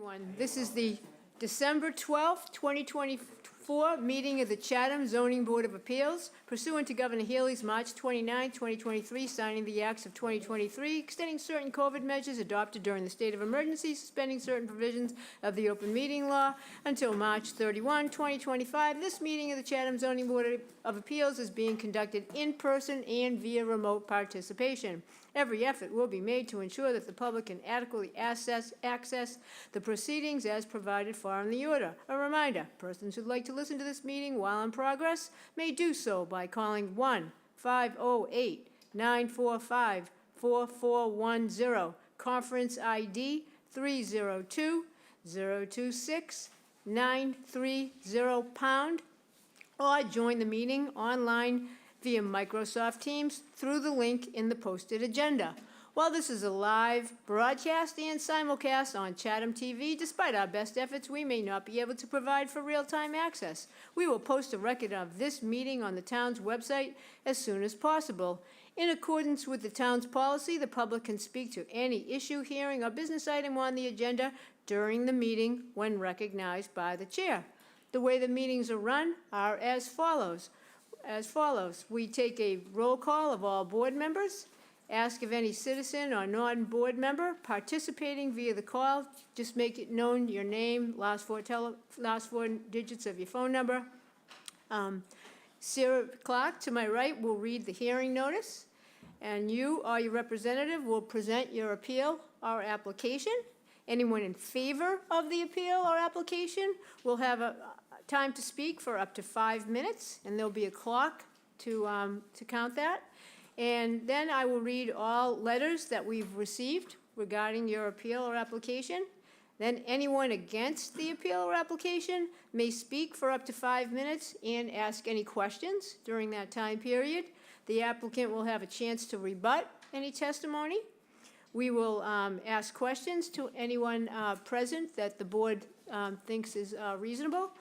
everyone. This is the December 12th, 2024 meeting of the Chatham Zoning Board of Appeals pursuant to Governor Healy's March 29, 2023, signing the acts of 2023, extending certain COVID measures adopted during the state of emergency, suspending certain provisions of the open meeting law until March 31, 2025. This meeting of the Chatham Zoning Board of Appeals is being conducted in person and via remote participation. Every effort will be made to ensure that the public can adequately access the proceedings as provided for in the order. A reminder, persons who'd like to listen to this meeting while in progress may do so by calling 1-508-945-4410, conference ID 302-026-930#, or join the meeting online via Microsoft Teams through the link in the posted agenda. While this is a live broadcast and simulcast on Chatham TV, despite our best efforts, we may not be able to provide for real-time access. We will post a record of this meeting on the town's website as soon as possible. In accordance with the town's policy, the public can speak to any issue, hearing, or business item on the agenda during the meeting when recognized by the chair. The way the meetings are run are as follows. We take a roll call of all board members, ask if any citizen or non-board member participating via the call, just make it known your name, last four digits of your phone number. Sarah Clark, to my right, will read the hearing notice, and you or your representative will present your appeal or application. Anyone in favor of the appeal or application will have a time to speak for up to 5 minutes, and there'll be a clock to count that. And then I will read all letters that we've received regarding your appeal or application. Then anyone against the appeal or application may speak for up to 5 minutes and ask any questions during that time period. The applicant will have a chance to rebut any testimony. We will ask questions to anyone present that the board thinks is reasonable,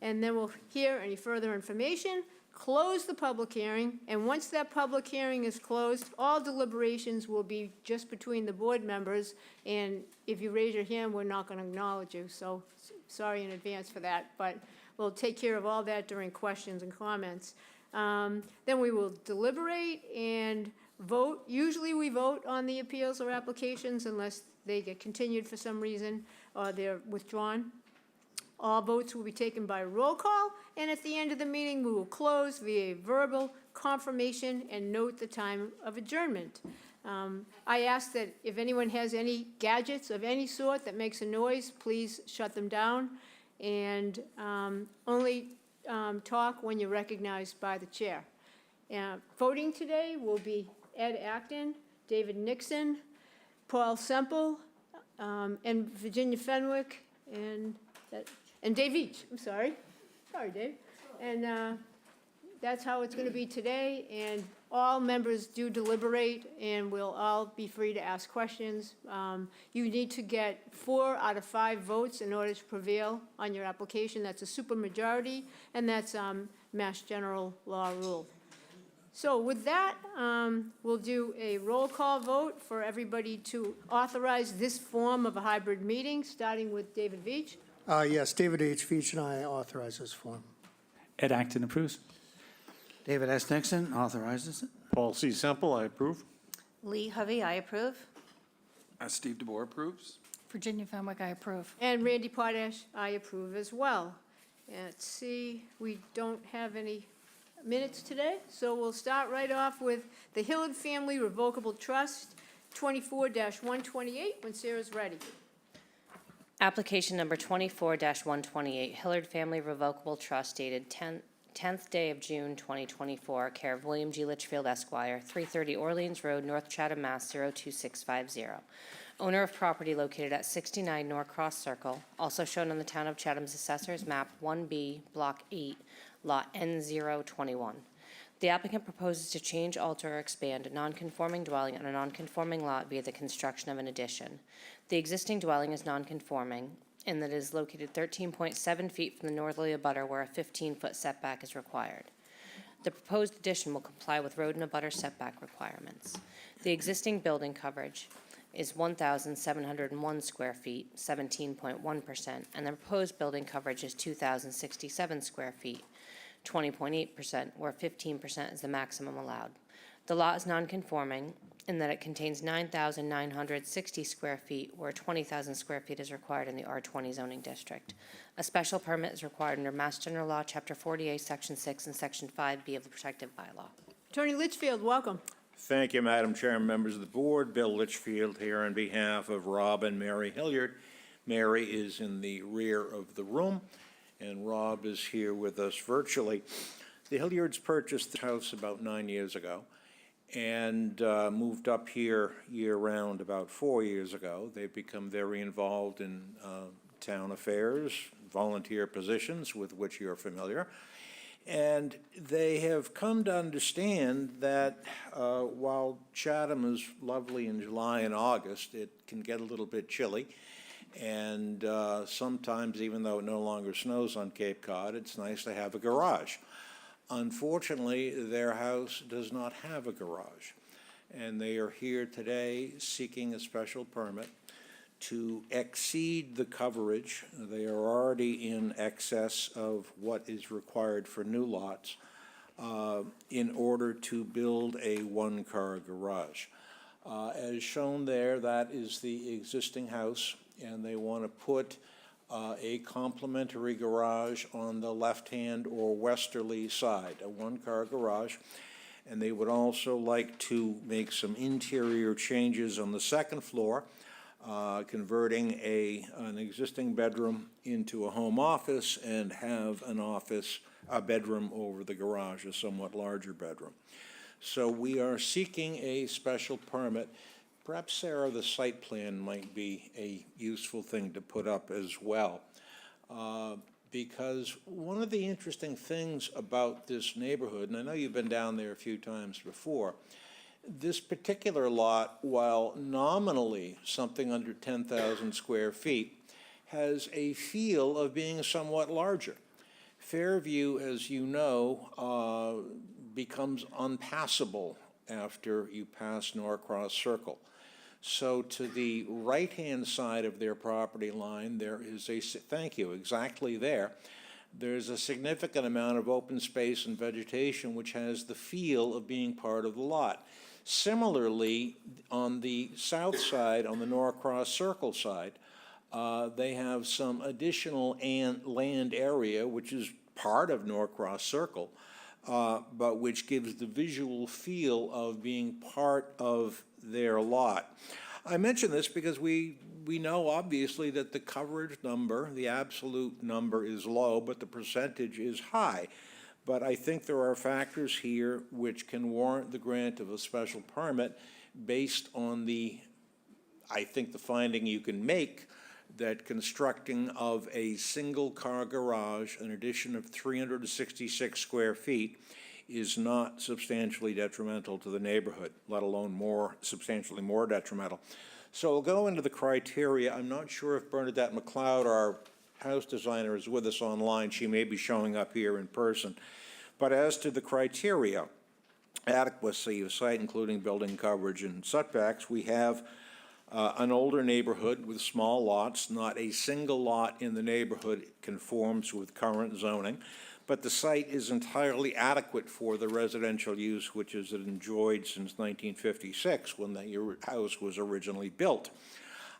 and then we'll hear any further information, close the public hearing, and once that public hearing is closed, all deliberations will be just between the board members, and if you raise your hand, we're not going to acknowledge you, so sorry in advance for that, but we'll take care of all that during questions and comments. Then we will deliberate and vote. Usually we vote on the appeals or applications unless they get continued for some reason or they're withdrawn. All votes will be taken by roll call, and at the end of the meeting, we will close via verbal confirmation and note the time of adjournment. I ask that if anyone has any gadgets of any sort that makes a noise, please shut them down, and only talk when you're recognized by the chair. Voting today will be Ed Acton, David Nixon, Paul Semple, and Virginia Fenwick, and Dave Each. I'm sorry. Sorry, Dave. And that's how it's going to be today. And all members do deliberate, and we'll all be free to ask questions. You need to get 4 out of 5 votes in order to prevail on your application. That's a supermajority, and that's Mass General Law rule. So with that, we'll do a roll call vote for everybody to authorize this form of a hybrid meeting, starting with David Veach. Yes, David H. Veach and I authorize this form. Ed Acton approves. David S. Nixon authorizes it. Paul C. Semple, I approve. Lee Hovey, I approve. Steve DeBoer approves. Virginia Fenwick, I approve. And Randy Potash, I approve as well. Let's see, we don't have any minutes today, so we'll start right off with the Hillard Family Revocable Trust, 24-128, when Sarah's ready. Application number 24-128, Hillard Family Revocable Trust, dated 10th day of June 2024, care of William G. Litchfield, Esquire, 330 Orleans Road, North Chatham, Mass. 02650. Owner of property located at 69 Norcross Circle, also shown on the Town of Chatham's Assessor's Map 1B, Block 8, Lot N021. The applicant proposes to change, alter, or expand a non-conforming dwelling on a non-conforming lot via the construction of an addition. The existing dwelling is non-conforming in that it is located 13.7 feet from the northerly abutter where a 15-foot setback is required. The proposed addition will comply with road and abutter setback requirements. The existing building coverage is 1,701 square feet, 17.1%, and the proposed building coverage is 2,067 square feet, 20.8%, where 15% is the maximum allowed. The lot is nonconforming in that it contains 9,960 square feet, where 20,000 square feet is required in the R20 zoning district. A special permit is required under Mass General Law, Chapter 48, Section 6, and Section 5B of the protective bylaw. Attorney Litchfield, welcome. Thank you, Madam Chair, members of the board. Bill Litchfield here on behalf of Rob and Mary Hilliard. Mary is in the rear of the room, and Rob is here with us virtually. The Hilliards purchased the house about 9 years ago and moved up here year-round about 4 years ago. They've become very involved in town affairs, volunteer positions with which you're familiar. And they have come to understand that while Chatham is lovely in July and August, it can get a little bit chilly. And sometimes, even though it no longer snows on Cape Cod, it's nice to have a garage. Unfortunately, their house does not have a garage. And they are here today seeking a special permit to exceed the coverage. They are already in excess of what is required for new lots in order to build a one-car garage. As shown there, that is the existing house, and they want to put a complementary garage on the left-hand or westerly side, a one-car garage. And they would also like to make some interior changes on the second floor, converting an existing bedroom into a home office and have a bedroom over the garage, a somewhat larger bedroom. So we are seeking a special permit. Perhaps, Sarah, the site plan might be a useful thing to put up as well. Because one of the interesting things about this neighborhood, and I know you've been down there a few times before, this particular lot, while nominally something under 10,000 square feet, has a feel of being somewhat larger. Fairview, as you know, becomes unpassable after you pass Norcross Circle. So to the right-hand side of their property line, there is thank you, exactly there, there's a significant amount of open space and vegetation which has the feel of being part of the lot. Similarly, on the south side, on the Norcross Circle side, they have some additional land area, which is part of Norcross Circle, but which gives the visual feel of being part of their lot. I mention this because we know obviously that the coverage number, the absolute number is low, but the percentage is high. But I think there are factors here which can warrant the grant of a special permit based on the finding you can make that constructing of a single-car garage, an addition of 366 square feet, is not substantially detrimental to the neighborhood, let alone substantially more detrimental. So we'll go into the criteria. I'm not sure if Bernadette McLeod, our house designer, is with us online. She may be showing up here in person. But as to the criteria, adequacy of site, including building coverage and setbacks, we have an older neighborhood with small lots. Not a single lot in the neighborhood conforms with current zoning, but the site is entirely adequate for the residential use which is enjoyed since 1956 when the house was originally built.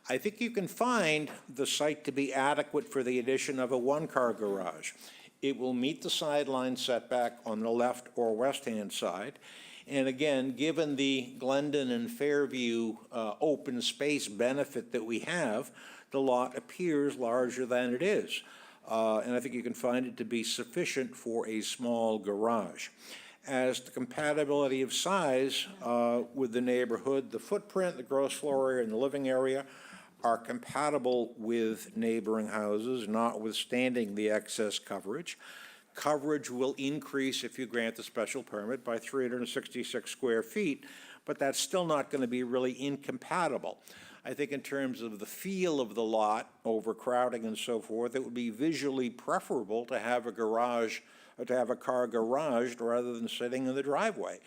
I think you can find the site to be adequate for the addition of a one-car garage. It will meet the sideline setback on the left or west-hand side. And again, given the Glendon and Fairview open space benefit that we have, the lot appears larger than it is. And I think you can find it to be sufficient for a small garage. As to compatibility of size with the neighborhood, the footprint, the gross floor area, and the living area are compatible with neighboring houses, notwithstanding the excess coverage. Coverage will increase if you grant the special permit by 366 square feet, but that's still not going to be really incompatible. I think in terms of the feel of the lot, overcrowding and so forth, it would be visually preferable to have a garage, or to have a car garaged rather than sitting in the driveway.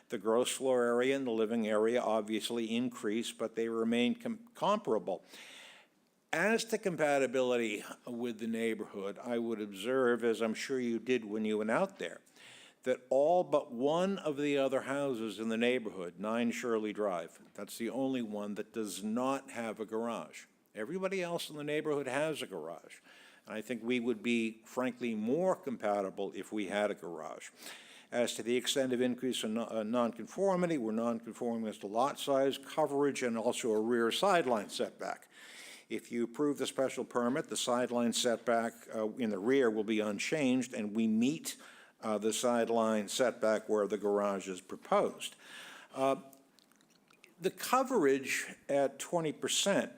The gross floor area and the living area obviously increase, but they remain comparable. As to compatibility with the neighborhood, I would observe, as I'm sure you did when you went out there, that all but one of the other houses in the neighborhood, 9 Shirley Drive, that's the only one that does not have a garage. Everybody else in the neighborhood has a garage. And I think we would be, frankly, more compatible if we had a garage. As to the extent of increase in nonconformity, we're nonconforming as to lot size, coverage, and also a rear sideline setback. If you approve the special permit, the sideline setback in the rear will be unchanged, and we meet the sideline setback where the garage is proposed. The coverage at 20%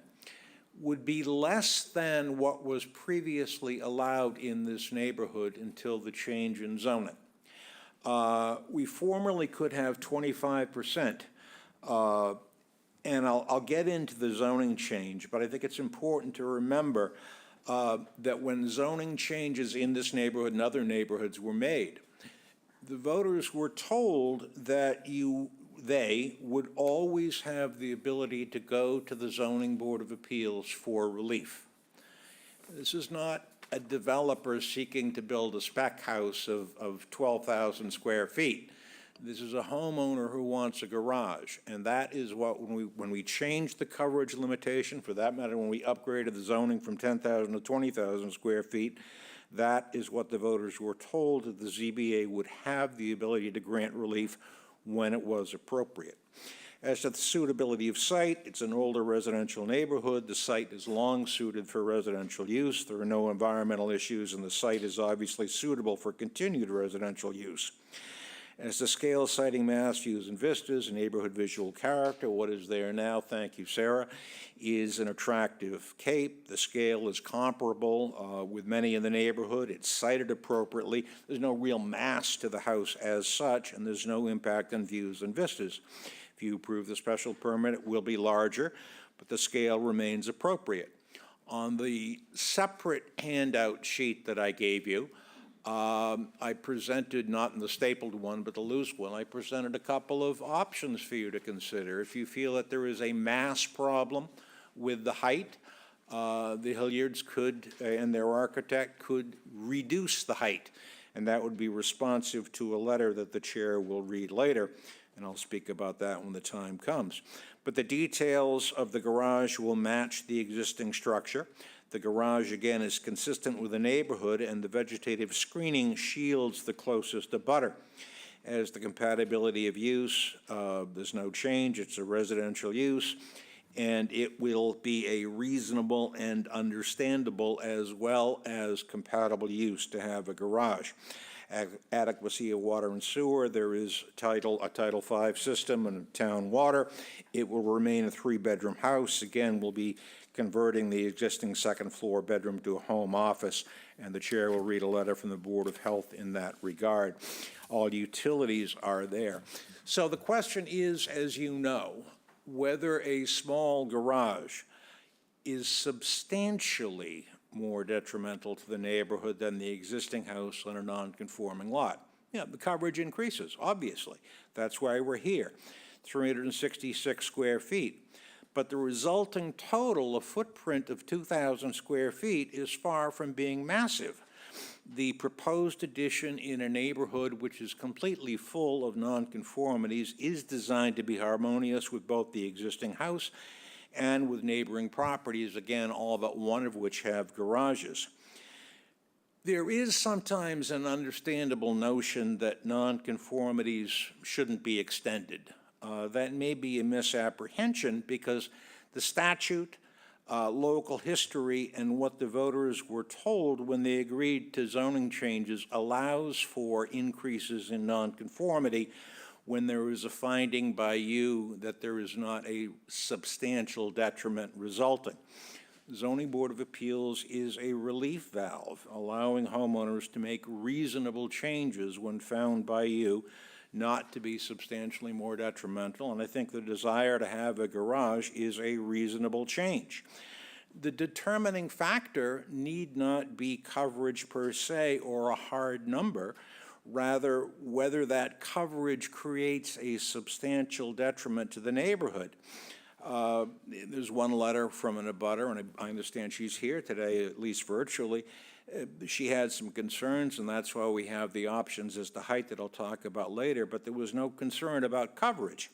would be less than what was previously allowed in this neighborhood until the change in zoning. We formerly could have 25%, and I'll get into the zoning change, but I think it's important to remember that when zoning changes in this neighborhood and other neighborhoods were made, the voters were told that they would always have the ability to go to the Zoning Board of Appeals for relief. This is not a developer seeking to build a spec house of 12,000 square feet. This is a homeowner who wants a garage, and that is what, when we changed the coverage limitation, for that matter, when we upgraded the zoning from 10,000 to 20,000 square feet, that is what the voters were told, that the ZBA would have the ability to grant relief when it was appropriate. As to the suitability of site, it's an older residential neighborhood. The site is long suited for residential use. There are no environmental issues, and the site is obviously suitable for continued residential use. As to scale, sighting, mass, views, and vistas, neighborhood visual character, what is there now, thank you, Sarah, is an attractive cape. The scale is comparable with many in the neighborhood. It's sited appropriately. There's no real mass to the house as such, and there's no impact on views and vistas. If you approve the special permit, it will be larger, but the scale remains appropriate. On the separate handout sheet that I gave you, I presented, not in the stapled one, but the loose one, I presented a couple of options for you to consider. If you feel that there is a mass problem with the height, the Hilliards could, and their architect, could reduce the height, and that would be responsive to a letter that the chair will read later, and I'll speak about that when the time comes. But the details of the garage will match the existing structure. The garage, again, is consistent with the neighborhood, and the vegetative screening shields the closest abutter. As the compatibility of use, there's no change. It's a residential use, and it will be a reasonable and understandable as well as compatible use to have a garage. Adequacy of water and sewer, there is a Title V system and town water. It will remain a 3-bedroom house. Again, we'll be converting the existing second-floor bedroom to a home office, and the chair will read a letter from the Board of Health in that regard. All utilities are there. So the question is, as you know, whether a small garage is substantially more detrimental to the neighborhood than the existing house on a non-conforming lot. Yeah, the coverage increases, obviously. That's why we're here. 366 square feet. But the resulting total, a footprint of 2,000 square feet, is far from being massive. The proposed addition in a neighborhood which is completely full of nonconformities is designed to be harmonious with both the existing house and with neighboring properties, again, all but one of which have garages. There is sometimes an understandable notion that nonconformities shouldn't be extended. That may be a misapprehension because the statute, local history, and what the voters were told when they agreed to zoning changes allows for increases in nonconformity when there is a finding by you that there is not a substantial detriment resulting. The Zoning Board of Appeals is a relief valve, allowing homeowners to make reasonable changes when found by you not to be substantially more detrimental, and I think the desire to have a garage is a reasonable change. The determining factor need not be coverage per se or a hard number. rather whether that coverage creates a substantial detriment to the neighborhood. There's one letter from an abutter, and I understand she's here today, at least virtually. She had some concerns, and that's why we have the options as to height that I'll talk about later, but there was no concern about coverage.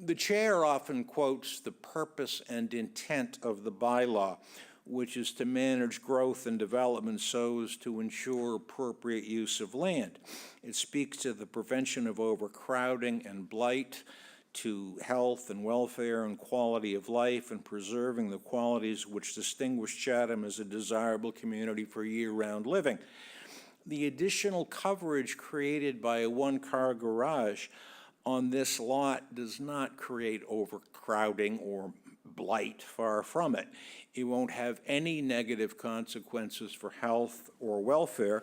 The chair often quotes the purpose and intent of the bylaw, which is to manage growth and development so as to ensure appropriate use of land. It speaks to the prevention of overcrowding and blight, to health and welfare and quality of life, and preserving the qualities which distinguish Chatham as a desirable community for year-round living. The additional coverage created by a one-car garage on this lot does not create overcrowding or blight, far from it. It won't have any negative consequences for health or welfare,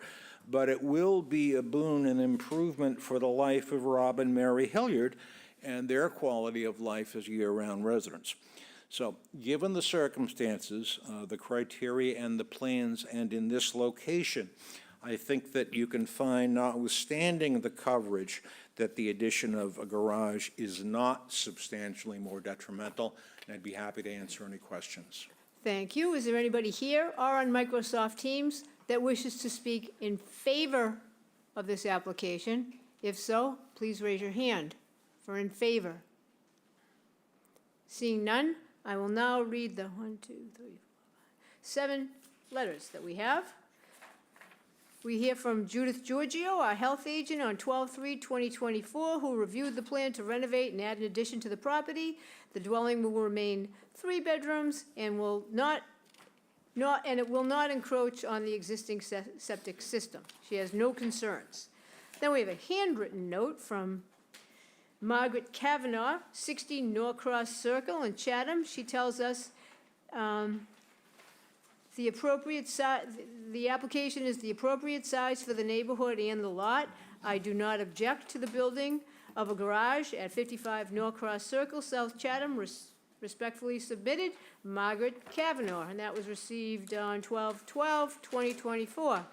but it will be a boon and improvement for the life of Rob and Mary Hilliard and their quality of life as year-round residents. So, given the circumstances, the criteria and the plans, and in this location, I think that you can find, notwithstanding the coverage, that the addition of a garage is not substantially more detrimental, and I'd be happy to answer any questions. Thank you. Is there anybody here or on Microsoft Teams that wishes to speak in favor of this application? If so, please raise your hand for in favor. Seeing none, I will now read the 7 letters that we have. We hear from Judith Giorgio, our health agent, on 12/3/2024, who reviewed the plan to renovate and add an addition to the property. The dwelling will remain 3 bedrooms and it will not encroach on the existing septic system. She has no concerns. Then we have a handwritten note from Margaret Kavanaugh, 60 Norcross Circle in Chatham. She tells us the application is the appropriate size for the neighborhood and the lot. I do not object to the building of a garage at 55 Norcross Circle, South Chatham. Respectfully submitted, Margaret Kavanaugh, and that was received on 12/12/2024.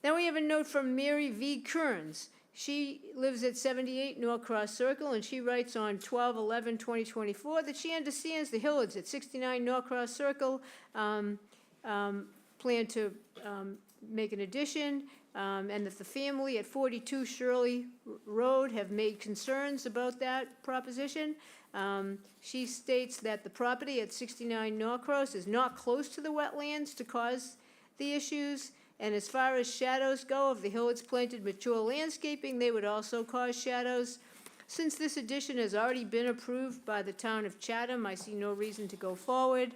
Then we have a note from Mary V. Kearns. She lives at 78 Norcross Circle, and she writes on 12/11/2024 that she understands the Hillards at 69 Norcross Circle plan to make an addition, and that the family at 42 Shirley Road have made concerns about that proposition. She states that the property at 69 Norcross is not close to the wetlands to cause the issues, and as far as shadows go, if the Hillards planted mature landscaping, they would also cause shadows. Since this addition has already been approved by the town of Chatham, I see no reason to go forward.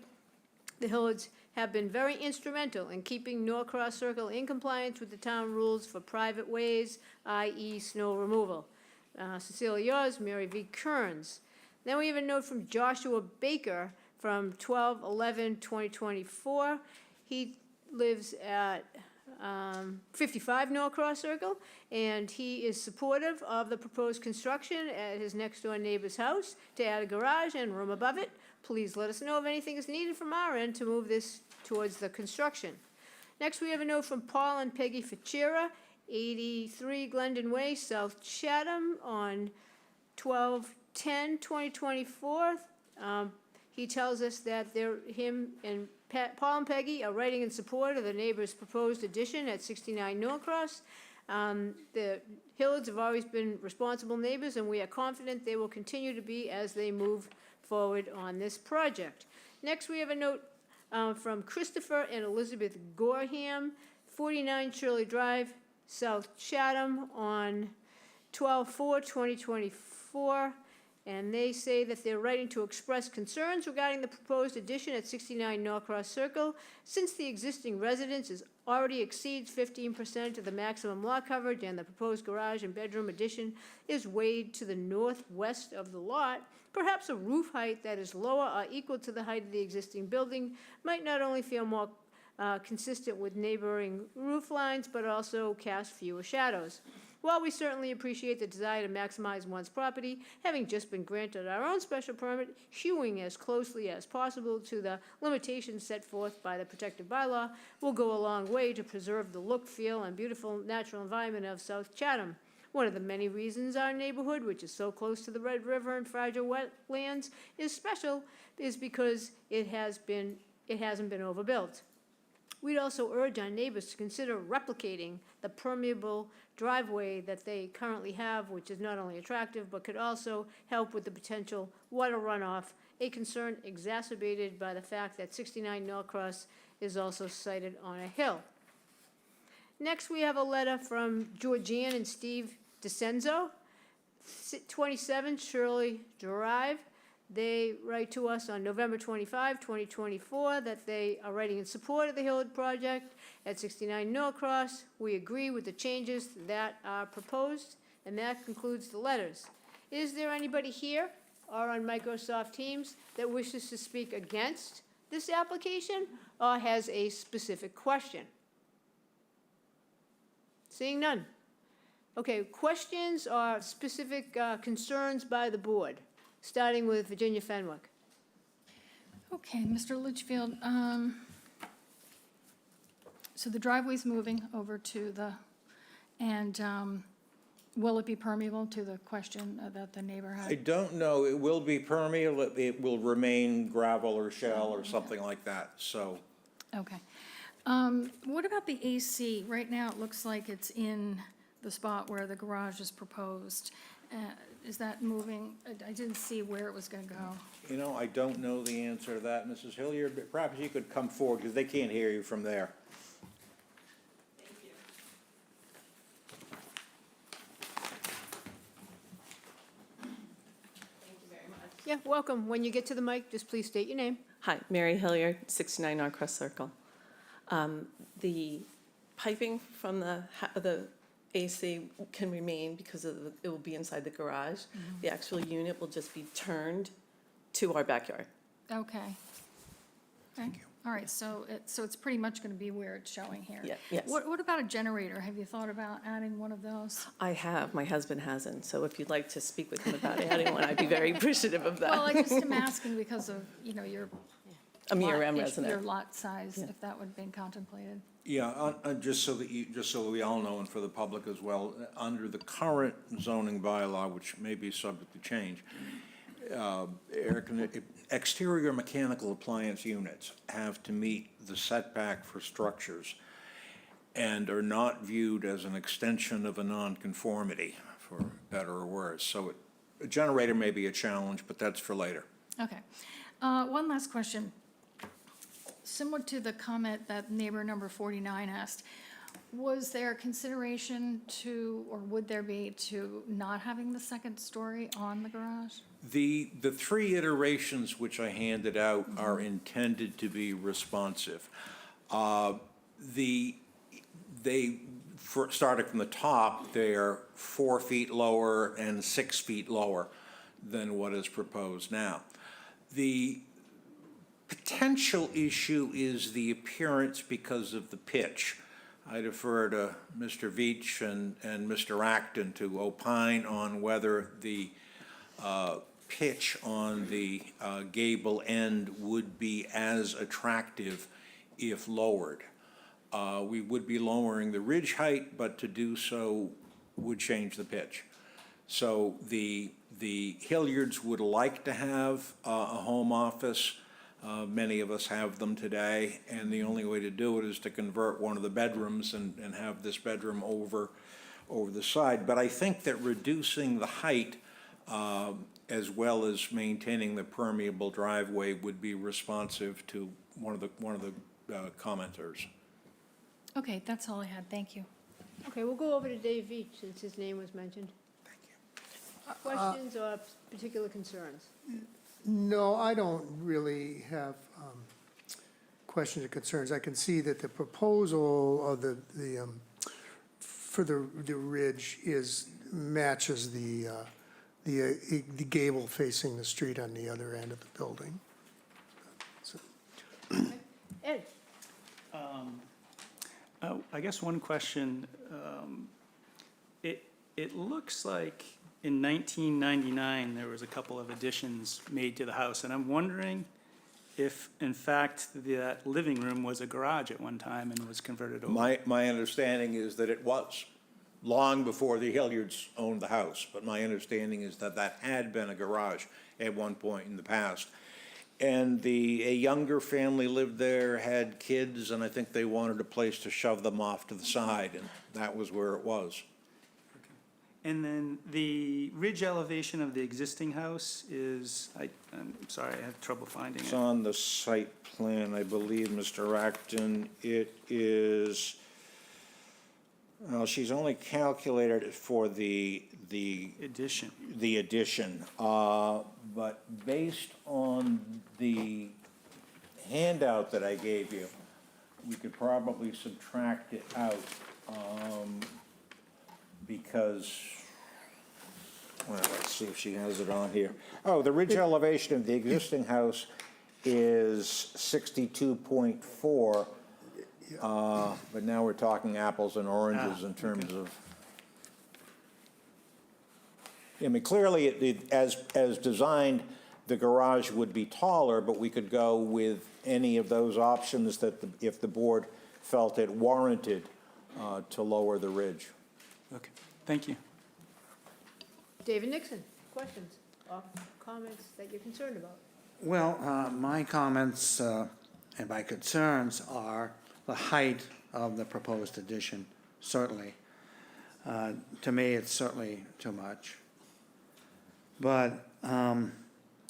The Hillards have been very instrumental in keeping Norcross Circle in compliance with the town rules for private ways, i.e. snow removal. Sincerely yours, Mary V. Kearns. Then we have a note from Joshua Baker from 12/11/2024. He lives at 55 Norcross Circle, and he is supportive of the proposed construction at his next-door neighbor's house to add a garage and room above it. Please let us know if anything is needed from our end to move this towards the construction. Next, we have a note from Paul and Peggy Ficera, 83 Glendon Way, South Chatham, on 12/10/2024. He tells us that him and Paul and Peggy are writing in support of the neighbor's proposed addition at 69 Norcross. The Hillards have always been responsible neighbors, and we are confident they will continue to be as they move forward on this project. Next, we have a note from Christopher and Elizabeth Gorham, 49 Shirley Drive, South Chatham, on 12/4/2024. And they say that they're writing to express concerns regarding the proposed addition at 69 Norcross Circle. Since the existing residence already exceeds 15% of the maximum lot coverage, and the proposed garage and bedroom addition is weighed to the northwest of the lot, perhaps a roof height that is lower or equal to the height of the existing building might not only feel more consistent with neighboring roof lines, but also cast fewer shadows. While we certainly appreciate the desire to maximize one's property, having just been granted our own special permit, hewing as closely as possible to the limitations set forth by the protective bylaw will go a long way to preserve the look, feel, and beautiful natural environment of South Chatham. One of the many reasons our neighborhood, which is so close to the Red River and fragile wetlands, is special is because it hasn't been overbuilt. We'd also urge our neighbors to consider replicating the permeable driveway that they currently have, which is not only attractive, but could also help with the potential water runoff, a concern exacerbated by the fact that 69 Norcross is also sited on a hill. Next, we have a letter from Georgianne and Steve DeCenzo, 27 Shirley Drive. They write to us on November 25, 2024, that they are writing in support of the Hillard project at 69 Norcross. We agree with the changes that are proposed, and that concludes the letters. Is there anybody here or on Microsoft Teams that wishes to speak against this application or has a specific question? Seeing none. Okay, questions or specific concerns by the board? Starting with Virginia Fenwick. Okay, Mr. Litchfield, so the driveway's moving over to the, and will it be permeable, to the question that the neighbor I had? don't know, it will be permeable, it will remain gravel or shell or something like that, so. Okay. What about the AC? Right now, it looks like it's in the spot where the garage is proposed. Is that moving? I didn't see where it was gonna go. You know, I don't know the answer to that, Mrs. Hilliard, but perhaps you could come forward, because they can't hear you from there. Yeah, welcome. When you get to the mic, just please state your name. Hi, Mary Hilliard, 69 Norcross Circle. The piping from the AC can remain because it will be inside the garage. The actual unit will just be turned to our backyard. Okay. Thank you. All right, so it's pretty much gonna be where it's showing here. Yeah, yes. What about a generator? Have you thought about adding one of those? I have, my husband hasn't, so if you'd like to speak with him about adding one, I'd be very appreciative of Well, I that. just am asking because of, your. I'm a year-round Your resident. lot size, Yeah. if that would have been contemplated. Yeah, just so that we all know and for the public as well, under the current zoning bylaw, which may be subject to change, exterior mechanical appliance units have to meet the setback for structures and are not viewed as an extension of a nonconformity, for better or worse. So a generator may be a challenge, but that's for later. Okay. One last question. Similar to the comment that neighbor number 49 asked, was there consideration to, or would there be, to not having the second story on the garage? The three iterations which I handed out are intended to be responsive. Starting from the top, they are 4 feet lower and 6 feet lower than what is proposed now. The potential issue is the appearance because of the pitch. I defer to Mr. Veach and Mr. Acton to opine on whether the pitch on the gable end would be as attractive if lowered. We would be lowering the ridge height, but to do so would change the pitch. So the Hilliards would like to have a home office. Many of us have them today, and the only way to do it is to convert one of the bedrooms and have this bedroom over the side. But I think that reducing the height as well as maintaining the permeable driveway would be responsive to one of the commenters. Okay, that's all I had. Thank you. Okay, we'll go over to Dave Veach since his name was mentioned. Thank you. Questions or particular concerns? No, I don't really have questions or concerns. I can see that the proposal of for the ridge matches the gable facing the street on the other end of the building. So, Ed? I guess one question, it looks like in 1999, there was a couple of additions made to the house, and I'm wondering if, in fact, that living room was a garage at one time and was converted over. My understanding is that it was, long before the Hilliards owned the house, but my understanding is that that had been a garage at one point in the past. And a younger family lived there, had kids, and I think they wanted a place to shove them off to the side, and that was where it was. And then the ridge elevation of the existing house is, I'm sorry, I have trouble finding It's it. on the site plan, I believe, Mr. Acton. It is, well, she's only calculated it for the Addition. addition. But based on the handout that I gave you, we could probably subtract it out, because, well, let's see if she has it on here. Oh, the ridge elevation of the existing house is 62.4, but now we're talking apples and oranges in terms of. I mean, clearly, as designed, the garage would be taller, but we could go with any of those options that, if the board felt it warranted, to lower the ridge. Okay, thank you. David Nixon, questions or comments that you're concerned about? Well, my comments and my concerns are the height of the proposed addition, certainly. To me, it's certainly too much. But I'm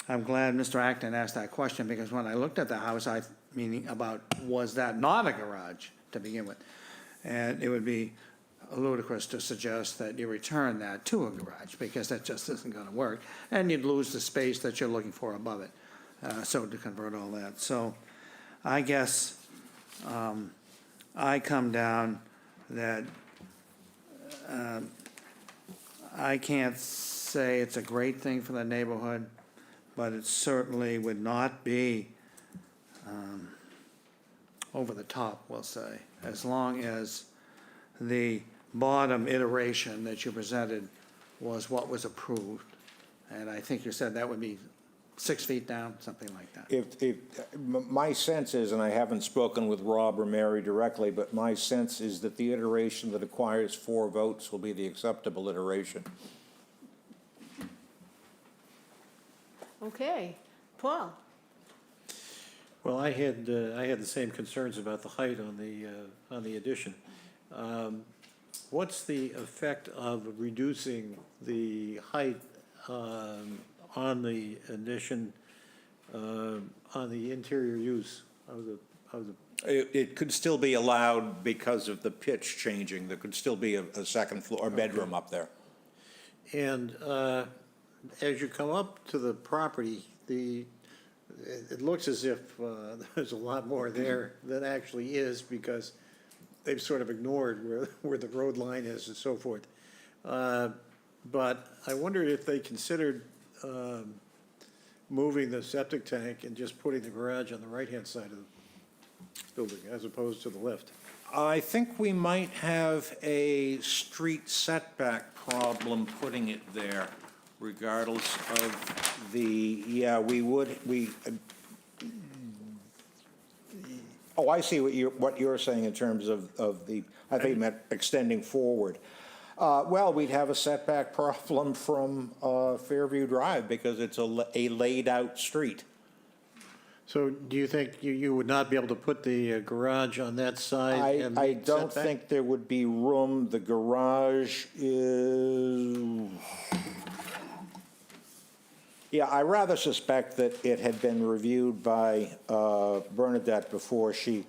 glad Mr. Acton asked that question, because when I looked at the house, meaning about, was that not a garage to begin with? And it would be ludicrous to suggest that you return that to a garage, because that just isn't gonna work. And you'd lose the space that you're looking for above it, so to convert all that. So I guess I come down that I can't say it's a great thing for the neighborhood, but it certainly would not be over the top, we'll say, as long as the bottom iteration that you presented was what was approved. And I think you said that would be 6 feet down, something like that. My sense is, and I haven't spoken with Rob or Mary directly, but my sense is that the iteration that acquires 4 votes will be the acceptable iteration. Okay, Paul? Well, I had the same concerns about the height on the addition. What's the effect of reducing the height on the addition, on the interior use of the? It could still be allowed because of the pitch changing. There could still be a second floor, or bedroom up there. And as you come up to the property, it looks as if there's a lot more there than actually is, because they've sort of ignored where the road line is and so forth. But I wondered if they considered moving the septic tank and just putting the garage on the right-hand side of the building as opposed to the left. I think we might have a street setback problem putting it there, regardless of oh, I see what you're saying in terms of the, I think you meant extending forward. Well, we'd have a setback problem from Fairview Drive, because it's a laid-out street. So do you think you would not be able to put the garage on that side and I meet don't setback? think there would be room. The garage is, yeah, I rather suspect that it had been reviewed by Bernadette before she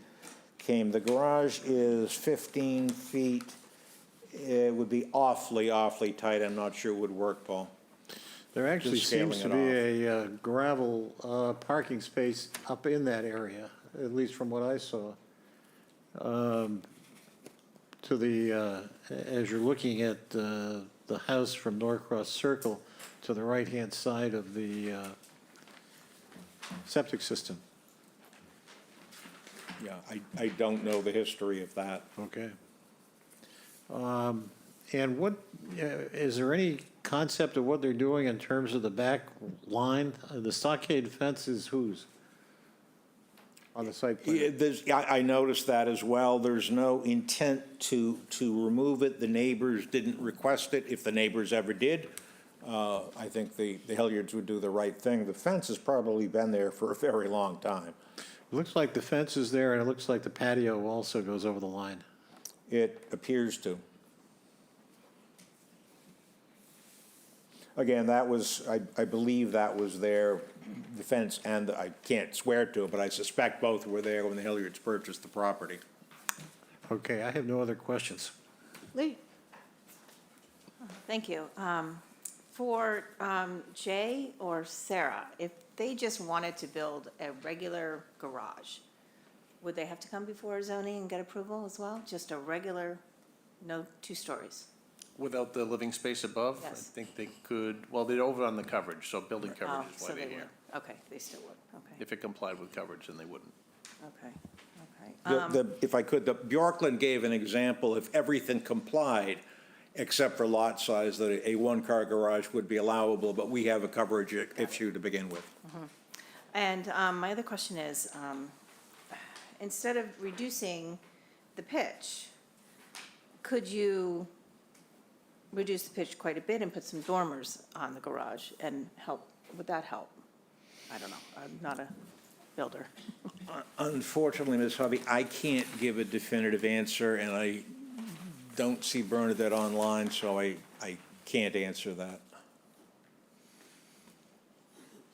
came. The garage is 15 feet. It would be awfully, awfully tight. I'm not sure it would work, Paul. There actually Just scaling seems to it be a gravel parking space up in that area, at least from what I saw. To the, as you're looking at the house from Norcross Circle, to the right-hand side of the septic system. Yeah, I don't know the history of that. Okay. And what, is there any concept of what they're doing in terms of the back line? The stockade fence is whose? On the site Yeah, plan? I noticed that as well. There's no intent to remove it. The neighbors didn't request it. If the neighbors ever did, I think the Hilliards would do the right thing. The fence has probably been there for a very long time. It looks like the fence is there, and it looks like the patio also goes over the line. It appears to. Again, that was, I believe that was there, the fence, and I can't swear to it, but I suspect both were there when the Hilliards purchased the property. Okay, I have no other questions. Lee? Thank you. For Jay or Sarah, if they just wanted to build a regular garage, would they have to come before zoning and get approval as well? Just a regular, no 2 stories? Without the living space above? I Yes. think they could, well, they're over on the coverage, so building coverage is So why they they're here. would. Okay, they still would, okay, If it complied with coverage, then they wouldn't. okay, okay. If I could, the Bjorkland gave an example, if everything complied, except for lot size, that a one-car garage would be allowable, but we have a coverage issue to begin with. And my other question is, instead of reducing the pitch, could you reduce the pitch quite a bit and put some dormers on the garage and help, would that help? I don't know, I'm not a builder. Unfortunately, Ms. Hovey, I can't give a definitive answer, and I don't see Bernadette online, so I can't answer that.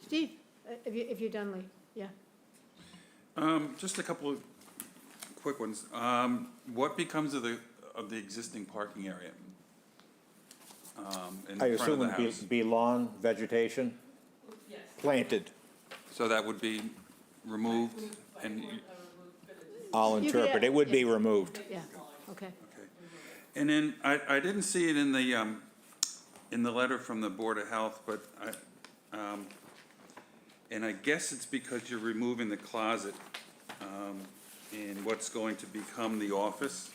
Steve, if you're done, Lee, yeah. Just a couple of quick ones. What becomes of the existing parking area? In I front of assume the it'd house? be lawn, vegetation? Yes. Planted. So that would be removed and, I'll You could interpret. add- It would be yeah. removed. Yeah, okay. okay. And then I didn't see it in the letter from the Board of Health, but and I guess it's because you're removing the closet in what's going to become the office.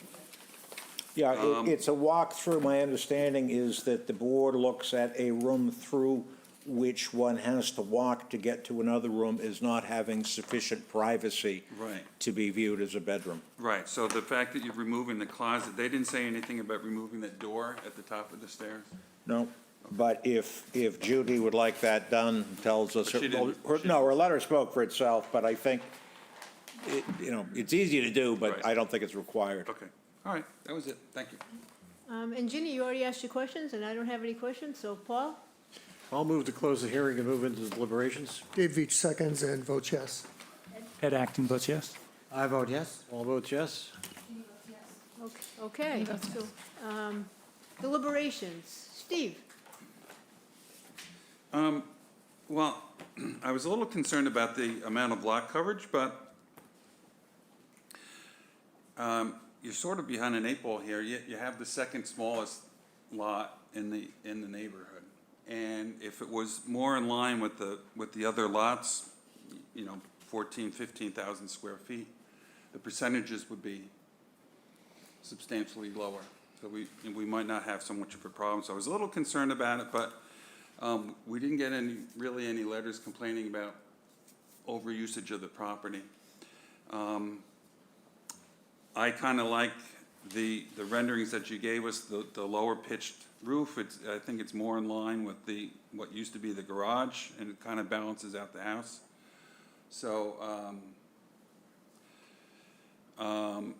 Yeah, it's a walkthrough. My understanding is that the board looks at a room through which one has to walk to get to another room as not having sufficient privacy Right. to be viewed as a bedroom. Right, so the fact that you're removing the closet, they didn't say anything about removing that door at the top of the stairs? No, but if Judy would like that done, tells us, But she didn't- her letter spoke for itself, but I think, it's easy to do, but Right. I don't think it's required. Okay, all right, that was it, thank you. And Ginny, you already asked your questions, and I don't have any questions, so Paul? I'll move to close the hearing and move into deliberations. Dave Veach seconds and votes yes. Ed Acton votes yes. I vote yes. All votes yes? Okay, so, deliberations. Steve? Well, I was a little concerned about the amount of lot coverage, but you're sort of behind an 8 ball here. You have the second smallest lot in the neighborhood. And if it was more in line with the other lots, 15,000 square feet, the percentages would be substantially lower. So we might not have so much of a problem. So I was a little concerned about it, but we didn't get really any letters complaining about overusage of the property. I kind of like the renderings that you gave us, the lower pitched roof. I think it's more in line with what used to be the garage, and it kind of balances out the house. So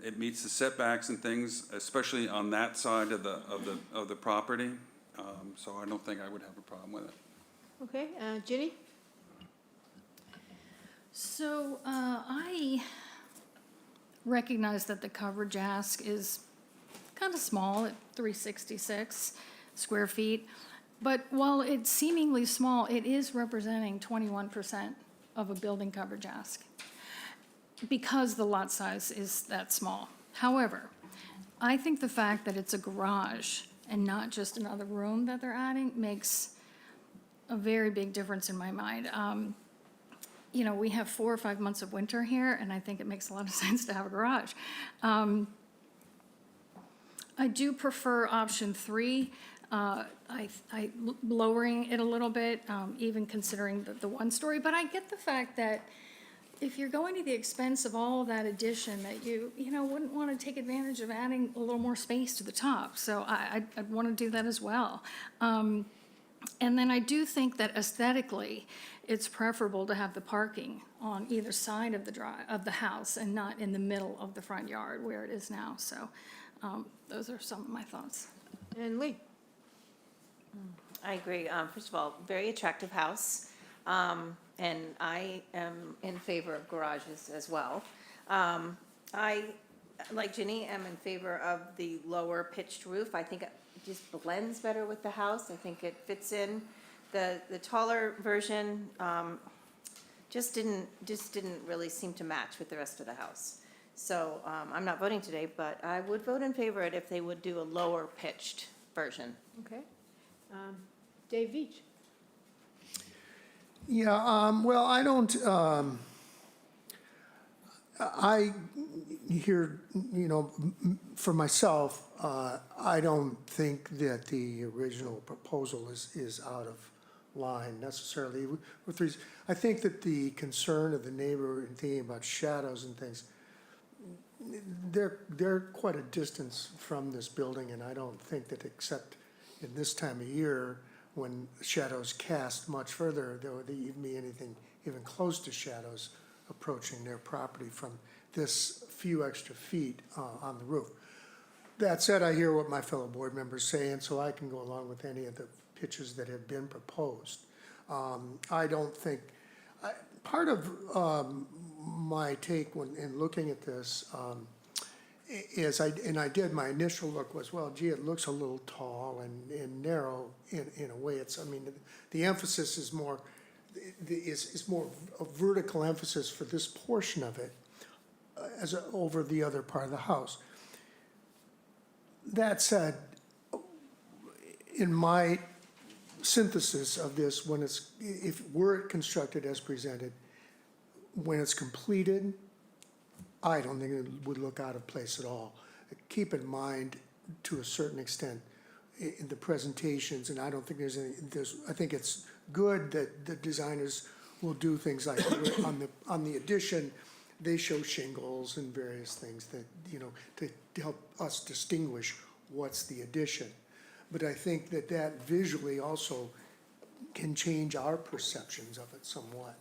it meets the setbacks and things, especially on that side of the property. So I don't think I would have a problem with it. Okay, Ginny? So I recognize that the coverage ask is kind of small at 366 square feet. But while it's seemingly small, it is representing 21% of a building coverage ask because the lot size is that small. However, I think the fact that it's a garage and not just another room that they're adding makes a very big difference in my mind. you know, we have 4 or 5 months of winter here, and I think it makes a lot of sense to have a garage. I do prefer option 3, lowering it a little bit, even considering the one-story, but I get the fact that if you're going to the expense of all of that addition, that you know, wouldn't want to take advantage of adding a little more space to the top, so I'd want to do that as well. And then I do think that aesthetically, it's preferable to have the parking on either side of the house and not in the middle of the front yard where it is now, so those are some of my thoughts. And Lee? I agree. First of all, very attractive house, and I am in favor of garages as well. I, like Ginny, am in favor of the lower pitched roof. I think it just blends better with the house. I think it fits in. The taller version just didn't really seem to match with the rest of the house. So I'm not voting today, but I would vote in favor of it if they would do a lower pitched version. Okay. Dave Veach? Yeah, well, I don't, I hear, you know, for myself, I don't think that the original proposal is out of line necessarily with these. I think that the concern of the neighbor in thinking about shadows and things, they're quite a distance from this building, and I don't think that, except in this time of year, when shadows cast much further, there would even be anything even close to shadows approaching their property from this few extra feet on the roof. That said, I hear what my fellow board members say, and so I can go along with any of the pitches that have been proposed. I don't think, part of my take in looking at this is, my initial look was, well, gee, it looks a little tall and narrow in a way. It's, I mean, the emphasis is more, is more a vertical emphasis for this portion of it over the other part of the house. That said, in my synthesis of this, were it constructed as presented, when it's completed, I don't think it would look out of place at all. Keep in mind, to a certain extent, in the presentations, and I don't think I think it's good that the designers will do things like, on the addition, they show shingles and various things that, you know, to help us distinguish what's the addition. But I think that visually also can change our perceptions of it somewhat.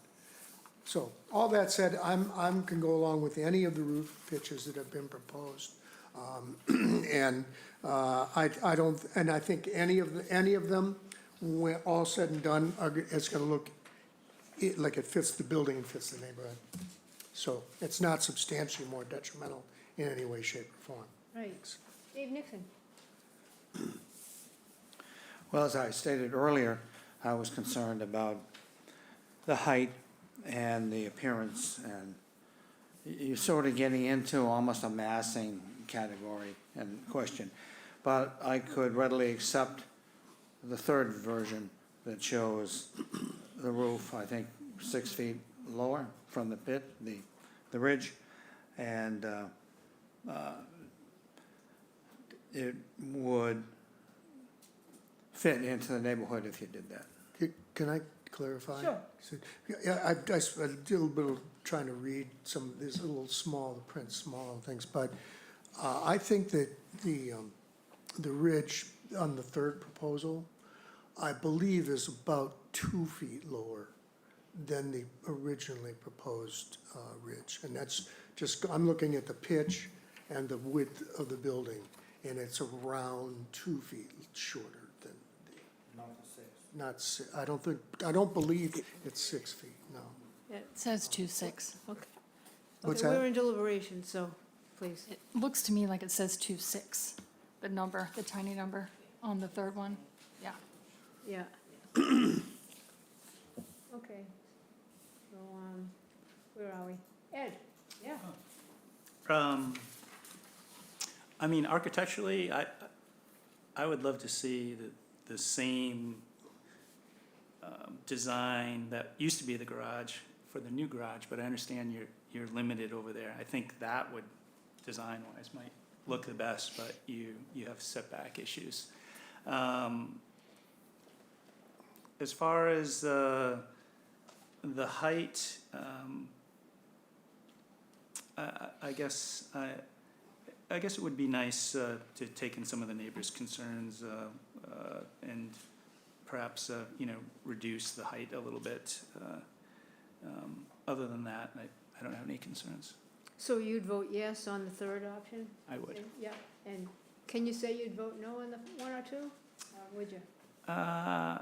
So, all that said, can go along with any of the roof pitches that have been proposed. And I don't, and I think any of them, when all said and done, it's gonna look like it fits the building and fits the neighborhood. So, it's not substantially more detrimental in any way, shape, or form. Right. Dave Nixon? Well, as I stated earlier, I was concerned about the height and the appearance, and you're sort of getting into almost a massing category and question. But I could readily accept the third version that shows the roof, I think, 6 feet lower from the pit, the ridge, and it would fit into the neighborhood if you did that. Can I clarify? Sure. So, yeah, I did a little bit of trying to read some of these little small, the print small things, but I think that the ridge on the third proposal, I believe, is about 2 feet lower than the originally proposed ridge. And that's just, I'm looking at the pitch and the width of the building, and it's around 2 feet shorter than not 6. I don't believe it's 6 feet, no. It says 2.6. Okay. What's Okay, that? we're in deliberation, so please. It looks to me like it says 2.6, the number, the tiny number on the third one. Yeah. Yeah. Okay. So, where are we? Ed? Yeah. I mean, architecturally, I would love to see the same design that used to be the garage for the new garage, but I understand you're limited over there. I think that would, design-wise, might look the best, but you have setback issues. As far as the height, I guess it would be nice to take in some of the neighbors' concerns and perhaps, reduce the height a little bit. Other than that, I don't have any concerns. So you'd vote yes on the third option? I would. Yeah, and can you say you'd vote no on the one or two? Or would you? I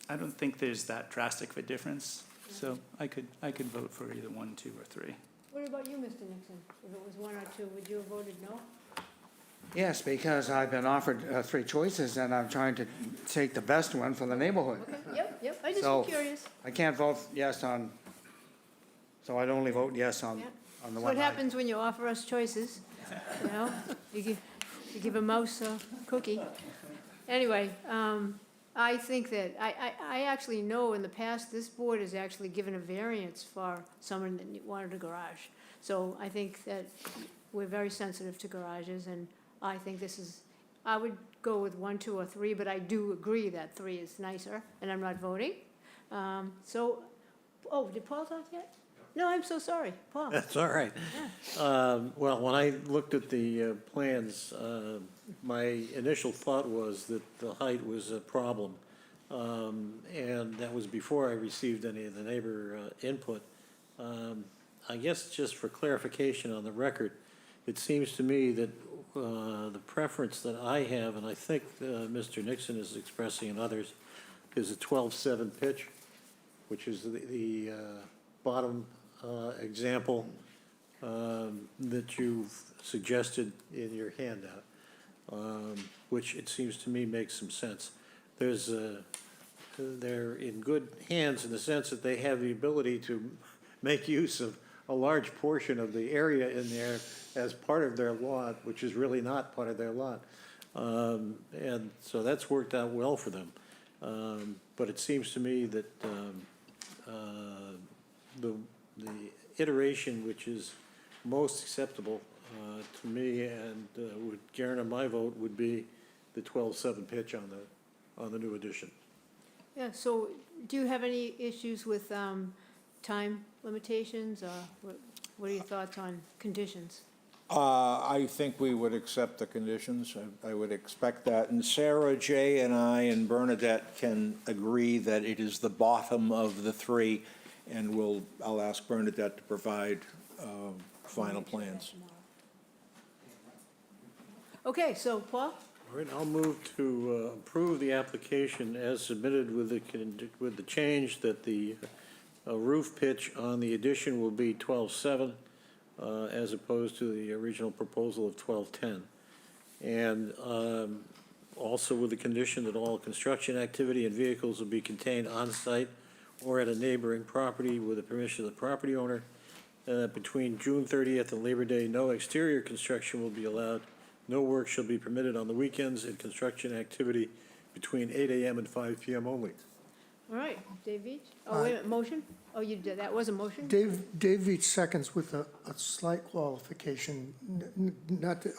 don't think there's that drastic of a difference, so I could vote for either 1, 2, or 3. What about you, Mr. Nixon? If it was one or two, would you have voted no? Yes, because I've been offered 3 choices, and I'm trying to take the best one for the neighborhood. Okay, yep, I just So- am curious. I can't vote yes on, so I'd only vote yes on Yeah. the So one. what happens when you offer us choices? You know, you give a mouse a cookie. Anyway, I think that, I actually know in the past, this board has actually given a variance for someone that wanted a garage. So I think that we're very sensitive to garages, and I think this is, I would go with 1, 2, or 3, but I do agree that 3 is nicer, and I'm not voting. Did Paul talk yet? No, I'm so sorry, Paul. That's all right. Well, when I looked at the plans, my initial thought was that the height was a problem. And that was before I received any of the neighbor input. I guess just for clarification on the record, it seems to me that the preference that I have, and I think Mr. Nixon is expressing and others, is a 12/7 pitch, which is the bottom example that you've suggested in your handout, which it seems to me makes some sense. They're in good hands in the sense that they have the ability to make use of a large portion of the area in there as part of their lot, which is really not part of their lot. And so that's worked out well for them. But it seems to me that the iteration which is most acceptable to me and would guarantee my vote would be the 12/7 pitch on the new addition. Yeah, so do you have any issues with time limitations, or what are your thoughts on conditions? I think we would accept the conditions. I would expect that. And Sarah, Jay, and I, and Bernadette can agree that it is the bottom of the 3, and I'll ask Bernadette to provide final plans. Okay, so Paul? All right, I'll move to approve the application as submitted with the change that the roof pitch on the addition will be 12/7 as opposed to the original proposal of 12/10. And also with the condition that all construction activity and vehicles will be contained on-site or at a neighboring property with the permission of the property owner. Between June 30th and Labor Day, no exterior construction will be allowed. No work shall be permitted on the weekends, and construction activity between 8 a.m. and 5 p.m. only. All right, Dave Veach? Oh, wait a minute, motion? Oh, you did, that was a motion? Dave Veach seconds with a slight qualification,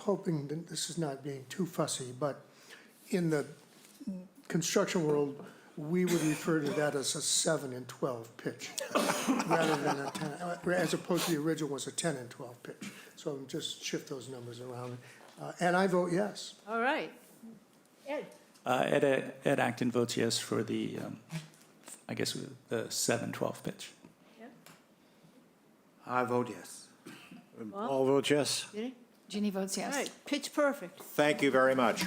hoping that this is not being too fussy, but in the construction world, we would refer to that as a 7 and 12 pitch, rather than a 10, as opposed to the original was a 10 and 12 pitch. So just shift those numbers around. And I vote yes. All right. Ed? Ed Acton votes yes for the, I guess, the 7/12 pitch. I vote yes. All vote yes. Ginny? Ginny votes All yes. right, pitch perfect. Thank you very much.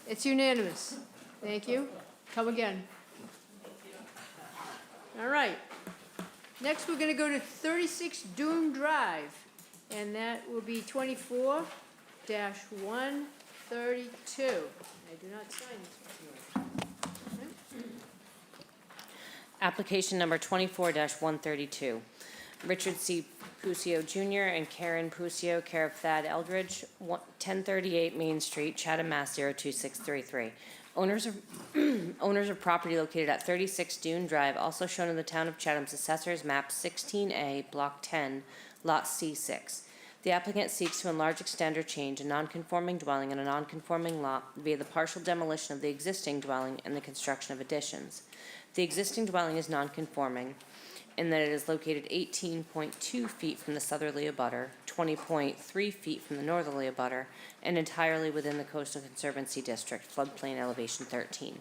It's unanimous. Thank you. Come again. All right. Next, we're going to go to 36 Dune Drive, and that will be 24-132. I do not sign this one. Application number 24-132. Richard C. Pusio Jr. and Karen Pusio, care of Thad Eldridge, 1038 Main Street, Chatham, Mass. 02633. Owners of, owners of property located at 36 Dune Drive, also shown in the Town of Chatham's Assessor's Map 16A, Block 10, Lot C6. The applicant seeks to enlarge, extend, or change a non-conforming dwelling in a non-conforming lot via the partial demolition of the existing dwelling and the construction of additions. The existing dwelling is non-conforming in that it is located 18.2 feet from the southerly abutter, 20.3 feet from the northerly abutter, and entirely within the Coastal Conservancy District, floodplain elevation 13.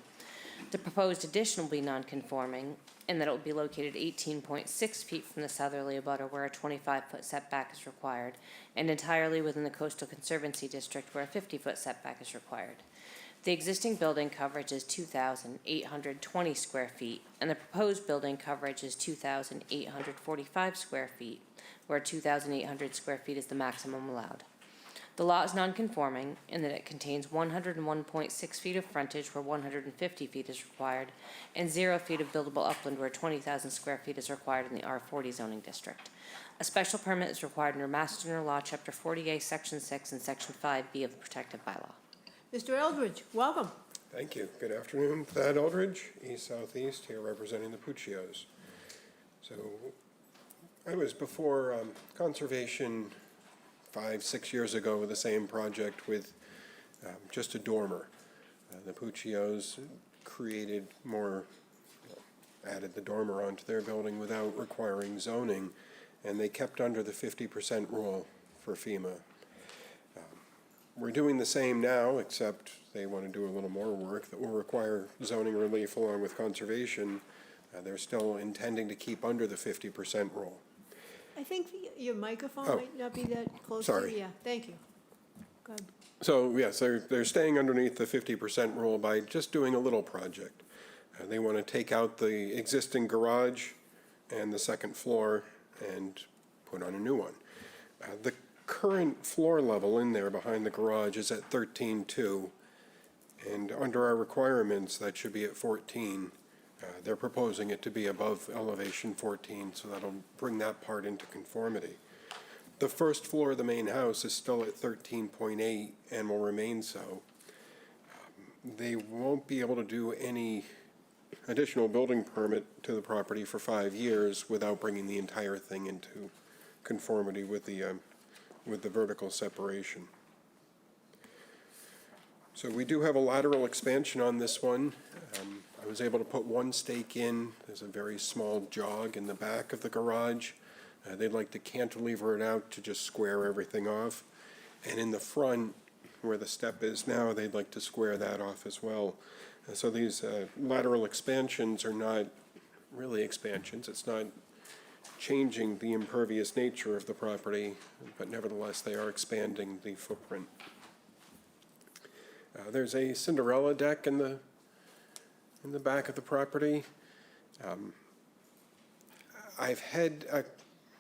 The proposed addition will be non-conforming in that it will be located 18.6 feet from the southerly abutter where a 25-foot setback is required, and entirely within the Coastal Conservancy District where a 50-foot setback is required. The existing building coverage is 2,820 square feet, and the proposed building coverage is 2,845 square feet, where 2,800 square feet is the maximum allowed. The lot is non-conforming in that it contains 101.6 feet of frontage where 150 feet is required, and 0 feet of buildable upland where 20,000 square feet is required in the R40 zoning district. A special permit is required under Mass General Law, Chapter 40A, Section 6, and Section 5B of the Protective Bylaw. Mr. Eldridge, welcome. Thank you. Good afternoon. Thad Eldridge, East Southeast, here representing the Puccios. So I was before Conservation 5-6 years ago with the same project with just a dormer. The Puccios created more, added the dormer onto their building without requiring zoning, and they kept under the 50% rule for FEMA. We're doing the same now, except they want to do a little more work that will require zoning relief along with conservation. They're still intending to keep under the 50% rule. I think your microphone Oh, might not be that close. sorry. Yeah, thank you. Go ahead. So, yes, they're staying underneath the 50% rule by just doing a little project. They want to take out the existing garage and the second floor and put on a new one. The current floor level in there behind the garage is at 13.2, and under our requirements, that should be at 14. They're proposing it to be above elevation 14, so that'll bring that part into conformity. The first floor of the main house is still at 13.8 and will remain so. They won't be able to do any additional building permit to the property for 5 years without bringing the entire thing into conformity with the vertical separation. So we do have a lateral expansion on this one. I was able to put one stake in. There's a very small jog in the back of the garage. They'd like to cantilever it out to just square everything off. And in the front, where the step is now, they'd like to square that off as well. So these lateral expansions are not really expansions. It's not changing the impervious nature of the property, but nevertheless, they are expanding the footprint. There's a Cinderella deck in the back of the property. I've had a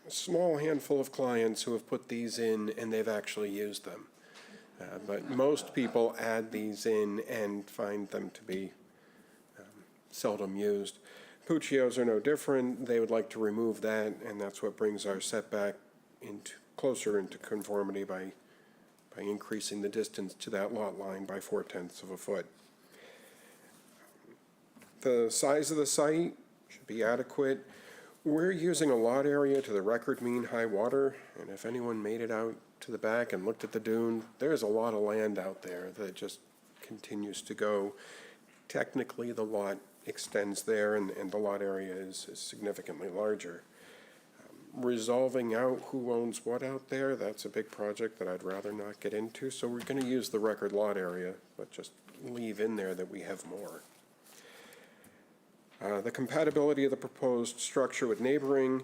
small handful of clients who have put these in and they've actually used them. But most people add these in and find them to be seldom used. Puccios are no different. They would like to remove that, and that's what brings our setback closer into conformity by increasing the distance to that lot line by 0.4 of a foot. The size of the site should be adequate. We're using a lot area to the record mean high water, and if anyone made it out to the back and looked at the dune, there's a lot of land out there that just continues to go. Technically, the lot extends there, and the lot area is significantly larger. Resolving out who owns what out there, that's a big project that I'd rather not get into, so we're going to use the record lot area, but just leave in there that we have more. The compatibility of the proposed structure with neighboring,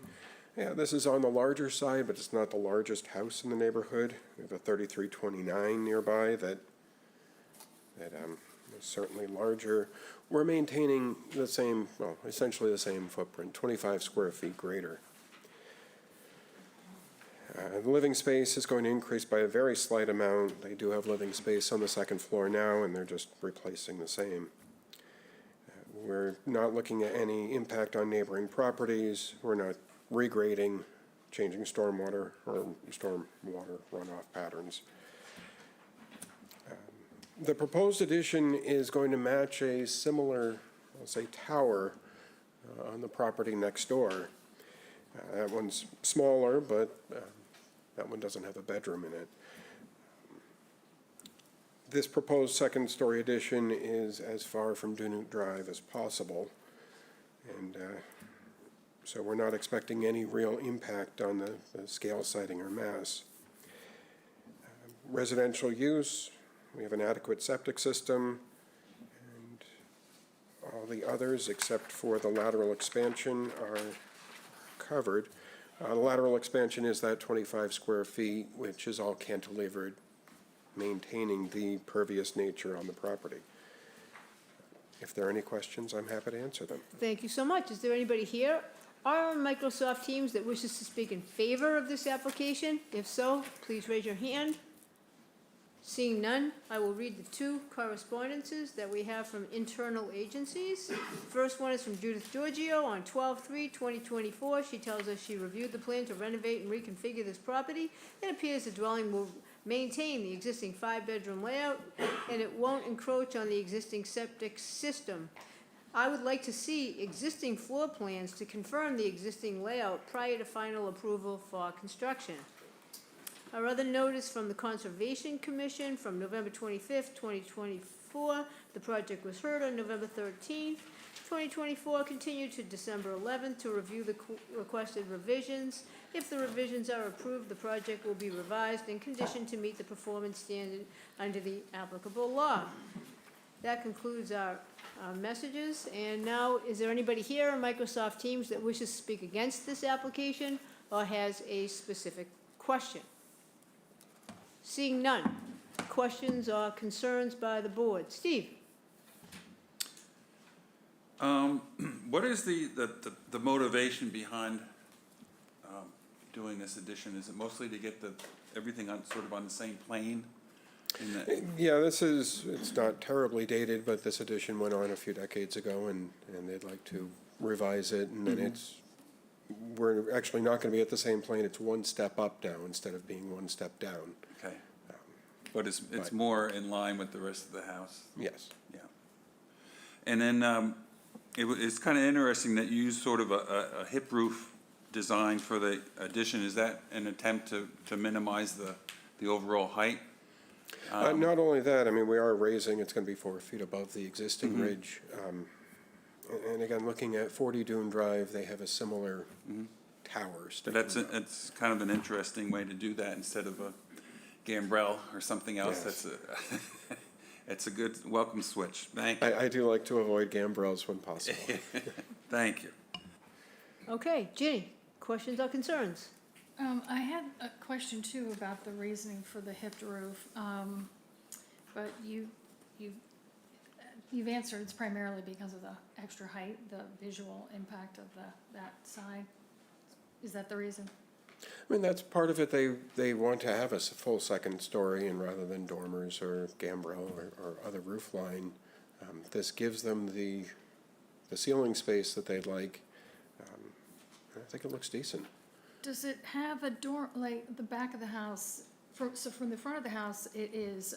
yeah, this is on the larger side, but it's not the largest house in the neighborhood. We have a 3329 nearby that is certainly larger. We're maintaining the same, well, essentially the same footprint, 25 square feet greater. The living space is going to increase by a very slight amount. They do have living space on the second floor now, and they're just replacing the same. We're not looking at any impact on neighboring properties. We're not regrading, changing stormwater runoff patterns. The proposed addition is going to match a similar, I'll say, tower on the property next door. That one's smaller, but that one doesn't have a bedroom in it. This proposed second-story addition is as far from Dunute Drive as possible, and so we're not expecting any real impact on the scale, siting, or mass. Residential use, we have an adequate septic system, and all the others, except for the lateral expansion, are covered. The lateral expansion is that 25 square feet, which is all cantilevered, maintaining the pervious nature on the property. If there are any questions, I'm happy to answer them. Thank you so much. Is there anybody here on Microsoft Teams that wishes to speak in favor of this application? If so, please raise your hand. Seeing none, I will read the two correspondences that we have from internal agencies. First one is from Judith Giorgio on 12/3/2024. She tells us she reviewed the plan to renovate and reconfigure this property. It appears the dwelling will maintain the existing 5-bedroom layout, and it won't encroach on the existing septic system. I would like to see existing floor plans to confirm the existing layout prior to final approval for construction. Our other notice from the Conservation Commission from November 25th, 2024. The project was heard on November 13th, 2024, continued to December 11th to review the requested revisions. If the revisions are approved, the project will be revised and conditioned to meet the performance standard under the applicable law. That concludes our messages. And now, is there anybody here on Microsoft Teams that wishes to speak against this application or has a specific question? Seeing none. Questions or concerns by the board? Steve? What is the motivation behind doing this addition? Is it mostly to get everything on, sort of on the same plane? Yeah, it's not terribly dated, but this addition went on a few decades ago, and they'd like to revise it, and then we're actually not gonna be at the same plane, it's one step up now instead of being one step down. Okay. But it's more in line with the rest of the house? Yes. Yeah. And then it's kind of interesting that you use sort of a hip roof design for the addition. Is that an attempt to minimize the overall height? Not only that, I mean, we are raising, it's gonna be 4 feet above the existing ridge. And again, looking at 40 Dune Drive, they have a similar tower. But it's kind of an interesting way to do that instead of a gambrel or something else. Yes. It's a good welcome switch. Thank you. I do like to avoid gambrels when possible. Thank you. Okay, Ginny, questions or concerns? I had a question too about the reasoning for the hipped roof, but you've answered it's primarily because of the extra height, the visual impact of that side. Is that the reason? I mean, that's part of it. They want to have a full second story, and rather than dormers or gambrel or other roof line, this gives them the ceiling space that they'd like. I think it looks decent. Does it have a door, like the back of the house, so from the front of the house, it is,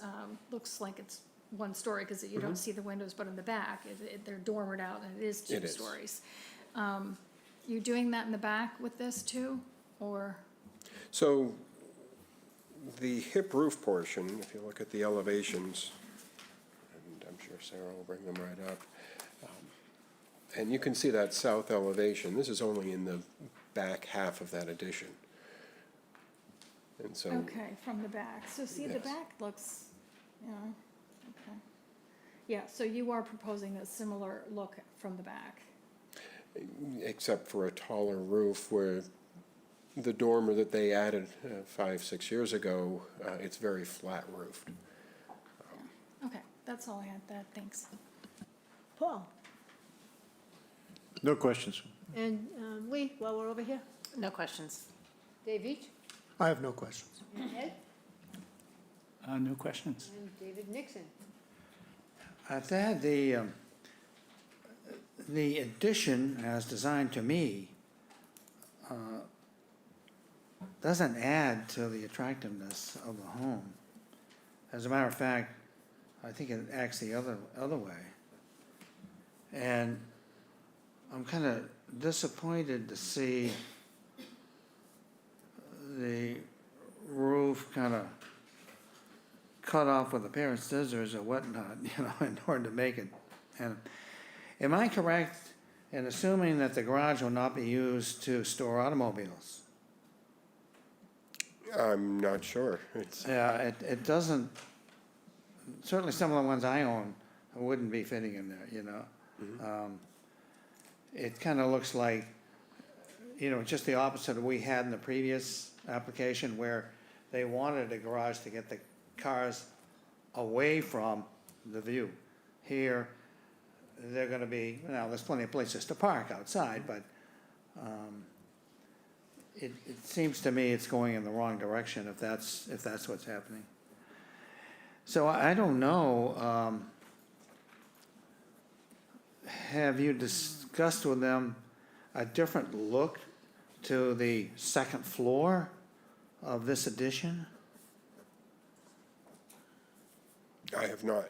looks like it's one story, because you don't see the windows, but in the back, they're dormered out, and it is two It is. stories. You're doing that in the back with this too, or? So the hip roof portion, if you look at the elevations, and I'm sure Sarah will bring them right up, and you can see that south elevation. This is only in the back half of that addition. And so. Okay, from the back. So see, the Yes. back looks, yeah, okay. Yeah, so you are proposing a similar look from the back. Except for a taller roof where the dormer that they added 5-6 years ago, it's very flat roofed. Okay, that's all I had, thanks. Paul? No questions. And Lee, while we're over here? No questions. Dave Each? I have no questions. And Ed? No questions. And David Nixon? To add, the addition as designed to me doesn't add to the attractiveness of the home. As a matter of fact, I think it acts the other way. And I'm kind of disappointed to see the roof kind of cut off with a pair of scissors or whatnot, in order to make it. And am I correct in assuming that the garage will not be used to store automobiles? I'm not sure. It's, Yeah, it doesn't, certainly some of the ones I own wouldn't be fitting in there, It kind of looks like, just the opposite of we had in the previous application where they wanted a garage to get the cars away from the view. Here, they're gonna be, there's plenty of places to park outside, but it seems to me it's going in the wrong direction if that's what's happening. So I don't know, have you discussed with them a different look to the second floor of this addition? I have not.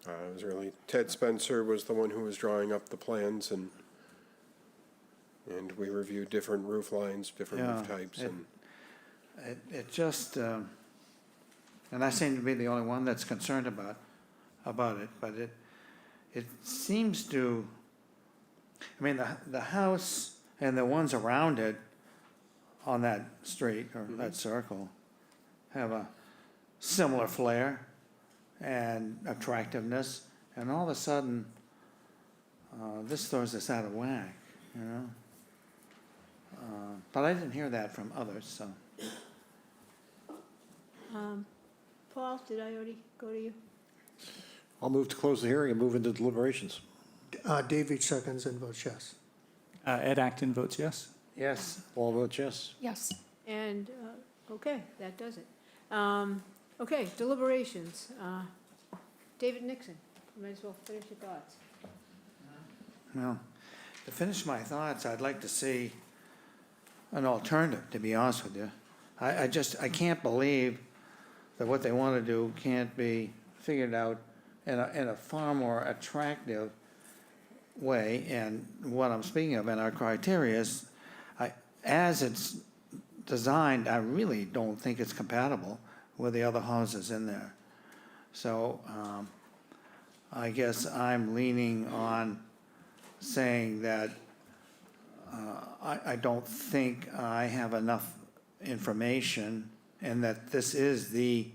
It was really, Ted Spencer was the one who was drawing up the plans, and we reviewed different roof lines, different roof Yeah, types, it- and It just, and I seem to be the only one that's concerned about it, but it seems to, the house and the ones around it on that street or that circle have a similar flair and attractiveness, and all of a sudden, this throws us out of whack, But I didn't hear that from others, so. Paul, did I already go to you? I'll move to close the hearing and move into deliberations. Dave Veach seconds and votes yes. Ed Acton votes yes. Yes, All votes yes. Yes. And, okay, that does it. Okay, deliberations. David Nixon, you might as well finish your thoughts. well, to finish my thoughts, I'd like to see an alternative, to be honest with you. I can't believe that what they want to do can't be figured out in a far more attractive way. And what I'm speaking of in our criteria is, as it's designed, I really don't think it's compatible with the other houses in there. So I guess I'm leaning on saying that I don't think I have enough information and that this is the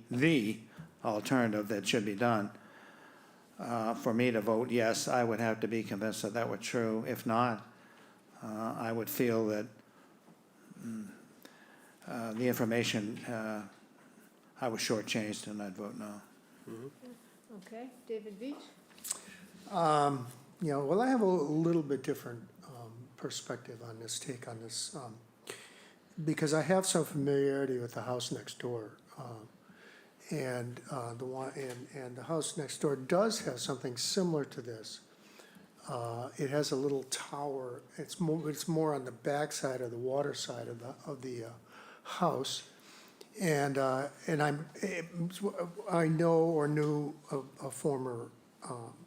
alternative that should be done. For me to vote yes, I would have to be convinced that that were true. If not, I would feel that the information, I was shortchanged and I'd vote no. Okay, David Veach? Well, I have a little bit different perspective on this, take on this, because I have some familiarity with the house next door. And the house next door does have something similar to this. It has a little tower. It's more on the back side of the water side of the house. And I know or knew a former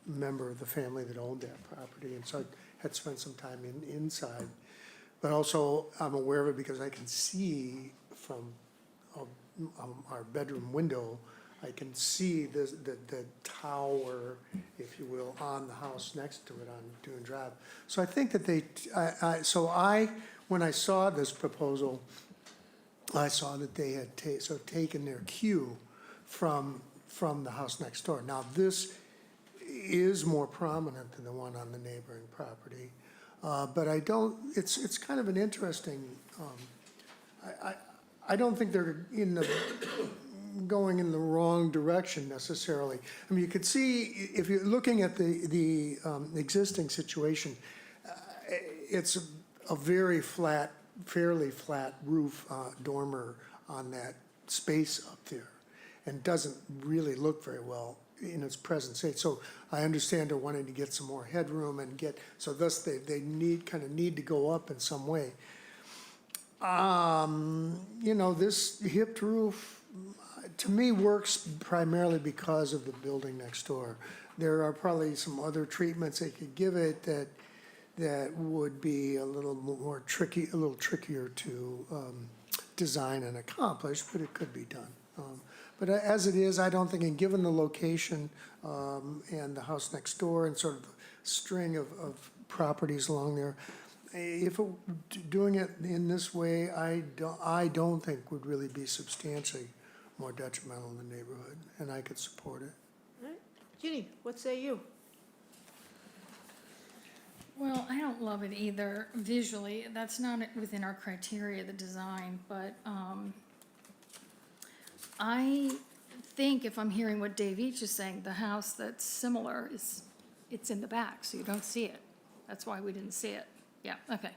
member of the family that owned that property, and so I had spent some time inside. But also, I'm aware of it because I can see from our bedroom window, I can see the tower, if you will, on the house next to it on Dune Drive. So I think that when I saw this proposal, I saw that they had taken their cue from the house next door. Now, this is more prominent than the one on the neighboring property, but it's kind of an interesting, I don't think they're going in the wrong direction necessarily. I mean, you could see, if you're looking at the existing situation, it's a very flat, fairly flat roof dormer on that space up there, and doesn't really look very well in its present state. So I understand they're wanting to get some more headroom and so thus they need to go up in some way. This hipped roof, to me, works primarily because of the building next door. There are probably some other treatments they could give it that would be a little more tricky, a little trickier to design and accomplish, but it could be done. But as it is, I don't think, and given the location and the house next door and sort of the string of properties along there, if doing it in this way, I don't think would really be substantially more detrimental in the neighborhood, and I could support it. All right. Ginny, what say you? Well, I don't love it either visually. That's not within our criteria, the design, but I think if I'm hearing what Dave Each is saying, the house that's similar it's in the back, so you don't see it. That's why we didn't see it. Yeah, okay.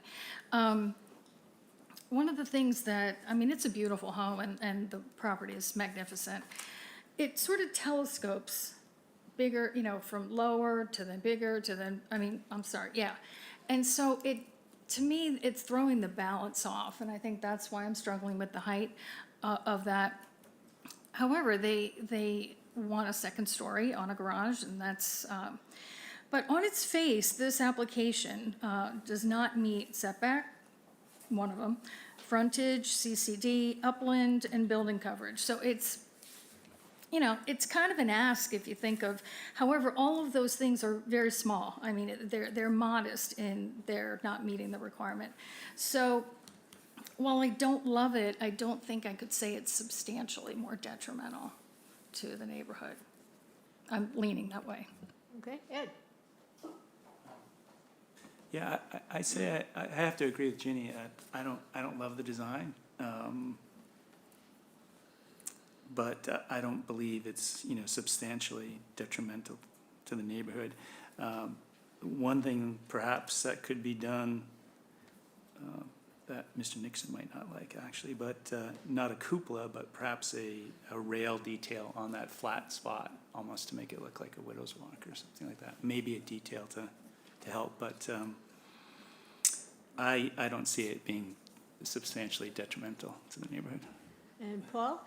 One of the things that, I mean, it's a beautiful home and the property is magnificent. It sort of telescopes bigger, you know, from lower to then bigger to then, I mean, I'm sorry, yeah. And so to me, it's throwing the balance off, and I think that's why I'm struggling with the height of that. However, they want a second story on a garage, and that's, but on its face, this application does not meet setback, one of them, frontage, CCD, upland, and building coverage. So it's, you know, it's kind of an ask if you think of, however, all of those things are very small. I mean, they're modest in they're not meeting the requirement. So while I don't love it, I don't think I could say it's substantially more detrimental to the neighborhood. I'm leaning that way. Okay, Ed? Yeah, I say I have to agree with Ginny. I don't love the design, but I don't believe it's, you know, substantially detrimental to the neighborhood. One thing perhaps that could be done that Mr. Nixon might not like actually, but not a cupola, but perhaps a rail detail on that flat spot, almost to make it look like a widow's walk or something like that. Maybe a detail to help, but I don't see it being substantially detrimental to the neighborhood. And Paul?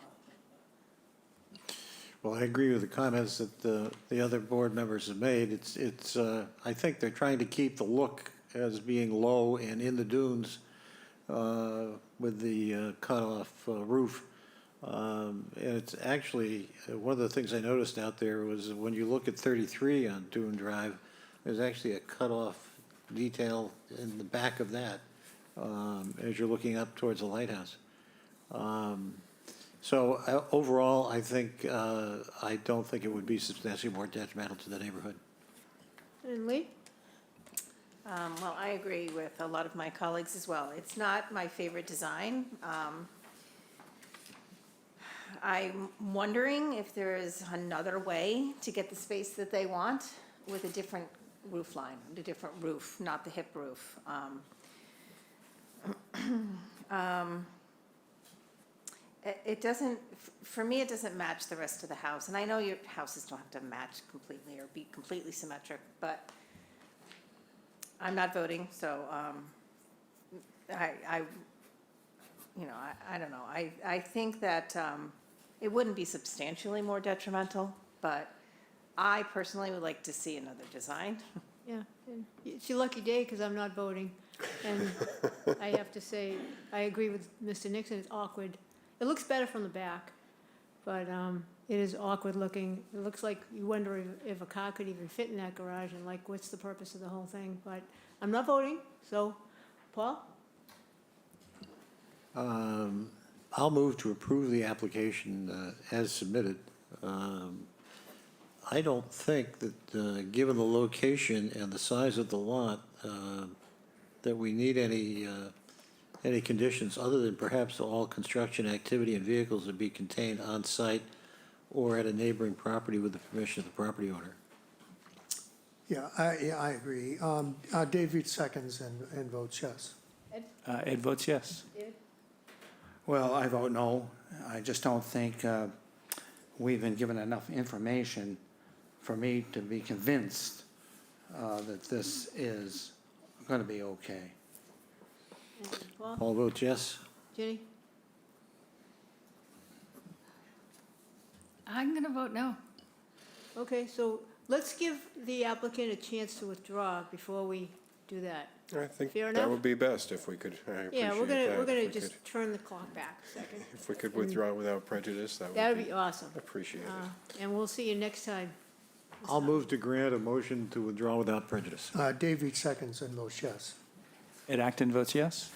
Well, I agree with the comments that the other board members have made. It's I think they're trying to keep the look as being low and in the dunes with the cutoff roof. And it's actually, one of the things I noticed out there was when you look at 33 on Dune Drive, there's actually a cutoff detail in the back of that as you're looking up towards the lighthouse. So overall, I think, I don't think it would be substantially more detrimental to the neighborhood. And Lee? Well, I agree with a lot of my colleagues as well. It's not my favorite design. I'm wondering if there is another way to get the space that they want with a different roof line, a different roof, not the hip roof. It doesn't, for me, it doesn't match the rest of the house. And I know your houses don't have to match completely or be completely symmetric, but I'm not voting, so I don't know. I think that it wouldn't be substantially more detrimental, but I personally would like to see another design. Yeah, and it's your lucky day because I'm not voting. And I have to say, I agree with Mr. Nixon, it's awkward. It looks better from the back, but it is awkward looking. It looks like you wonder if a car could even fit in that garage and like, what's the purpose of the whole thing? But I'm not voting, so, Paul? I'll move to approve the application as submitted. I don't think that, given the location and the size of the lot, that we need any conditions other than perhaps all construction activity and vehicles to be contained on site or at a neighboring property with the permission of the property owner. Yeah, I agree. David seconds and votes yes. Ed votes yes. David? Well, I vote no. I just don't think we've been given enough information for me to be convinced that this is going to be okay. And Paul? All votes yes? Ginny? I'm gonna vote no. Okay, so let's give the applicant a chance to withdraw before we do that. I think Fair that enough? would be best if we could, I appreciate Yeah, we're that. gonna If we just turn the clock back a second. could- If we could withdraw without prejudice, that That would would be be awesome. appreciated. And we'll see you next time. I'll move to grant a motion to withdraw without prejudice. Dave Veach seconds and votes yes. Ed Acton votes yes.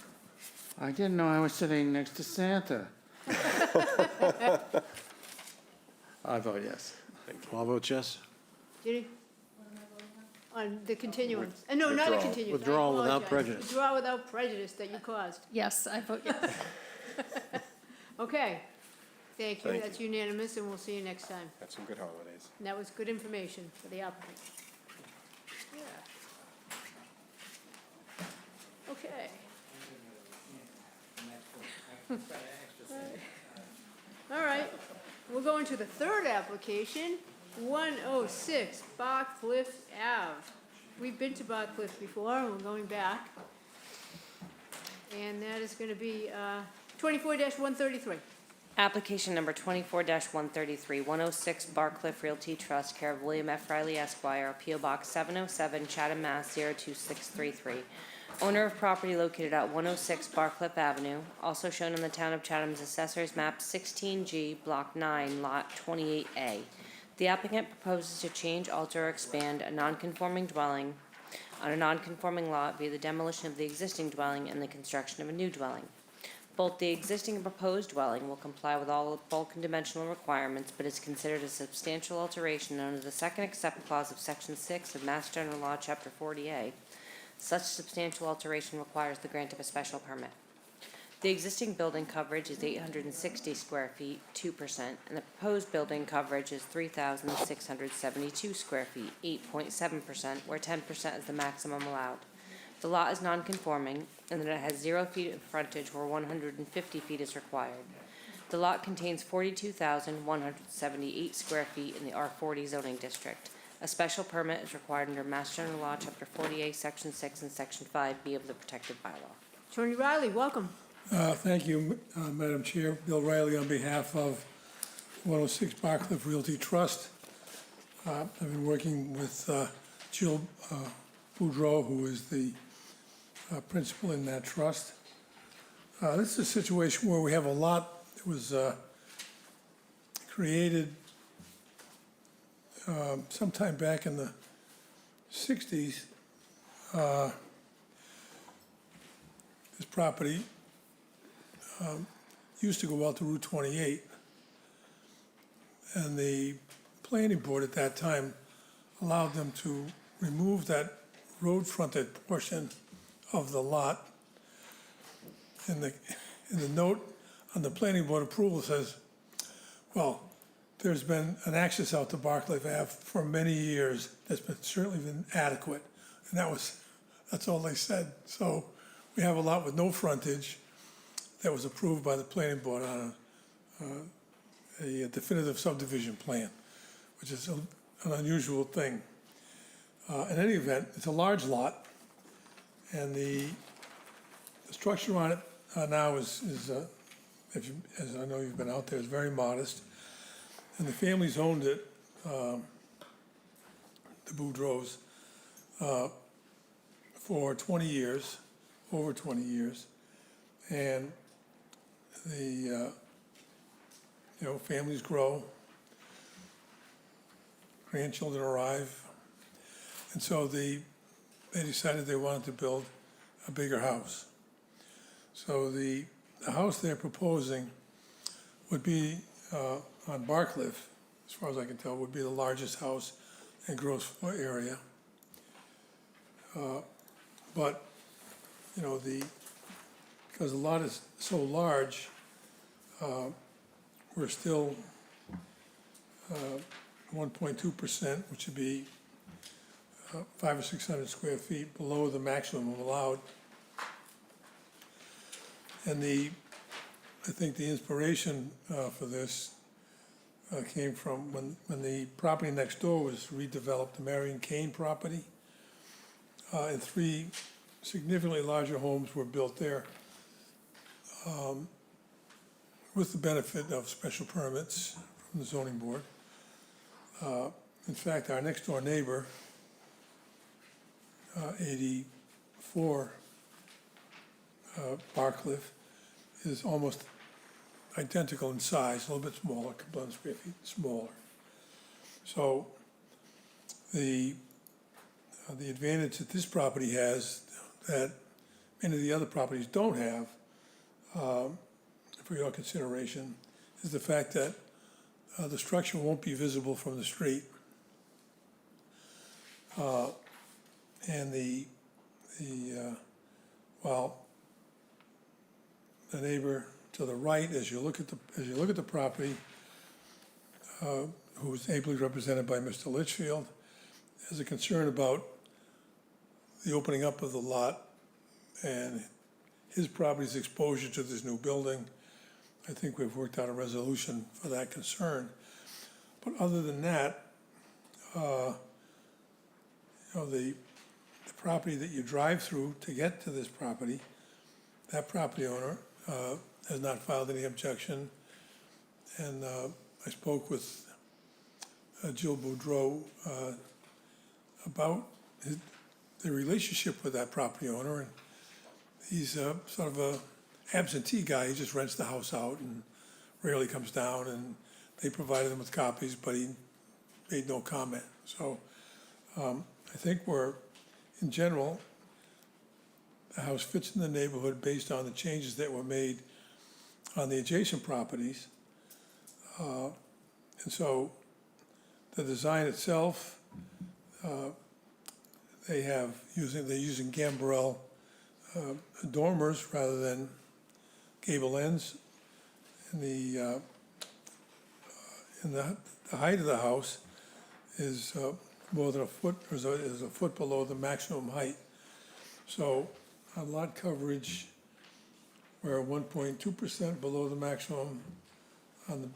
I didn't know I was sitting next to Santa. I vote yes. All votes yes? Judy? On the continuance. No, not a Withdrawal. continuance. I Withdrawal without apologize. prejudice. Withdrawal without prejudice that you caused. Yes, I vote yes. Okay. Thank you. Thank That's unanimous, and we'll see you next time. Have some good holidays. And that was good information for the applicant. Yeah. Okay. All right, we'll go into the third application, 106 Barcliff Ave. We've been to Barcliff before, and we're going back. And that is gonna be 24-133. Application number 24-133, 106 Barcliff Realty Trust, care of William F. Riley Esquire, P.O. Box 707, Chatham, Mass. 02633. Owner of property located at 106 Barcliff Avenue, also shown in the Town of Chatham's Assessor's Map 16G, Block 9, Lot 28A. The applicant proposes to change, alter, or expand a non-conforming dwelling on a non-conforming lot via the demolition of the existing dwelling and the construction of a new dwelling. Both the existing and proposed dwelling will comply with all bulk and dimensional requirements, but is considered a substantial alteration under the second except clause of Section 6 of Mass General Law, Chapter 40A. Such substantial alteration requires the grant of a special permit. The existing building coverage is 860 square feet, 2%, and the proposed building coverage is 3,672 square feet, 8.7%, where 10% is the maximum allowed. The lot is non-conforming, and that it has 0 feet of frontage where 150 feet is required. The lot contains 42,178 square feet in the R40 zoning district. A special permit is required under Mass General Law, Chapter 48, Section 6, and Section 5B of the protected bylaw. Attorney Riley, welcome. Thank you, Madam Chair. Bill Riley on behalf of 106 Barcliff Realty Trust. I've been working with Jill Boudreau, who is the principal in that trust. This is a situation where we have a lot that was created sometime back in the 60s. This property used to go out to Route 28, and the planning board at that time allowed them to remove that road fronted portion of the lot. In the note on the planning board approval says, well, there's been an access out to Barcliff Ave for many years that's certainly been adequate. And that's all they said. So we have a lot with no frontage that was approved by the planning board on a definitive subdivision plan, which is an unusual thing. In any event, it's a large lot, and the structure on it now is as I know you've been out there, is very modest. And the family's owned it, the Boudreaux, for 20 years, over 20 years. And the, families grow, grandchildren arrive. And so they decided they wanted to build a bigger house. So the house they're proposing would be on Barcliff, as far as I can tell, would be the largest house in gross floor area. But, because the lot is so large, we're still 1.2%, which would be 500 or 600 square feet below the maximum allowed. And I think the inspiration for this came from when the property next door was redeveloped, the Marion Kane property, and 3 significantly larger homes were built there with the benefit of special permits from the zoning board. In fact, our next door neighbor, 84 Barcliff, is almost identical in size, a little bit smaller, a couple hundred square feet smaller. So the advantage that this property has that many of the other properties don't have, for your consideration, is the fact that the structure won't be visible from the street. And while the neighbor to the right, as you look at the property, who is ably represented by Mr. Litchfield, has a concern about the opening up of the lot and his property's exposure to this new building. I think we've worked out a resolution for that concern. But other than that, the property that you drive through to get to this property, that property owner has not filed any objection. And I spoke with Jill Boudreau about the relationship with that property owner, and he's sort of a absentee guy. He just rents the house out and rarely comes down, and they provided him with copies, but he made no comment. So I think in general, the house fits in the neighborhood based on the changes that were made on the adjacent properties. And so the design itself, they're using gambrel dormers rather than gable ends. And the height of the house is more than a foot, is a foot below the maximum height. So on lot coverage, we're 1.2% below the maximum. On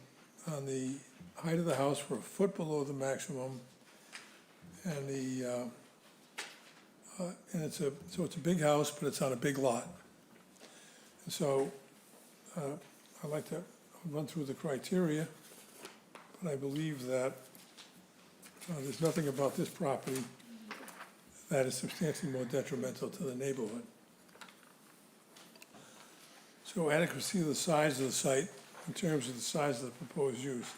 the height of the house, we're a foot below the maximum. And it's a big house, but it's on a big lot. And so I'd like to run through the criteria, but I believe that there's nothing about this property that is substantially more detrimental to the neighborhood. So adequacy of the size of the site in terms of the size of the proposed use.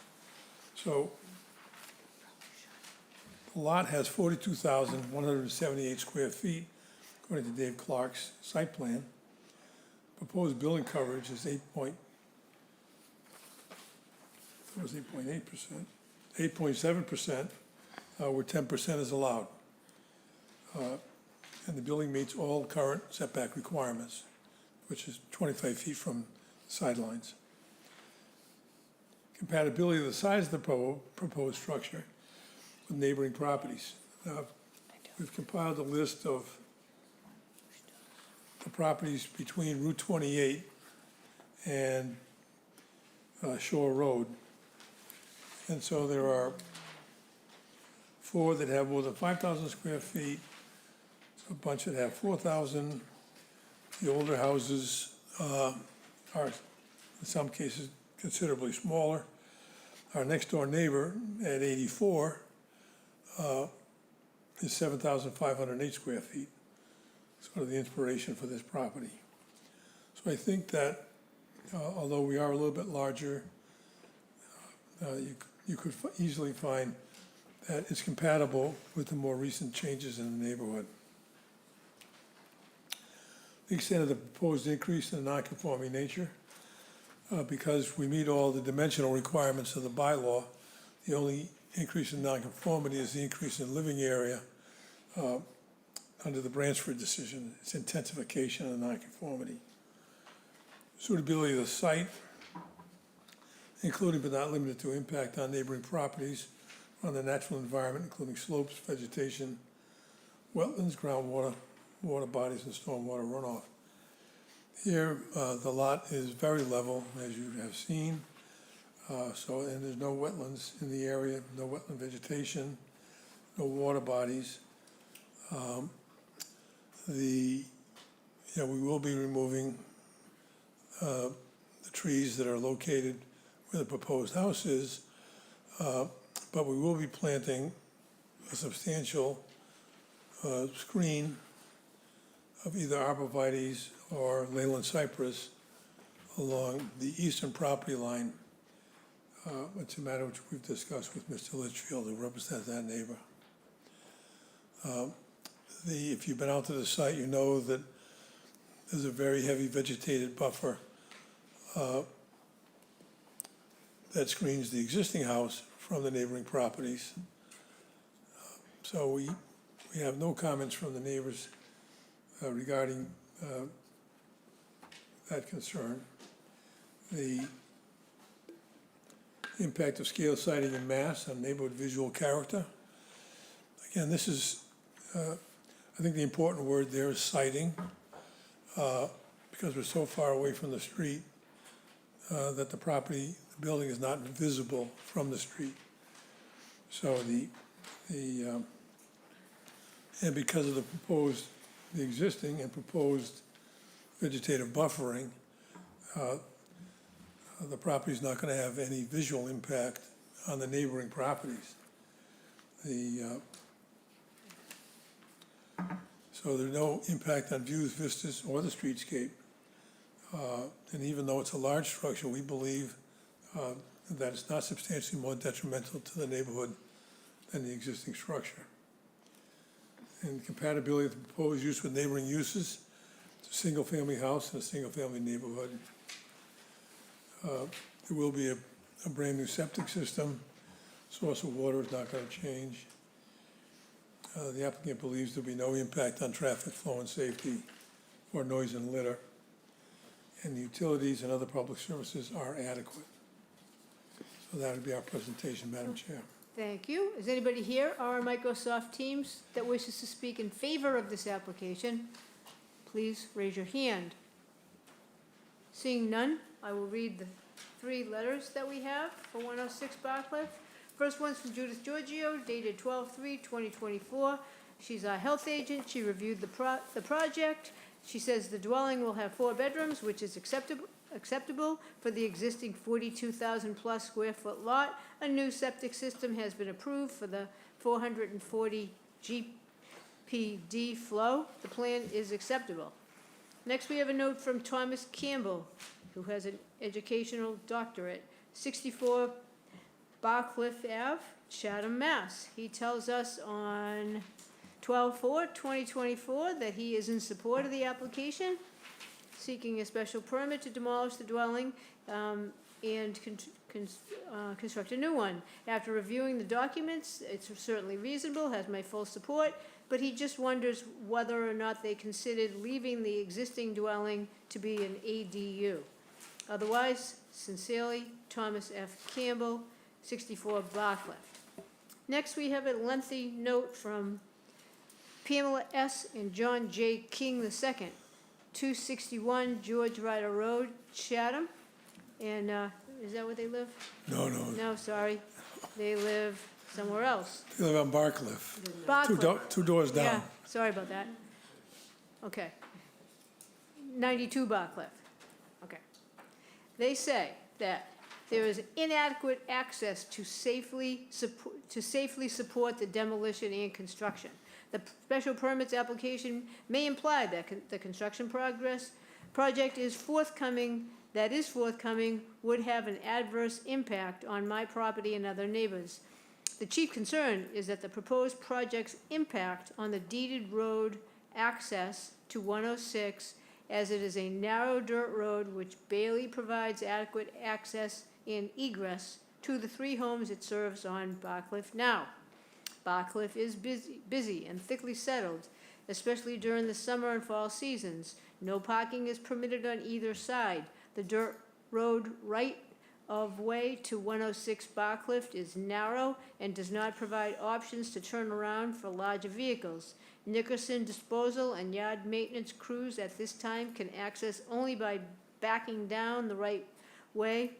So the lot has 42,178 square feet, according to Dave Clark's site plan. Proposed building coverage is 8.8%, 8.7%, where 10% is allowed. And the building meets all current setback requirements, which is 25 feet from sidelines. Compatibility of the size of the proposed structure with neighboring properties. We've compiled a list of the properties between Route 28 and Shore Road. And so there are 4 that have more than 5,000 square feet, a bunch that have 4,000. The older houses are, in some cases, considerably smaller. Our next door neighbor at 84 is 7,508 square feet. Sort of the inspiration for this property. So I think that although we are a little bit larger, you could easily find that it's compatible with the more recent changes in the neighborhood. The extent of the proposed increase in the non-conforming nature, because we meet all the dimensional requirements of the bylaw, the only increase in non-conformity is the increase in living area under the Bransford decision. It's intensification of the non-conformity. Suitability of the site, including but not limited to impact on neighboring properties, on the natural environment, including slopes, vegetation, wetlands, groundwater, water bodies, and stormwater runoff. Here, the lot is very level, as you have seen. And there's no wetlands in the area, no wetland vegetation, no water bodies. We will be removing the trees that are located where the proposed house is, But we will be planting a substantial screen of either arborvitae or Leyland cypress along the eastern property line. It's a matter which we've discussed with Mr. Litchfield, who represents that neighbor. If you've been out to the site, you know that there's a very heavy vegetated buffer that screens the existing house from the neighboring properties. So we have no comments from the neighbors regarding that concern. The impact of scale siding and mass on neighborhood visual character. Again, this is, I think the important word there is siding, because we're so far away from the street that the building is not visible from the street. So and because of the existing and proposed vegetative buffering, the property's not going to have any visual impact on the neighboring properties. So there's no impact on views, vistas, or the streetscape. And even though it's a large structure, we believe that it's not substantially more detrimental to the neighborhood than the existing structure. And compatibility of the proposed use with neighboring uses, it's a single-family house in a single-family neighborhood. There will be a brand-new septic system. Source of water is not going to change. The applicant believes there'll be no impact on traffic flow and safety or noise and litter. And the utilities and other public services are adequate. So that would be our presentation, Madam Chair. Thank you. Is anybody here or on Microsoft Teams that wishes to speak in favor of this application? Please raise your hand. Seeing none, I will read the 3 letters that we have for 106 Barclay. First one's from Judith Giorgio, dated 12/3/2024. She's our health agent. She reviewed the project. She says the dwelling will have 4 bedrooms, which is acceptable for the existing 42,000 plus square foot lot. A new septic system has been approved for the 440 GPD flow. The plan is acceptable. Next, we have a note from Thomas Campbell, who has an educational doctorate, 64 Barcliff Ave, Chatham, Mass. He tells us on 12/4/2024 that he is in support of the application, seeking a special permit to demolish the dwelling and construct a new one. After reviewing the documents, it's certainly reasonable, has my full support, but he just wonders whether or not they considered leaving the existing dwelling to be an ADU. Otherwise, sincerely, Thomas F. Campbell, 64 Barclay. Next, we have a lengthy note from Pamela S. and John J. King II, 261 George Ryder Road, Chatham. And is that where they live? No. No, sorry. They live somewhere else. They live on Barcliff, Barclay. two doors down. Yeah, sorry about that. Okay. 92 Barclay. Okay. They say that there is inadequate access to safely support the demolition and construction. The special permits application may imply that the construction project is forthcoming would have an adverse impact on my property and other neighbors. The chief concern is that the proposed project's impact on the deeded road access to 106, as it is a narrow dirt road which barely provides adequate access and egress to the 3 homes it serves on Barcliff now. Barcliff is busy and thickly settled, especially during the summer and fall seasons. No parking is permitted on either side. The dirt road right of way to 106 Barcliff is narrow and does not provide options to turn around for larger vehicles. Nickerson disposal and yard maintenance crews at this time can access only by backing down the right way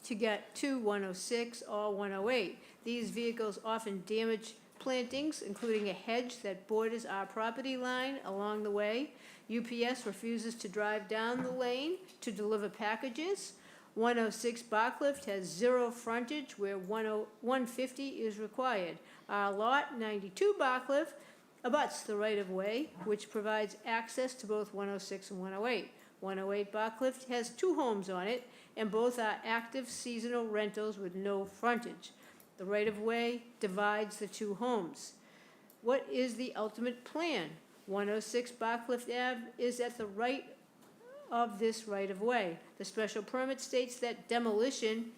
to get to 106 or 108. These vehicles often damage plantings, including a hedge that borders our property line along the way. UPS refuses to drive down the lane to deliver packages. 106 Barcliff has 0 frontage where 150 is required. Our lot, 92 Barcliff, abuts the right-of-way, which provides access to both 106 and 108. 108 Barcliff has 2 homes on it, and both are active seasonal rentals with no frontage. The right-of-way divides the 2 homes. What is the ultimate plan? 106 Barcliff Ave is at the right of this right-of-way. The special permit states that demolition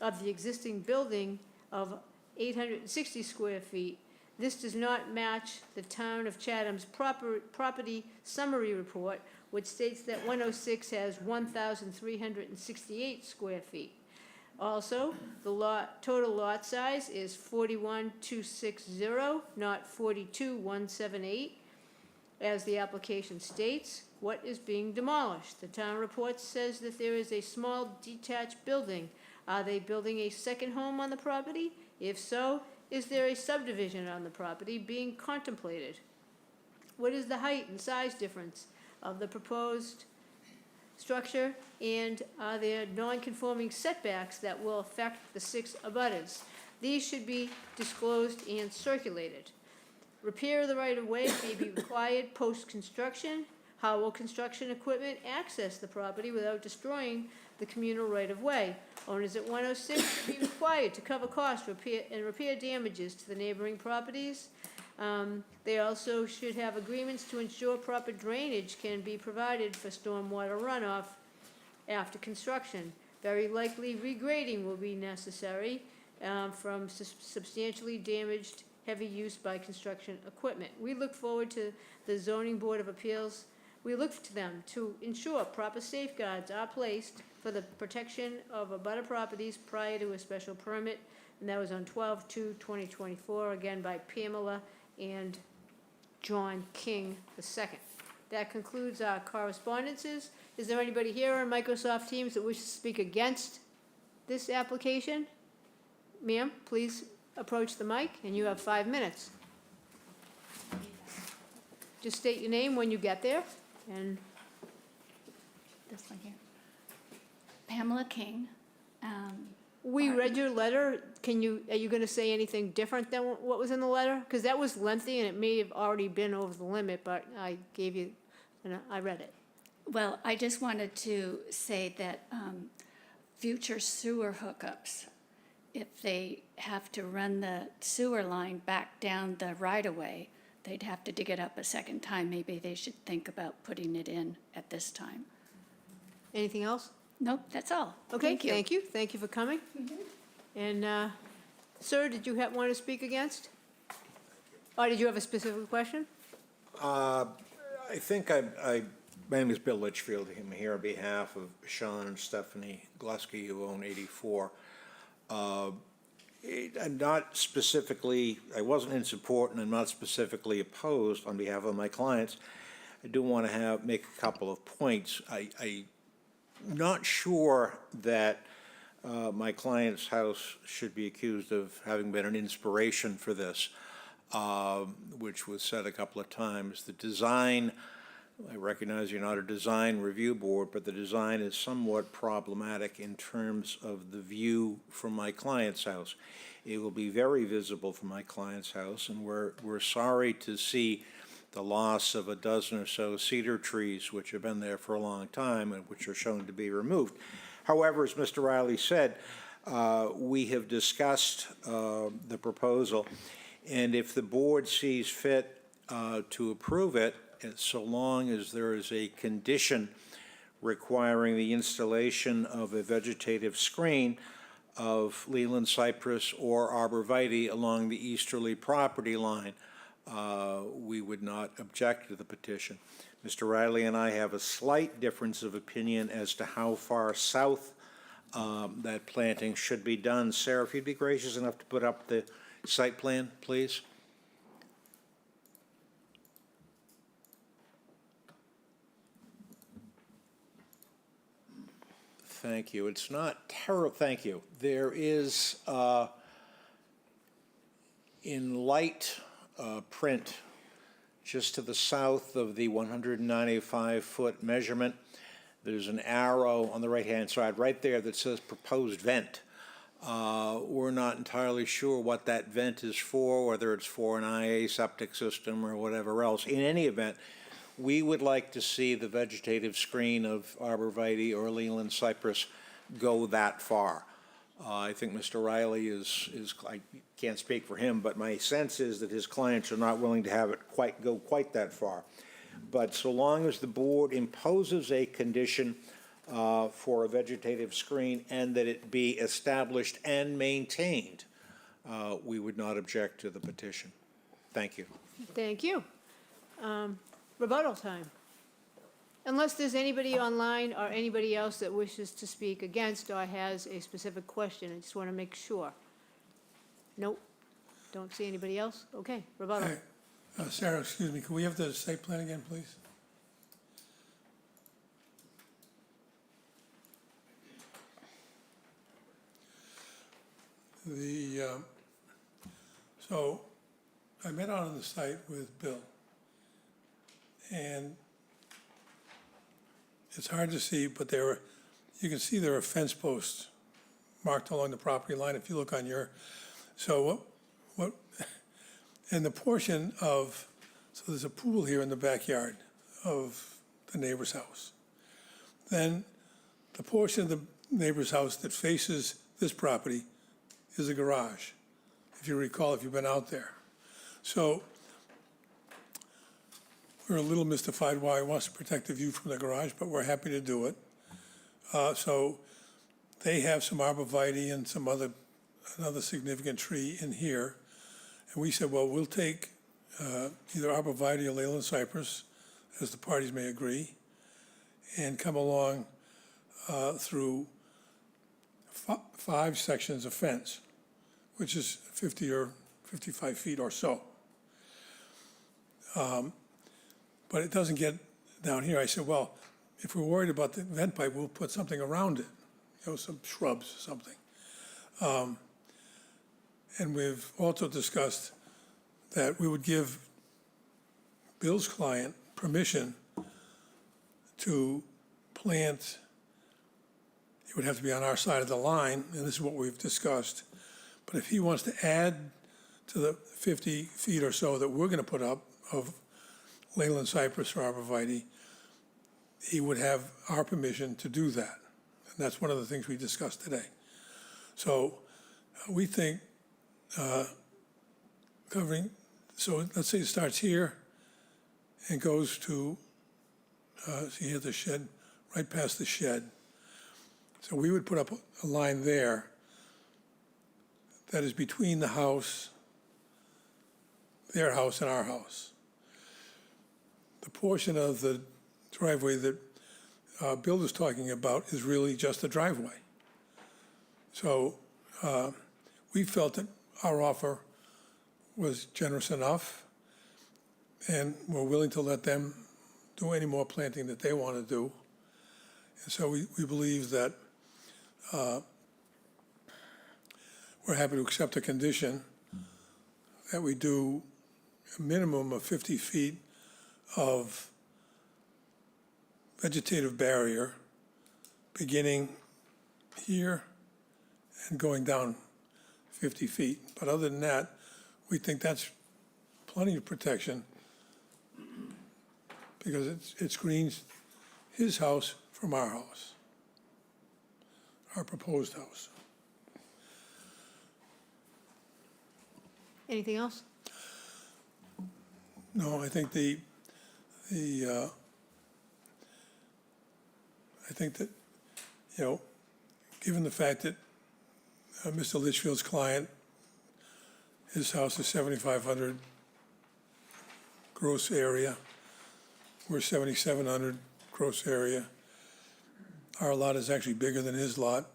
of the existing building of 860 square feet. This does not match the town of Chatham's property summary report, which states that 106 has 1,368 square feet. Also, the total lot size is 41,260, not 42,178, as the application states. What is being demolished? The town report says that there is a small detached building. Are they building a second home on the property? If so, is there a subdivision on the property being contemplated? What is the height and size difference of the proposed structure, and are there non-conforming setbacks that will affect the 6 abutters? These should be disclosed and circulated. Repair of the right-of-way may be required post-construction. How will construction equipment access the property without destroying the communal right-of-way? Owners at 106 will be required to cover costs and repair damages to the neighboring properties. They also should have agreements to ensure proper drainage can be provided for stormwater runoff after construction. Very likely regrading will be necessary from substantially damaged heavy use by construction equipment. We look forward to the Zoning Board of Appeals. We look to them to ensure proper safeguards are placed for the protection of abutter properties prior to a special permit. And that was on 12/2/2024, again by Pamela and John King II. That concludes our correspondences. Is there anybody here on Microsoft Teams that wishes to speak against this application? Ma'am, please approach the mic, and you have 5 minutes. Just state your name when you get there, and This one here. Pamela King. we read your letter. Are you gonna say anything different than what was in the letter? Because that was lengthy, and it may have already been over the limit, but I gave you, and I read it. Well, I just wanted to say that future sewer hookups, if they have to run the sewer line back down the right-of-way, they'd have to dig it up a second time. Maybe they should think about putting it in at this time. Anything else? Nope, that's all. Okay, Thank you. thank you. Thank you for coming. And, sir, did you want to speak against? Or did you have a specific question? I think my name is Bill Litchfield. I'm here on behalf of Sean and Stephanie Glusky, who own 84. I'm not specifically, I wasn't in support, and I'm not specifically opposed on behalf of my clients. I do want to make a couple of points. I'm not sure that my client's house should be accused of having been an inspiration for this, which was said a couple of times. The design, I recognize you're not a design review board, but the design is somewhat problematic in terms of the view from my client's house. It will be very visible from my client's house, and we're sorry to see the loss of a dozen or so cedar trees, which have been there for a long time and which are shown to be removed. However, as Mr. Riley said, we have discussed the proposal, and if the board sees fit to approve it, so long as there is a condition requiring the installation of a vegetative screen of Leland cypress or arborvitae along the easterly property line, we would not object to the petition. Mr. Riley and I have a slight difference of opinion as to how far south that planting should be done. Sarah, if you'd be gracious enough to put up the site plan, please. Thank you. It's not terrible. Thank you. There is, in light print, just to the south of the 195-foot measurement, there's an arrow on the right-hand side right there that says proposed vent. We're not entirely sure what that vent is for, whether it's for an IA septic system or whatever else. In any event, we would like to see the vegetative screen of arborvitae or Leland cypress go that far. I think Mr. Riley is, I can't speak for him, but my sense is that his clients are not willing to have it go quite that far. But so long as the board imposes a condition for a vegetative screen and that it be established and maintained, we would not object to the petition. Thank you. Thank you. Rebuttal time. Unless there's anybody online or anybody else that wishes to speak against or has a specific question, I just want to make sure. Nope, don't see anybody else? Okay, rebuttal. Hey, Sarah, excuse me, can we have the site plan again, please? So I met out on the site with Bill, and it's hard to see, but you can see there are fence posts marked along the property line if you look on your, so and the portion of, so there's a pool here in the backyard of the neighbor's house. Then the portion of the neighbor's house that faces this property is a garage, if you recall, if you've been out there. So we're a little mystified why he wants to protect the view from the garage, but we're happy to do it. So they have some arborvitae and some another significant tree in here. And we said, well, we'll take either arborvitae or Leyland cypress, as the parties may agree, and come along through 5 sections of fence, which is 50 or 55 feet or so. But it doesn't get down here. I said, well, if we're worried about the vent pipe, we'll put something around it, some shrubs or something. And we've also discussed that we would give Bill's client permission to plant, it would have to be on our side of the line, and this is what we've discussed. But if he wants to add to the 50 feet or so that we're gonna put up of Leyland cypress or arborvitae, he would have our permission to do that. And that's one of the things we discussed today. So we think covering, so let's say it starts here and goes to, see here the shed, right past the shed. So we would put up a line there that is between the house, their house and our house. The portion of the driveway that Bill is talking about is really just the driveway. So we felt that our offer was generous enough, and we're willing to let them do any more planting that they want to do. And so we believe that we're happy to accept a condition that we do a minimum of 50 feet of vegetative barrier beginning here and going down 50 feet. But other than that, we think that's plenty of protection because it screens his house from our house, our proposed house. Anything else? No, I think I think that, given the fact that Mr. Litchfield's client, his house is 7,500 gross area, we're 7,700 gross area. Our lot is actually bigger than his lot.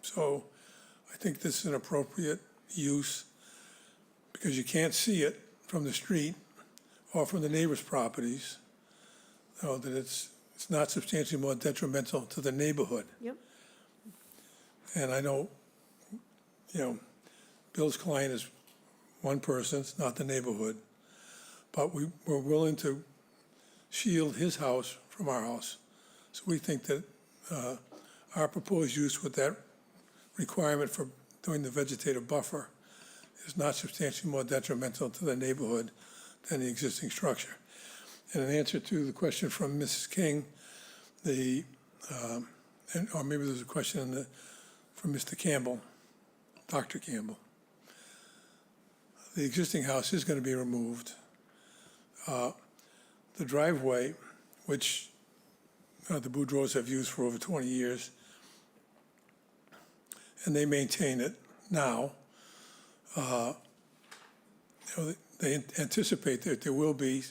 So I think this is an appropriate use because you can't see it from the street or from the neighbor's properties, that it's not substantially more detrimental to the neighborhood. Yep. And I know, Bill's client is one person, it's not the neighborhood, but we're willing to shield his house from our house So we think that our proposed use with that requirement for doing the vegetative buffer is not substantially more detrimental to the neighborhood than the existing structure. And in answer to the question from Mrs. King, or maybe there's a question from Mr. Campbell, Dr. Campbell. The existing house is going to be removed. The driveway, which the Boudreaux have used for over 20 years, and they maintain it now. They anticipate that there will be,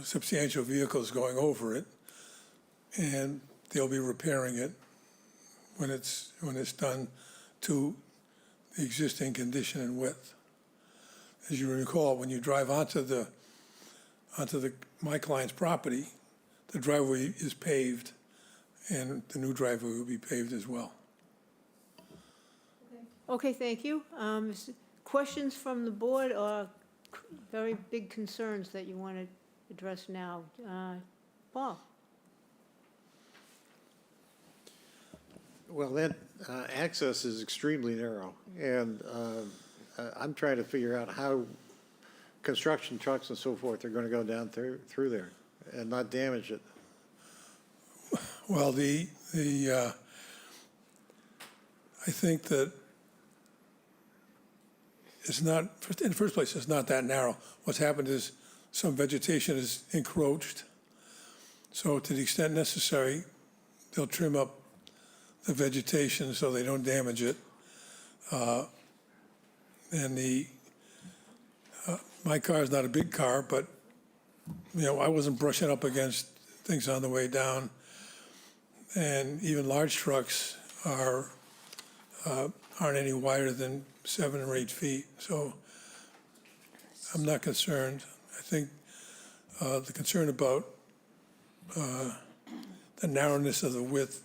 substantial vehicles going over it, and they'll be repairing it when it's done to the existing condition and width. As you recall, when you drive onto my client's property, the driveway is paved, and the new driveway will be paved as well. Okay, thank you. Questions from the board or very big concerns that you want to address now? Paul? Well, that access is extremely narrow, and I'm trying to figure out how construction trucks and so forth are going to go down through there and not damage it. Well, I think that it's not, in the first place, it's not that narrow. What's happened is some vegetation is encroached. So to the extent necessary, they'll trim up the vegetation so they don't damage it. And my car is not a big car, but, I wasn't brushing up against things on the way down. And even large trucks aren't any wider than 7 or 8 feet. So I'm not concerned. I think the concern about the narrowness of the width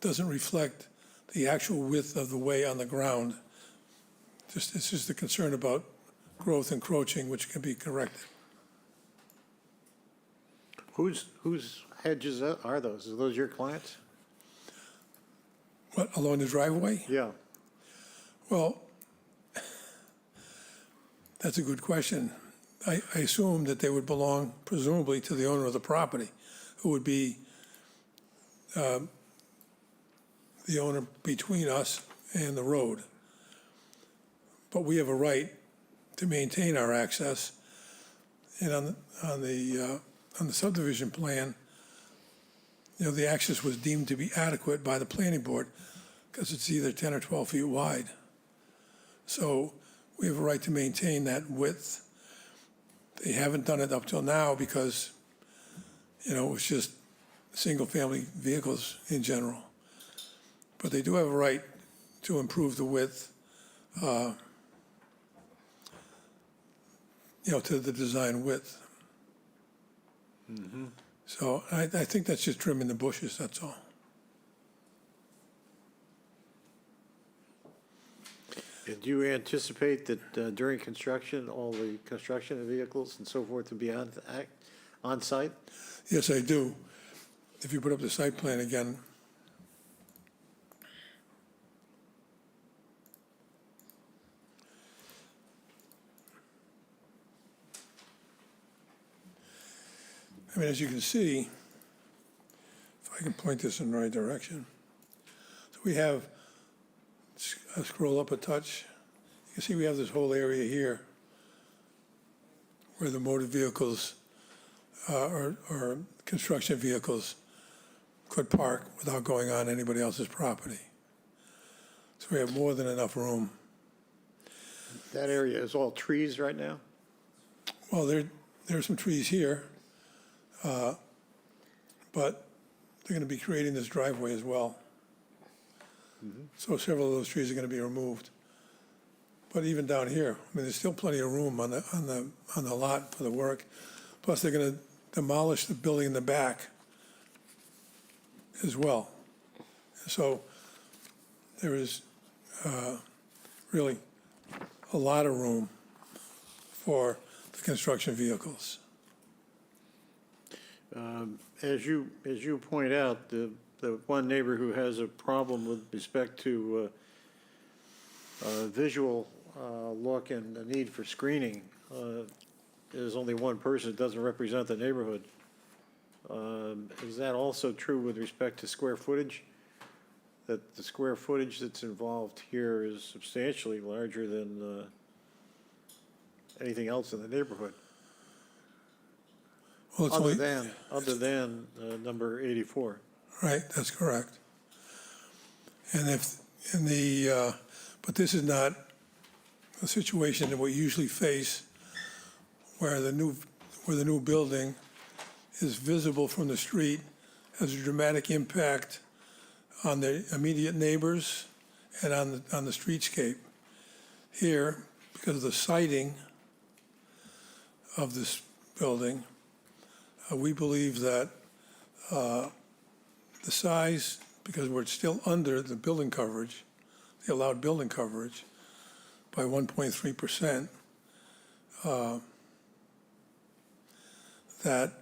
doesn't reflect the actual width of the way on the ground. It's just a concern about growth encroaching, which can be corrected. Whose hedges are those? Are those your clients? What, along the driveway? Yeah. Well, that's a good question. I assume that they would belong presumably to the owner of the property, who would be the owner between us and the road. But we have a right to maintain our access. And on the subdivision plan, the access was deemed to be adequate by the planning board because it's either 10 or 12 feet wide. So we have a right to maintain that width. They haven't done it up till now because, it's just single-family vehicles in general. But they do have a right to improve the width, to the design width. Mm-hmm. So I think that's just trimming the bushes, that's all. And do you anticipate that during construction, all the construction vehicles and so forth will be on site? Yes, I do. If you put up the site plan again. As you can see, if I can point this in the right direction. So we have, scroll up a touch, you can see we have this whole area here where the motor vehicles or construction vehicles could park without going on anybody else's property. So we have more than enough room. That area is all trees right now? Well, there are some trees here, but they're going to be creating this driveway as well. Mm-hmm. So several of those trees are going to be removed. But even down here, there's still plenty of room on the lot for the work. Plus, they're going to demolish the building in the back as well. So there is really a lot of room for the construction vehicles. As you point out, the one neighbor who has a problem with respect to visual look and the need for screening is only one person. It doesn't represent the neighborhood. Is that also true with respect to square footage? That the square footage that's involved here is substantially larger than anything else in the neighborhood? Well, it's only, Other than number 84. right, that's correct. And if, in the, but this is not a situation that we usually face where the new building is visible from the street, has a dramatic impact on the immediate neighbors and on the streetscape. Here, because of the siting of this building, we believe that the size, because we're still under the building coverage, the allowed building coverage by 1.3%, that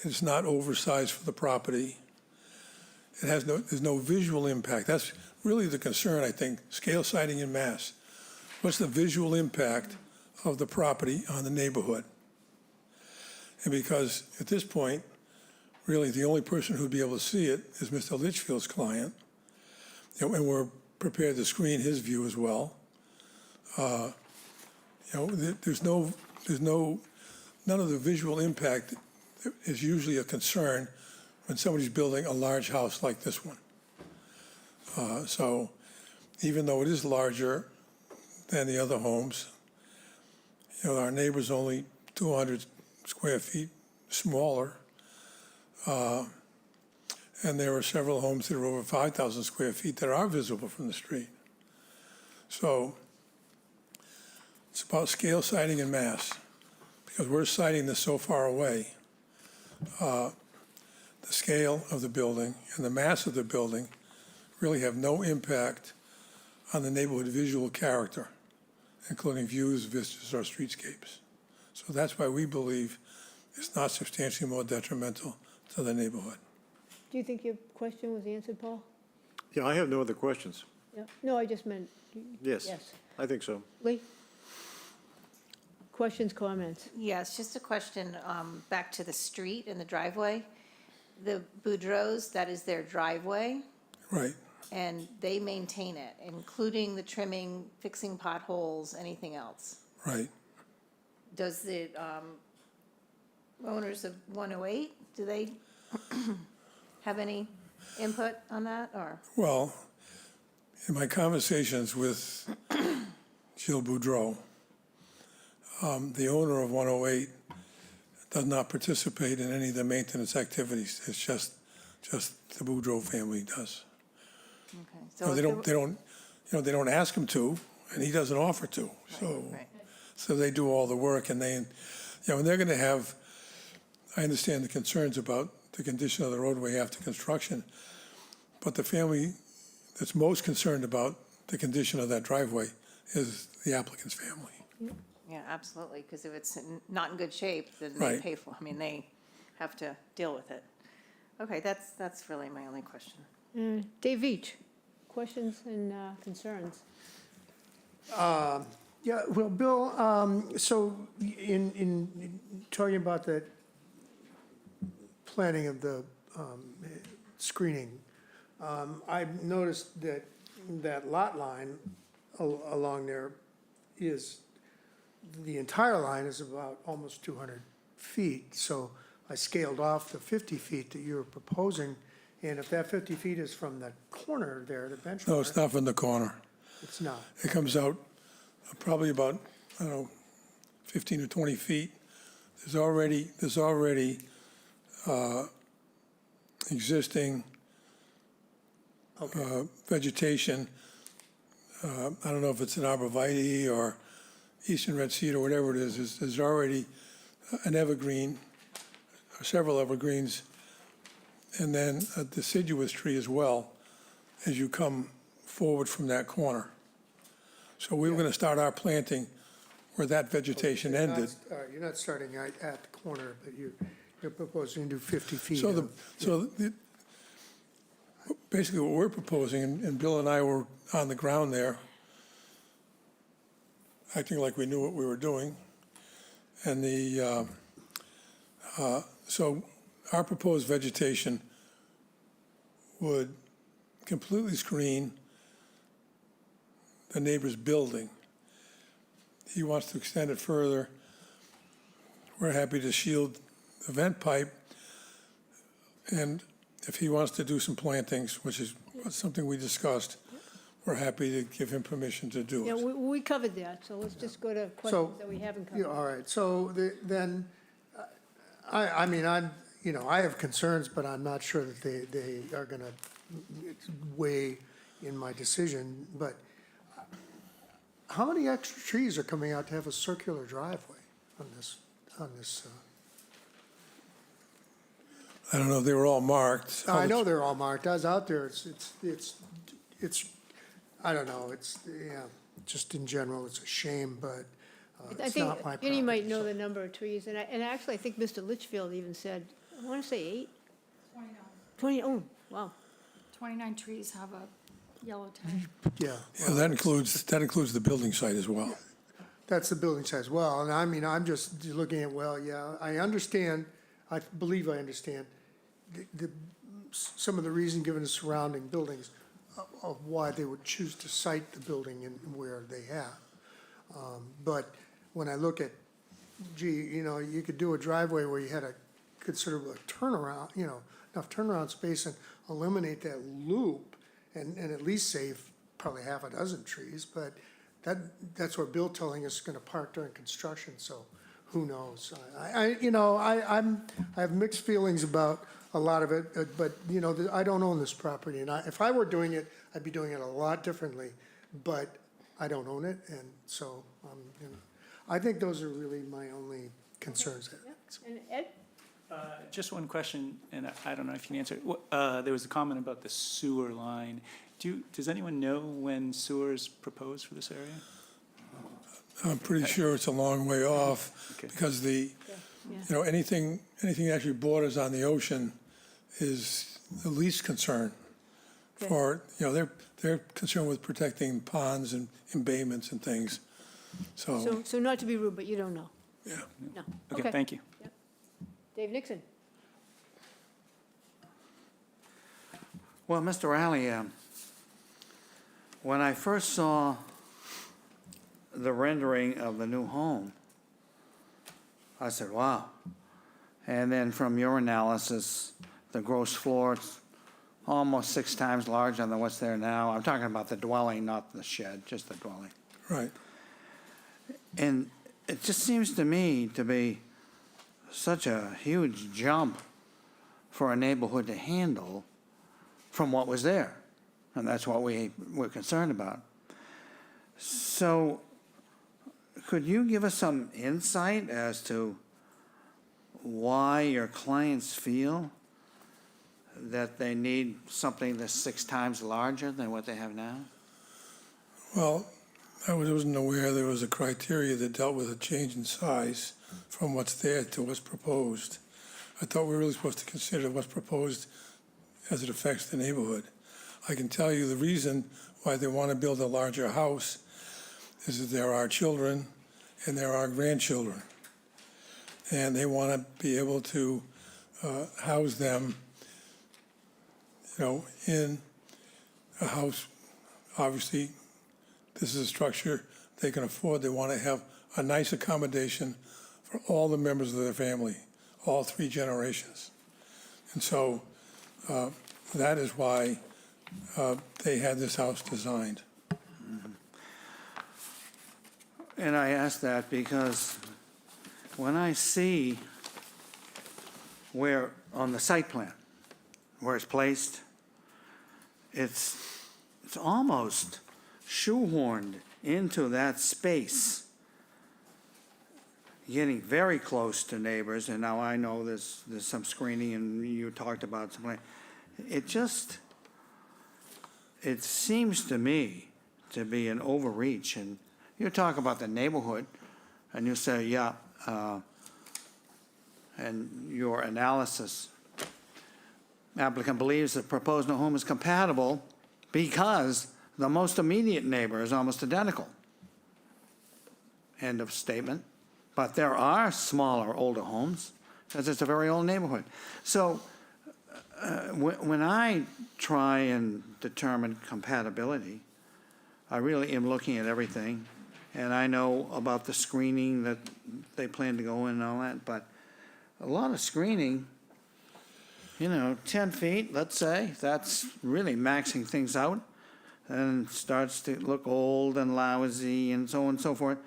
it's not oversized for the property. It has there's no visual impact. That's really the concern, I think, scale siding in mass. What's the visual impact of the property on the neighborhood? And because at this point, really the only person who'd be able to see it is Mr. Litchfield's client, and we're prepared to screen his view as well. There's none of the visual impact is usually a concern when somebody's building a large house like this one. So even though it is larger than the other homes, our neighbor's only 200 square feet smaller. And there are several homes that are over 5,000 square feet that are visible from the street. So it's about scale siding in mass, because we're siting this so far away. The scale of the building and the mass of the building really have no impact on the neighborhood visual character, including views, vistas, or streetscapes. So that's why we believe it's not substantially more detrimental to the neighborhood. Do you think your question was answered, Paul? Yeah, I have no other questions. Yeah. No, I just meant, Yes, yes. I think so. Lee? Questions, comments? Yes, just a question, back to the street and the driveway. The Boudreaux's, that is their driveway, Right. and they maintain it, including the trimming, fixing potholes, anything else. Right. Does the owners of 108, do they have any input on that, or? Well, in my conversations with Gilles Boudreau, the owner of 108 does not participate in any of the maintenance activities. It's just the Boudreau family does. Okay. No, So they if don't, they don't ask him to, and he doesn't offer to. So, Right. so they do all the work, and and they're going to have. I understand the concerns about the condition of the roadway after construction, but the family that's most concerned about the condition of that driveway is the applicant's family. Yeah, absolutely, because if it's not in good shape, then they Right. pay for, they have to deal with it. Okay, that's really my only question. Dave Veach, questions and concerns? Yeah, well, Bill, so in talking about the planning of the screening, I've noticed that lot line along there is, the entire line is about almost 200 feet. So I scaled off the 50 feet that you were proposing, and if that 50 feet is from the corner there, the benchmark. No, it's not from the corner. It's not. It comes out probably about, 15 or 20 feet. There's already existing vegetation. I don't know if it's an arborvitae or eastern red cedar, whatever it is. There's already an evergreen, or several evergreens, and then a deciduous tree as well as you come forward from that corner. So we were going to start our planting where that vegetation ended. You're not starting at the corner, but you're proposing to do 50 feet. Basically what we're proposing, and Bill and I were on the ground there, acting like we knew what we were doing. And so our proposed vegetation would completely screen the neighbor's building. He wants to extend it further. We're happy to shield the vent pipe. And if he wants to do some plantings, which is something we discussed, we're happy to give him permission to do Yeah, it. we covered that, so let's just go to questions that we haven't Yeah, covered. all right, so then, I mean, I have concerns, but I'm not sure that they are gonna weigh in my decision, but how many extra trees are coming out to have a circular driveway on this? I don't know, they were all marked. I know they're all marked, I was out there, it's, I don't know, just in general, it's a shame, but I it's think not my Ginny might property, know so- the number of trees, and actually, I think Mr. Litchfield even said, I want to say 8? 20, oh, wow. 29 trees have a yellow tag. Yeah. Yeah, that includes the building site as well. That's the building site as well, and I mean, I'm just looking at, well, yeah, I understand, I believe I understand some of the reason given to surrounding buildings of why they would choose to site the building in where they have. But when I look at, gee, you could do a driveway where you had a considerable turnaround, enough turnaround space and eliminate that loop and at least save probably half a dozen trees, but that's what Bill telling us is gonna park during construction, so who knows? I have mixed feelings about a lot of it, but, I don't own this property, and if I were doing it, I'd be doing it a lot differently, but I don't own it, and so, I think those are really my only concerns. And Ed? Just one question, and I don't know if you can answer it. There was a comment about the sewer line. Does anyone know when sewer is proposed for this area? I'm pretty sure it's a long way off, Okay. because anything that actually borders on the ocean is the least concern for, they're concerned with protecting ponds and embayments and things, so, So not to be rude, but you don't know? yeah. No. Okay, thank you. Dave Nixon? Well, Mr. Alley, when I first saw the rendering of the new home, I said, wow. And then from your analysis, the gross floor is almost 6 times larger than what's there now. I'm talking about the dwelling, not the shed, just the dwelling. Right. And it just seems to me to be such a huge jump for a neighborhood to handle from what was there. And that's what we were concerned about. So could you give us some insight as to why your clients feel that they need something that's 6 times larger than what they have now? Well, I wasn't aware there was a criteria that dealt with a change in size from what's there to what's proposed. I thought we were really supposed to consider what's proposed as it affects the neighborhood. I can tell you the reason why they want to build a larger house is that there are children and there are grandchildren. And they want to be able to house them, in a house. Obviously, this is a structure they can afford. They want to have a nice accommodation for all the members of their family, all 3 generations. And so that is why they had this house designed. And I ask that because when I see where, on the site plan, where it's placed, it's almost shoehorned into that space, getting very close to neighbors, and now I know there's some screening, and you talked about something. It seems to me to be an overreach, and you talk about the neighborhood, and you say, yeah, and your analysis, applicant believes the proposed new home is compatible because the most immediate neighbor is almost identical. End of statement. But there are smaller, older homes, because it's a very old neighborhood. So when I try and determine compatibility, I really am looking at everything, and I know about the screening that they plan to go in and all that, but a lot of screening, 10 feet, let's say, that's really maxing things out, and starts to look old and lousy and so on and so forth.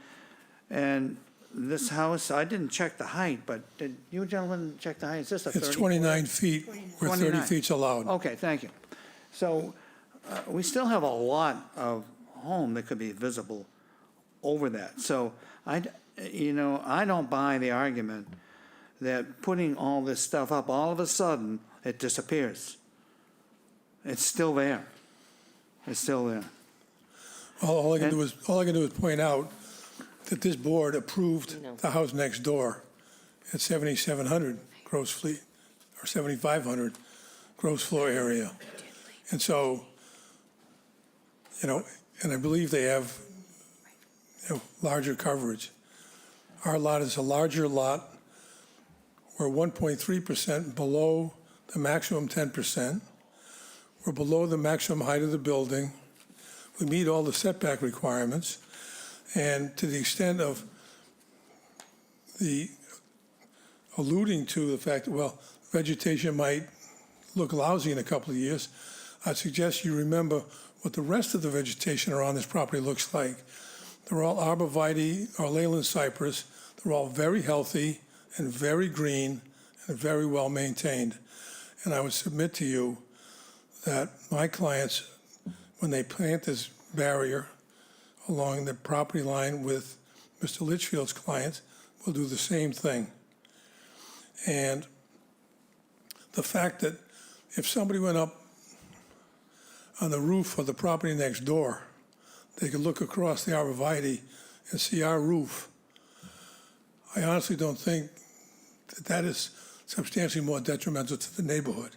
And this house, I didn't check the height, but did you gentlemen check the height? Is this a 30? It's 29 feet where 30 29. feet's allowed. Okay, thank you. So we still have a lot of home that could be visible over that. So I don't buy the argument that putting all this stuff up, all of a sudden, it disappears. It's still there. It's still there. All I can do is point out that this board approved the house next door at 7,700 gross fleet, or 7,500 gross floor area. And so, and I believe they have, larger coverage. Our lot is a larger lot. We're 1.3% below the maximum 10%. We're below the maximum height of the building. We meet all the setback requirements. And to the extent of the alluding to the fact that, well, vegetation might look lousy in a couple of years, I'd suggest you remember what the rest of the vegetation around this property looks like. They're all arborvitae or leyland cypress. They're all very healthy and very green and very well maintained. And I would submit to you that my clients, when they plant this barrier along the property line with Mr. Litchfield's clients, will do the same thing. And the fact that if somebody went up on the roof of the property next door, they could look across the arborvitae and see our roof, I honestly don't think that is substantially more detrimental to the neighborhood.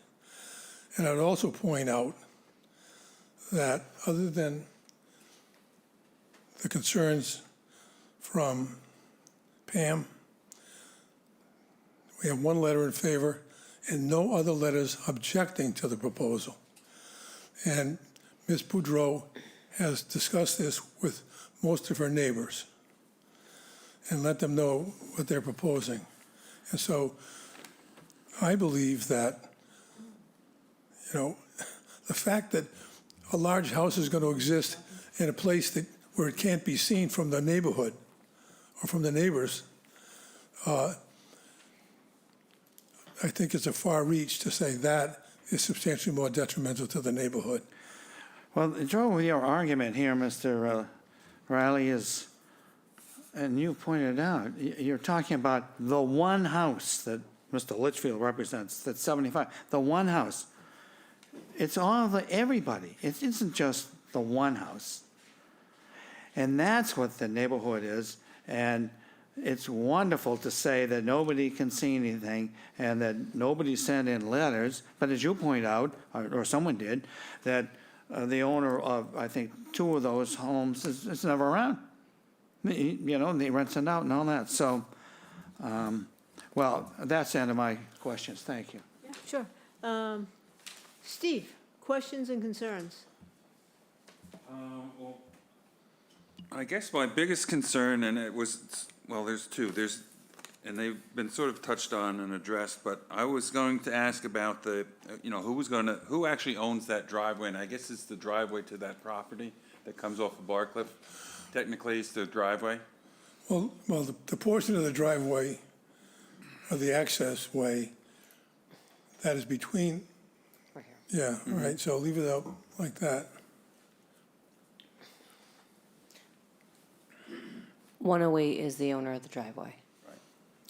And I'd also point out that other than the concerns from Pam, we have one letter in favor and no other letters objecting to the proposal. And Ms. Boudreau has discussed this with most of her neighbors and let them know what they're proposing. And so I believe that, the fact that a large house is going to exist in a place where it can't be seen from the neighborhood or from the neighbors, I think it's a far reach to say that is substantially more detrimental to the neighborhood. Well, the trouble with your argument here, Mr. Riley, is, and you pointed out, you're talking about the one house that Mr. Litchfield represents, that's 75, the one house. It's all everybody. It isn't just the one house. And that's what the neighborhood is. And it's wonderful to say that nobody can see anything and that nobody sent in letters. But as you point out, or someone did, that the owner of, I think, 2 of those homes is never around. He rents it out and all that. So, well, that's the end of my questions. Thank you. Yeah, sure. Steve, questions and concerns? Well, I guess my biggest concern, and it was, well, there's 2. And they've been sort of touched on and addressed, but I was going to ask about who actually owns that driveway? And I guess it's the driveway to that property that comes off of Barcliff. Technically, it's the driveway. Well, the portion of the driveway, or the access way, that is between, yeah, right, so leave it out like that. 108 is the owner of the driveway.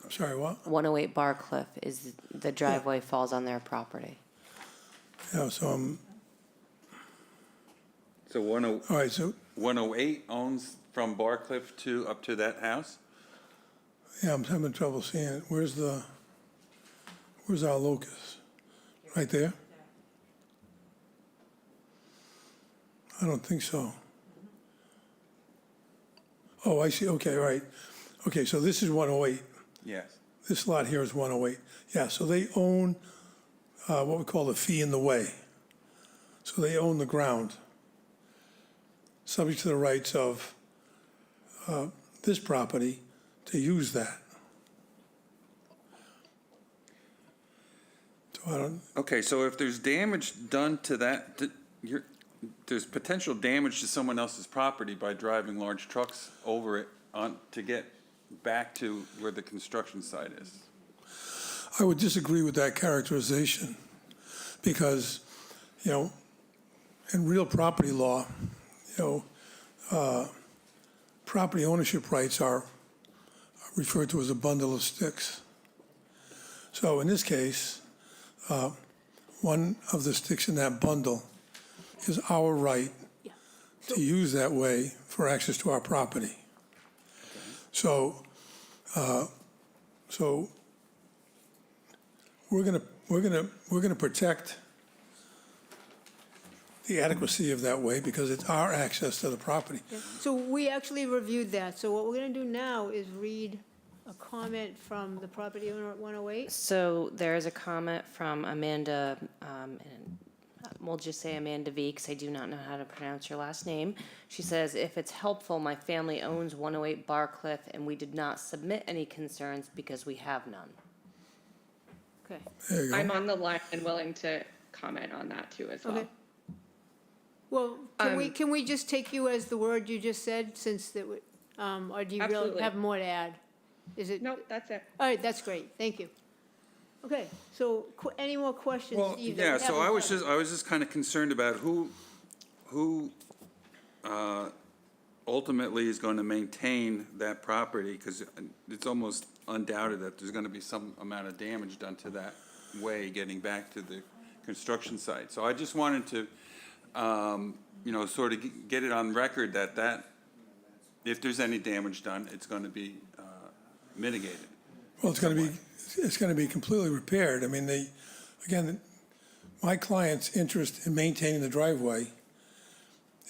I'm sorry, what? 108 Barcliff is, the driveway falls on their property. Yeah, so, So all right, so 108 owns from Barcliff up to that house? Yeah, I'm having trouble seeing it. Where's our locus? Right there? I don't think so. Oh, I see, okay, right. Okay, so this is 108. Yes. This lot here is 108. Yeah, so they own what we call the fee in the way. So they own the ground, subject to the rights of this property to use that. So I don't, Okay, so if there's damage done to that, there's potential damage to someone else's property by driving large trucks over it to get back to where the construction site is. I would disagree with that characterization because, you know, in real property law, you know, property ownership rights are referred to as a bundle of sticks. So in this case, one of the sticks in that bundle is our right to use that way for access to our property. So, so we're gonna protect the adequacy of that way because it's our access to the property. So we actually reviewed that, so what we're gonna do now is read a comment from the property owner at 108. So there is a comment from Amanda, and we'll just say Amanda V, because I do not know how to pronounce your last name. She says, if it's helpful, my family owns 108 Barcliff, and we did not submit any concerns because we have none. Okay, There you go. I'm on the line and willing to comment on that too as well. okay. Well, can we just take you as the word you just said, since that, or do you really Absolutely. have more to add? Is it? Nope, that's it. All right, that's great, thank you. Okay, so any more questions? Well, Steve, that yeah, we so haven't I was just kind of concerned about who ultimately is going to maintain that property, because it's almost undoubted that there's going to be some amount of damage done to that way getting back to the construction site. So I just wanted to, you know, sort of get it on record that if there's any damage done, it's going to be mitigated. Well, it's gonna be completely repaired. I mean, again, my client's interest in maintaining the driveway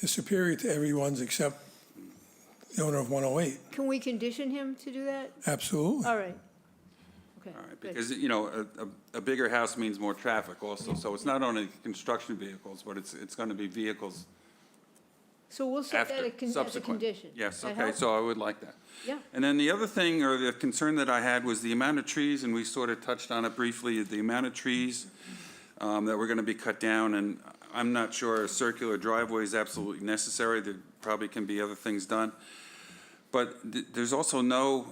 is superior to everyone's except the owner of 108. Can we condition him to do that? Absolutely. All right. Okay, All right, good. because, you know, a bigger house means more traffic also, so it's not only construction vehicles, but it's going to be vehicles So we'll set that after, as a subsequent. condition. Yes, That okay, help? so I would like that. Yeah. And then the other thing, or the concern that I had, was the amount of trees, and we sort of touched on it briefly, the amount of trees that were going to be cut down, and I'm not sure a circular driveway is absolutely necessary. There probably can be other things done. But there's also no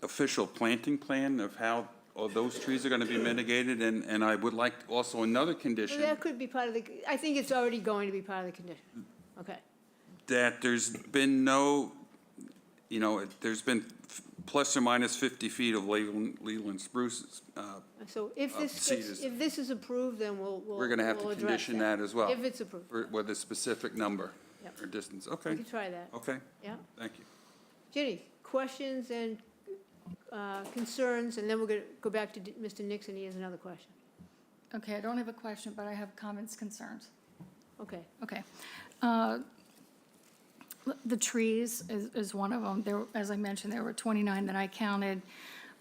official planting plan of how all those trees are going to be mitigated, and I would like also another So condition, that could be part of the, I think it's already going to be part of the condition. Okay. that there's been no, you know, there's been plus or minus 50 feet of Leland spruces. So if this cedars. if this is approved, then we'll We're going to have to we'll address condition that as well. If it's approved. With a specific number Yep. or distance. We Okay, can try that, okay, yeah. thank you. Ginny, questions and concerns, and then we're going to go back to Mr. Nixon, he has another question. Okay, I don't have a question, but I have comments, concerns. Okay. Okay. The trees is one of them. There, as I mentioned, there were 29 that I counted.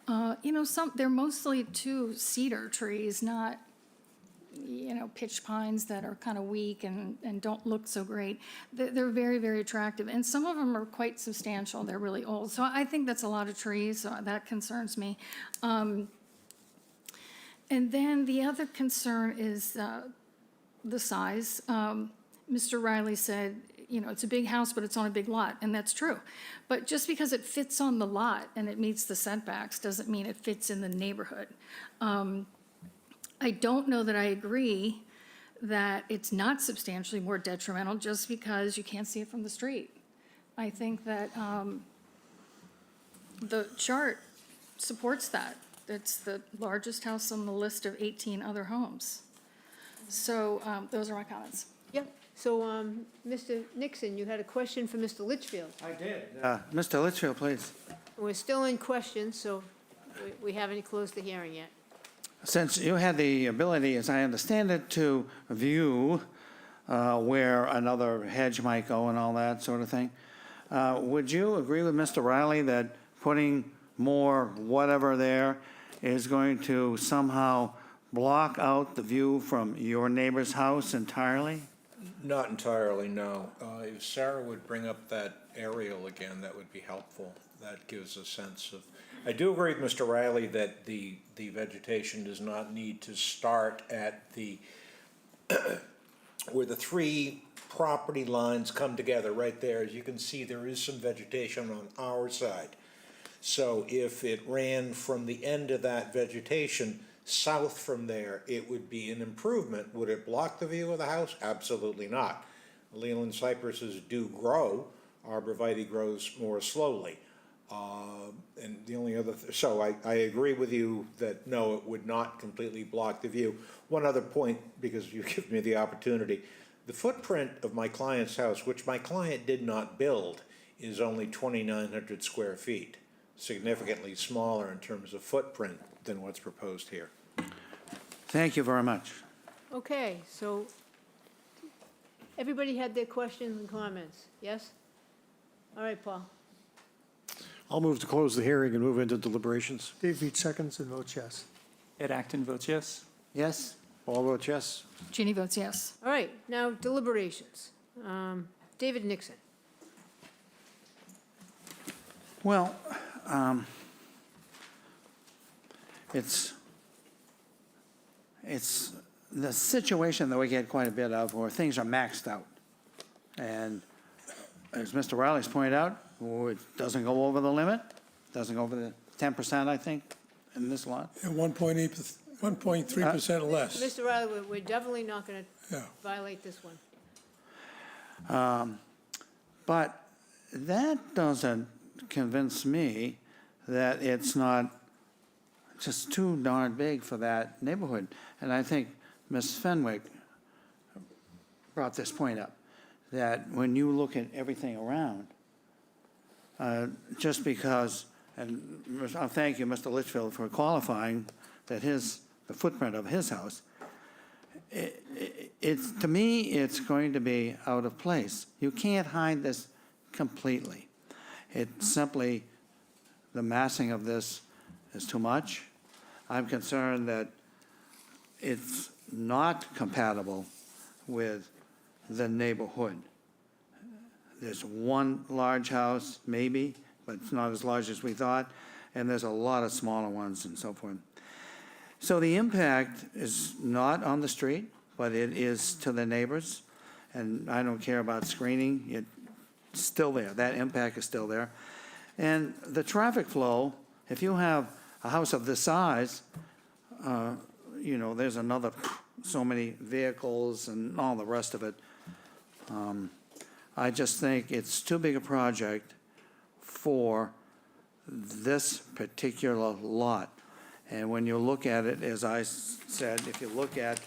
You know, they're mostly two cedar trees, not, you know, pitch pines that are kind of weak and don't look so great. They're very, very attractive, and some of them are quite substantial. They're really old. So I think that's a lot of trees, so that concerns me. And then the other concern is the size. Mr. Riley said, you know, it's a big house, but it's on a big lot, and that's true. But just because it fits on the lot and it meets the setbacks doesn't mean it fits in the neighborhood. I don't know that I agree that it's not substantially more detrimental just because you can't see it from the street. I think that the chart supports that. It's the largest house on the list of 18 other homes. So those are my comments. Yep. So, Mr. Nixon, you had a question for Mr. Litchfield. I did. Mr. Litchfield, please. We're still in questions, so we haven't closed the hearing yet. Since you had the ability, as I understand it, to view where another hedge might go and all that sort of thing, would you agree with Mr. Riley that putting more whatever there is going to somehow block out the view from your neighbor's house entirely? Not entirely, no. If Sarah would bring up that aerial again, that would be helpful. That gives a sense of, I do agree with Mr. Riley that the vegetation does not need to start at the, where the three property lines come together, right there. As you can see, there is some vegetation on our side. So if it ran from the end of that vegetation south from there, it would be an improvement. Would it block the view of the house? Absolutely not. Leland cypresses do grow. Arborvitae grows more slowly. And the only other, so I agree with you that no, it would not completely block the view. One other point, because you give me the opportunity, the footprint of my client's house, which my client did not build, is only 2,900 square feet, significantly smaller in terms of footprint than what's proposed here. Thank you very much. Okay, so everybody had their questions and comments, yes? All right, Paul. I'll move to close the hearing and move into deliberations. Dave Veach seconds and votes yes. Ed Acton votes yes. Yes? All vote yes. Jeannie votes yes. All right, now deliberations. David Nixon. Well, it's the situation that we get quite a bit of where things are maxed out. And as Mr. Riley's pointed out, it doesn't go over the limit, doesn't go over the 10%, I think, in this lot. Yeah, 1.3% less. Mr. Riley, we're definitely not going to Yeah. violate this one. But that doesn't convince me that it's not just too darn big for that neighborhood. And I think Ms. Fenwick brought this point up, that when you look at everything around, just because, and I'll thank you, Mr. Litchfield, for qualifying that the footprint of his house, to me, it's going to be out of place. You can't hide this completely. It's simply, the massing of this is too much. I'm concerned that it's not compatible with the neighborhood. There's one large house, maybe, but it's not as large as we thought, and there's a lot of smaller ones and so forth. So the impact is not on the street, but it is to the neighbors, and I don't care about screening, it's still there, that impact is still there. And the traffic flow, if you have a house of this size, there's another so many vehicles and all the rest of it. I just think it's too big a project for this particular lot. And when you look at it, as I said, if you look at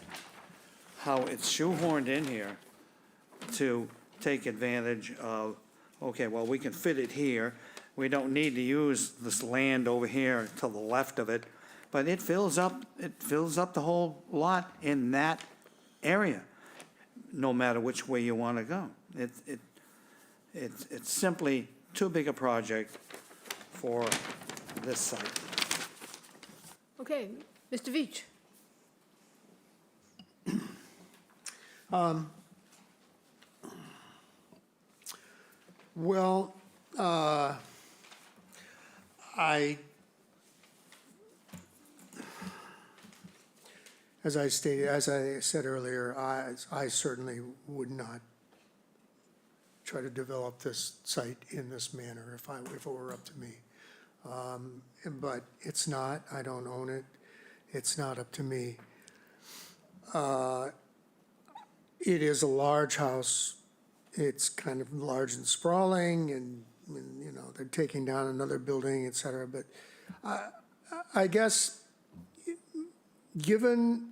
how it's shoehorned in here to take advantage of, okay, well, we can fit it here. We don't need to use this land over here to the left of it, but it fills up the whole lot in that area, no matter which way you want to go. It's simply too big a project for this site. Okay, Mr. Veach. Well, as I said earlier, I certainly would not try to develop this site in this manner if it were up to me. But it's not, I don't own it, it's not up to me. It is a large house, it's kind of large and sprawling, and they're taking down another building, et cetera, but I guess given,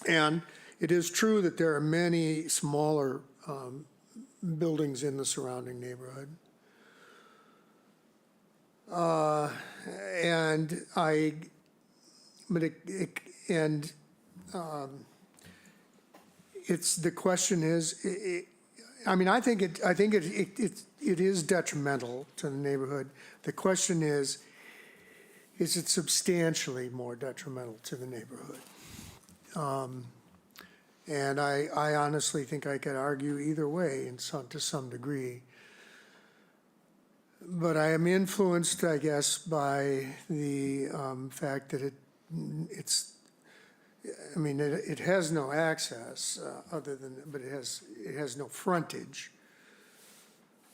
and it is true that there are many smaller buildings in the surrounding neighborhood. And it's, the question is, I mean, I think it is detrimental to the neighborhood. The question is it substantially more detrimental to the neighborhood? And I honestly think I could argue either way to some degree. But I am influenced, I guess, by the fact that it has no access other than, but it has no frontage.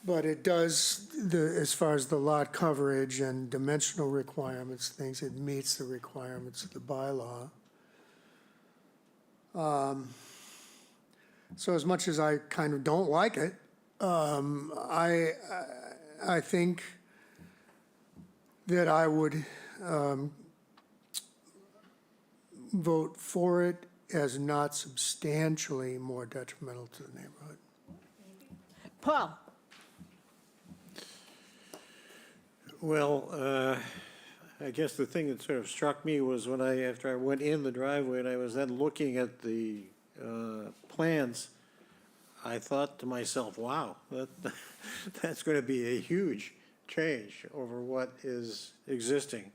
But it does, as far as the lot coverage and dimensional requirements, things, it meets the requirements of the bylaw. So as much as I kind of don't like it, I think that I would vote for it as not substantially more detrimental to the neighborhood. Paul? Well, I guess the thing that sort of struck me was when after I went in the driveway and I was then looking at the plans, I thought to myself, wow, that's going to be a huge change over what is existing.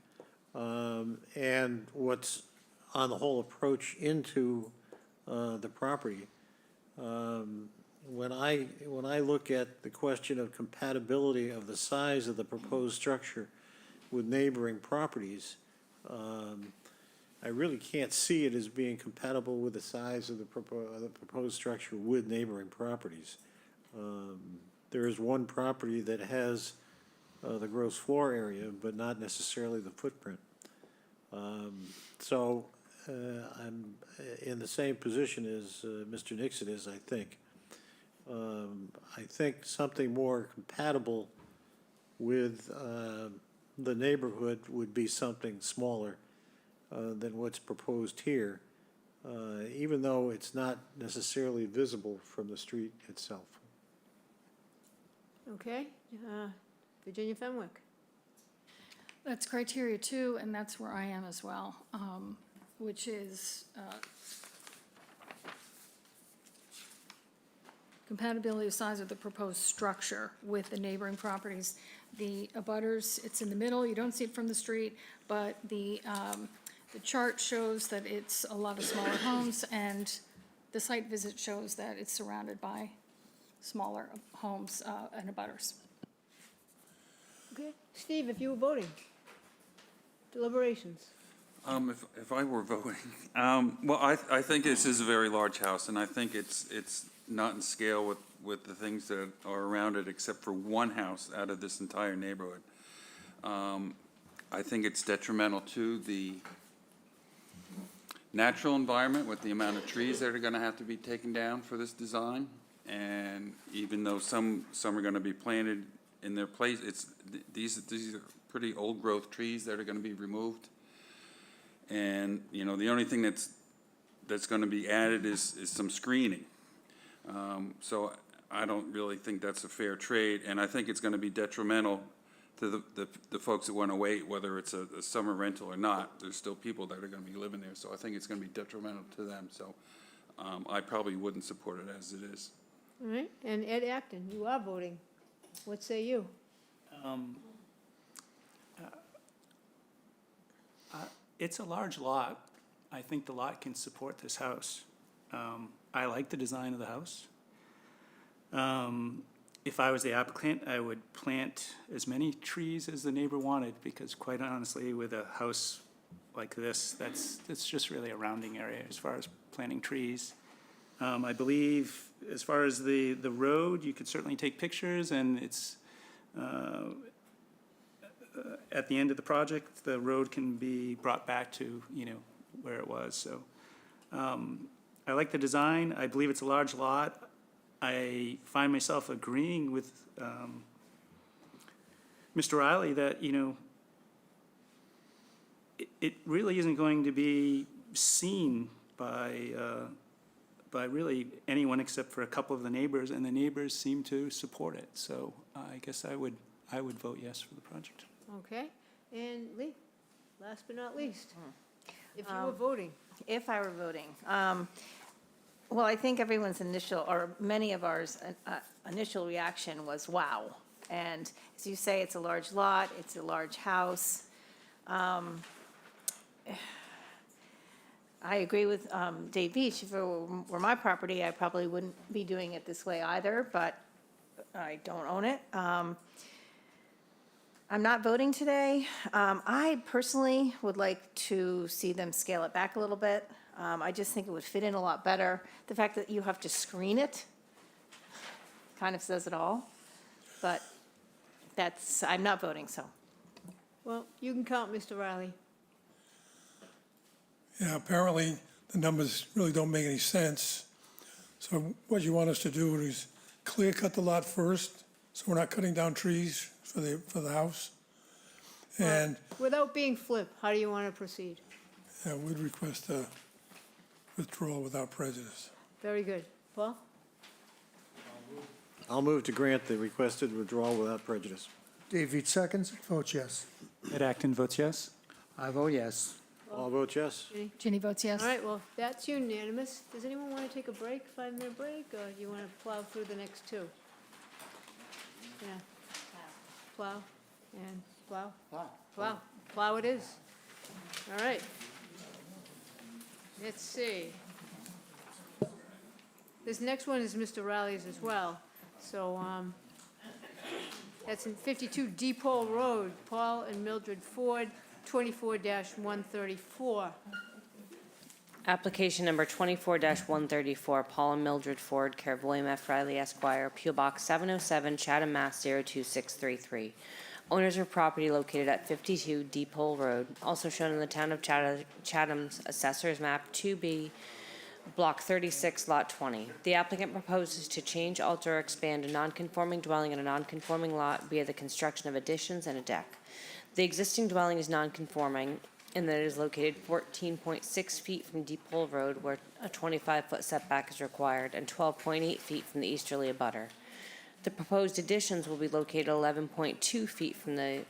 And what's on the whole approach into the property. When I look at the question of compatibility of the size of the proposed structure with neighboring properties, I really can't see it as being compatible with the size of the proposed structure with neighboring properties. There is one property that has the gross floor area, but not necessarily the footprint. So I'm in the same position as Mr. Nixon is, I think. I think something more compatible with the neighborhood would be something smaller than what's proposed here, even though it's not necessarily visible from the street itself. Okay, Virginia Fenwick. That's criteria 2, and that's where I am as well, which is compatibility of size of the proposed structure with the neighboring properties. The abutters, it's in the middle, you don't see it from the street, but the chart shows that it's a lot of smaller homes, and the site visit shows that it's surrounded by smaller homes and abutters. Okay, Steve, if you were voting, deliberations. If I were voting, well, I think this is a very large house, and I think it's not in scale with the things that are around it, except for one house out of this entire neighborhood. I think it's detrimental to the natural environment with the amount of trees that are gonna have to be taken down for this design. And even though some are gonna be planted in their place, these are pretty old growth trees that are gonna be removed. And, you know, the only thing that's gonna be added is some screening. So I don't really think that's a fair trade, and I think it's gonna be detrimental to the folks that wanna wait, whether it's a summer rental or not. There's still people that are gonna be living there, so I think it's gonna be detrimental to them. So I probably wouldn't support it as it is. All right, and Ed Acton, you are voting. What say you? It's a large lot. I think the lot can support this house. I like the design of the house. If I was the applicant, I would plant as many trees as the neighbor wanted, because quite honestly, with a house like this, it's just really a rounding area as far as planting trees. I believe as far as the road, you could certainly take pictures, and it's at the end of the project, the road can be brought back to, you know, where it was. So I like the design. I believe it's a large lot. I find myself agreeing with Mr. Riley that, you know, it really isn't going to be seen by really anyone except for a couple of the neighbors, and the neighbors seem to support it. So I guess I would vote yes for the project. Okay, and Lee, last but not least, if you were voting. If I were voting, well, I think everyone's initial, or many of ours, initial reaction was, wow. And as you say, it's a large lot, it's a large house. I agree with Dave Beach. If it were my property, I probably wouldn't be doing it this way either, but I don't own it. I'm not voting today. I personally would like to see them scale it back a little bit. I just think it would fit in a lot better. The fact that you have to screen it kind of says it all. But I'm not voting, so. Well, you can count, Mr. Riley. Yeah, apparently the numbers really don't make any sense. So what you want us to do is clear cut the lot first, so we're not cutting down trees for the house. And Without being flip, how do you want to proceed? we'd request a withdrawal without prejudice. Very good. Paul? I'll move to grant the requested withdrawal without prejudice. Dave Veach seconds, vote yes. Ed Acton votes yes. I vote yes. All vote yes. Ginny? Ginny votes yes. All right, well, that's unanimous. Does anyone want to take a break, 5-minute break, or do you want to plow through the next two? Yeah. Plow and plow? Plow. Plow it is. All right. Let's see. This next one is Mr. Riley's as well. So, that's in 52 Depot Road, Paul and Mildred Ford, 24-134. Application number 24-134, Paul and Mildred Ford, care of William F. Riley Esquire, P.O. Box 707, Chatham, Mass. 02633. Owners of property located at 52 Depot Road, also shown in the town of Chatham's Assessor's Map 2B, Block 36, Lot 20. The applicant proposes to change, alter, or expand a non-conforming dwelling in a non-conforming lot via the construction of additions and a deck. The existing dwelling is non-conforming in that it is located 14.6 feet from Depot Road, where a 25-foot setback is required, and 12.8 feet from the easterly abutter. The proposed additions will be located 11.2 feet from the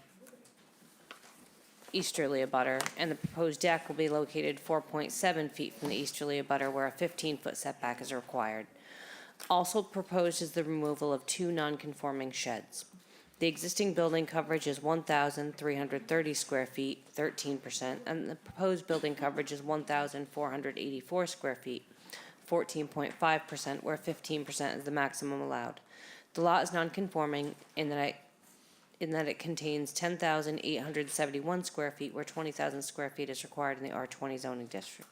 easterly abutter, and the proposed deck will be located 4.7 feet from the easterly abutter, where a 15-foot setback is required. Also proposed is the removal of 2 non-conforming sheds. The existing building coverage is 1,330 square feet, 13%, and the proposed building coverage is 1,484 square feet, 14.5%, where 15% is the maximum allowed. The lot is non-conforming in that it contains 10,871 square feet, where 20,000 square feet is required in the R20 zoning district.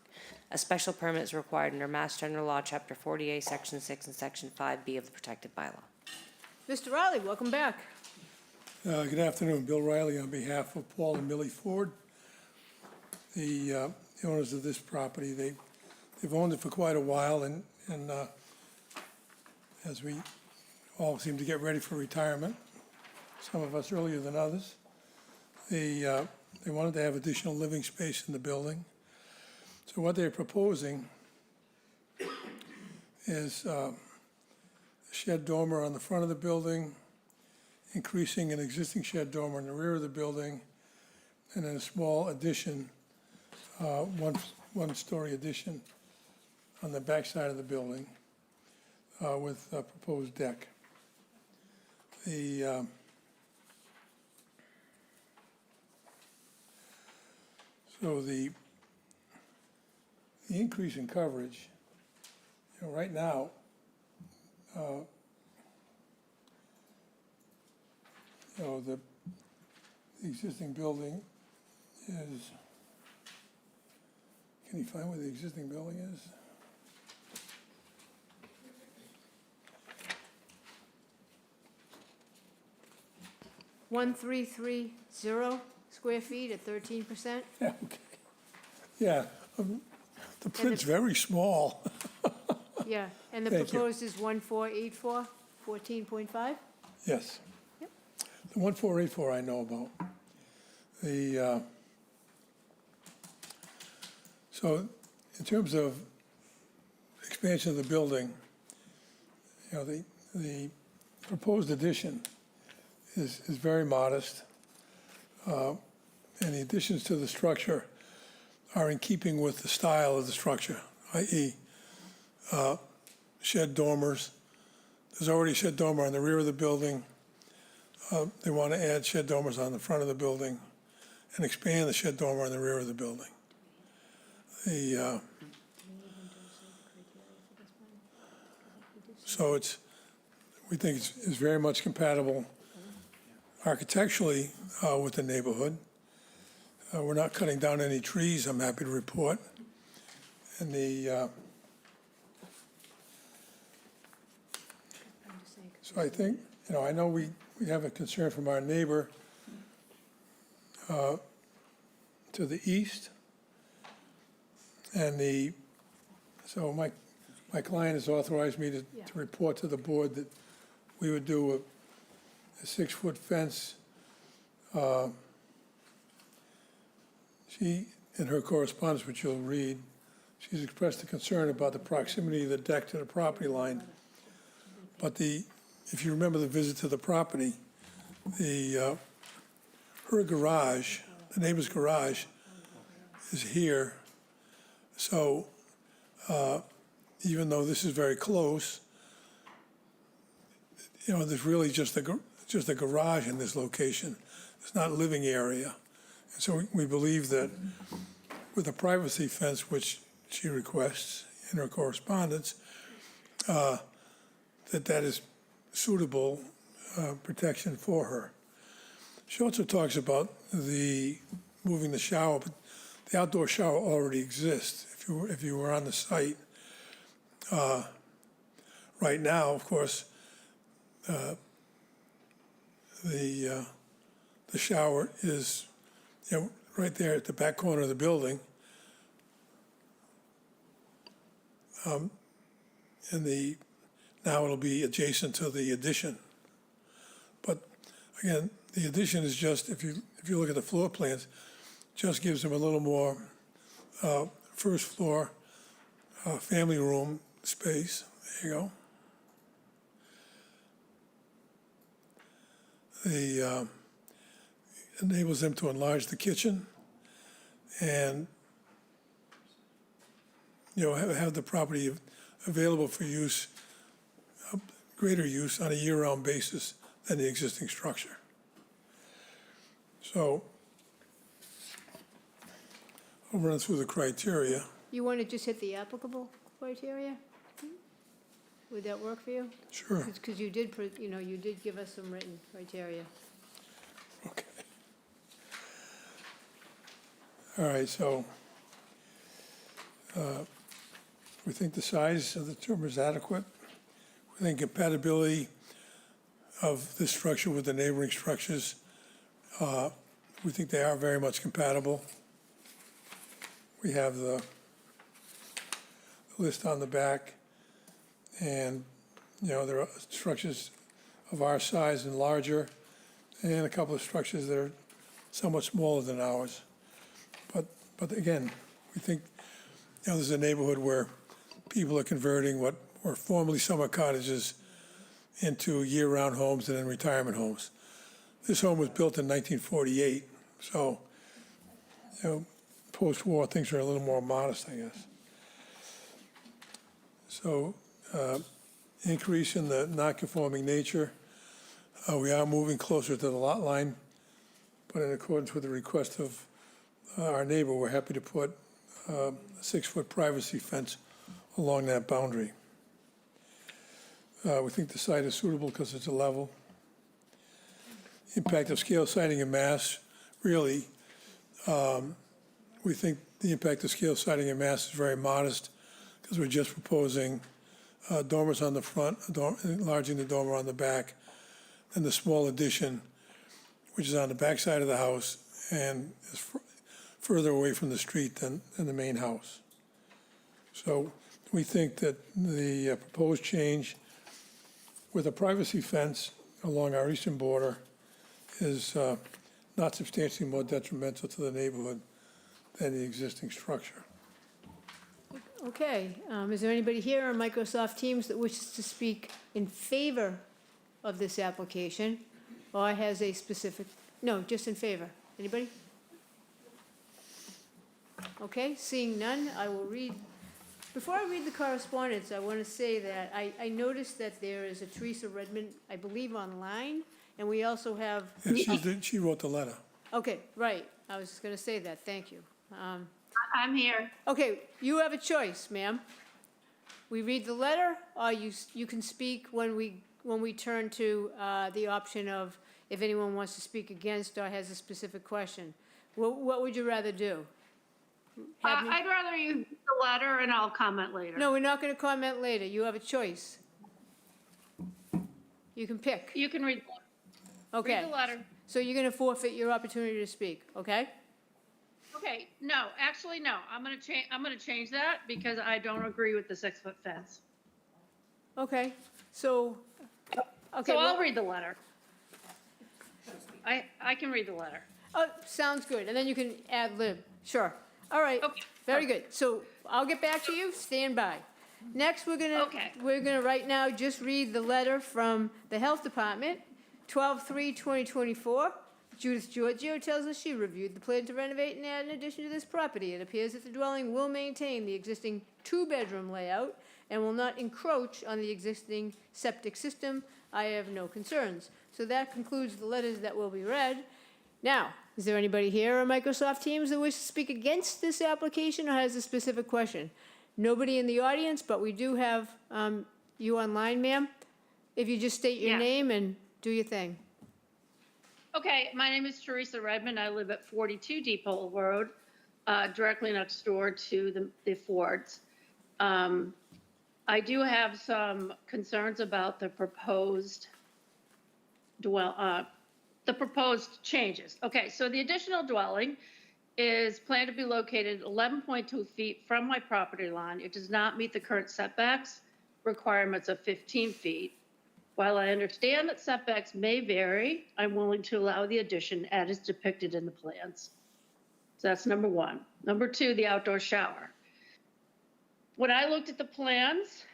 A special permit is required under Mass General Law, Chapter 48, Section 6, and Section 5B of the protected bylaw. Mr. Riley, welcome back. Good afternoon, Bill Riley on behalf of Paul and Millie Ford, the owners of this property. They've owned it for quite a while, and as we all seem to get ready for retirement, some of us earlier than others, they wanted to have additional living space in the building. So what they're proposing is a shed dormer on the front of the building, increasing an existing shed dormer in the rear of the building, and then a small addition, one-story addition on the back side of the building with a proposed deck. So the increase in coverage, right now, the existing building is, can you find where the existing building is? One 330 square feet at 13%. Yeah, okay. Yeah, the print's very small. Yeah, and the Thank you. proposed is 1484, 14.5? Yes. Yep. The 1484 I know about. So in terms of expansion of the building, the proposed addition is very modest. and the additions to the structure are in keeping with the style of the structure, i.e. Shed dormers. There's already a shed dormer on the rear of the building. They want to add shed dormers on the front of the building and expand the shed dormer on the rear of the building. So we think it's very much compatible architecturally with the neighborhood. We're not cutting down any trees, I'm happy to report. And so I think, I know we have a concern from our neighbor to the east. And so my client has authorized me to report to the board that we would do a 6-foot fence. She, in her correspondence, which you'll read, she's expressed a concern about the proximity of the deck to the property line. But if you remember the visit to the property, her garage, the neighbor's garage, is here. So even though this is very close, there's really just a garage in this location. It's not a living area. And so we believe that with a privacy fence, which she requests in her correspondence, that is suitable protection for her. She also talks about moving the shower, but the outdoor shower already exists. If you were on the site, right now, of course, the shower is right there at the back corner of the building. Now it'll be adjacent to the addition. But again, the addition is just, if you look at the floor plans, just gives them a little more first floor family room space. There you go. Enables them to enlarge the kitchen and have the property available for use, greater use on a year-round basis than the existing structure. So I'll run through the criteria. You want to just hit the applicable criteria? Would that work for you? Sure. Because you did, you did give us some written criteria. Okay. All right, so we think the size of the dormer is adequate. We think compatibility of this structure with the neighboring structures, we think they are very much compatible. We have the list on the back, and there are structures of our size and larger, and a couple of structures that are somewhat smaller than ours. But again, we think this is a neighborhood where people are converting what were formerly summer cottages into year-round homes and then retirement homes. This home was built in 1948, so post-war things are a little more modest, I guess. So increase in the non-conforming nature. We are moving closer to the lot line, but in accordance with the request of our neighbor, we're happy to put a 6-foot privacy fence along that boundary. We think the site is suitable because it's a level. Impact of scale, siding, and mass, really, we think the impact of scale, siding, and mass is very modest because we're just proposing dormers on the front, enlarging the dormer on the back, and the small addition, which is on the back side of the house and is further away from the street than the main house. So we think that the proposed change with a privacy fence along our eastern border is not substantially more detrimental to the neighborhood than the existing structure. Okay, is there anybody here on Microsoft Teams that wishes to speak in favor of this application or has a specific, no, just in favor? Anybody? Okay, seeing none, I will read. Before I read the correspondence, I want to say that I noticed that there is a Teresa Redmond, I believe, online, and we also have. And she wrote the letter. Okay, right, I was just going to say that, thank you. I'm here. Okay, you have a choice, ma'am. We read the letter, or you can speak when we turn to the option of if anyone wants to speak against or has a specific question. What would you rather do? Have me- I'd rather you read the letter and I'll comment later. No, we're not going to comment later. You have a choice. You can pick. You can read the letter. Okay. Read the letter. So you're going to forfeit your opportunity to speak, okay? Okay, no, actually, no. I'm gonna change that because I don't agree with the 6-foot fence. Okay, so, okay. So I'll well- read the letter. I can read the letter. Oh, sounds good, and then you can ad lib, sure. All right, Okay. very good. So I'll get back to you, stand by. Next, Okay. we're gonna right now just read the letter from the Health Department, 12/3/2024. Judith Giorgio tells us she reviewed the plan to renovate and add an addition to this property. It appears that the dwelling will maintain the existing two-bedroom layout and will not encroach on the existing septic system. I have no concerns. So that concludes the letters that will be read. Now, is there anybody here on Microsoft Teams that wishes to speak against this application or has a specific question? Nobody in the audience, but we do have you online, ma'am. If you just state your Yeah. name and do your thing. Okay, my name is Teresa Redmond. I live at 42 Depot Road, directly next door to the Fords. I do have some concerns about the proposed changes. Okay, so the additional dwelling is planned to be located 11.2 feet from my property line. It does not meet the current setbacks requirements of 15 feet. While I understand that setbacks may vary, I'm willing to allow the addition as is depicted in the plans. So that's number one. Number two, the outdoor shower. When I looked at the plans,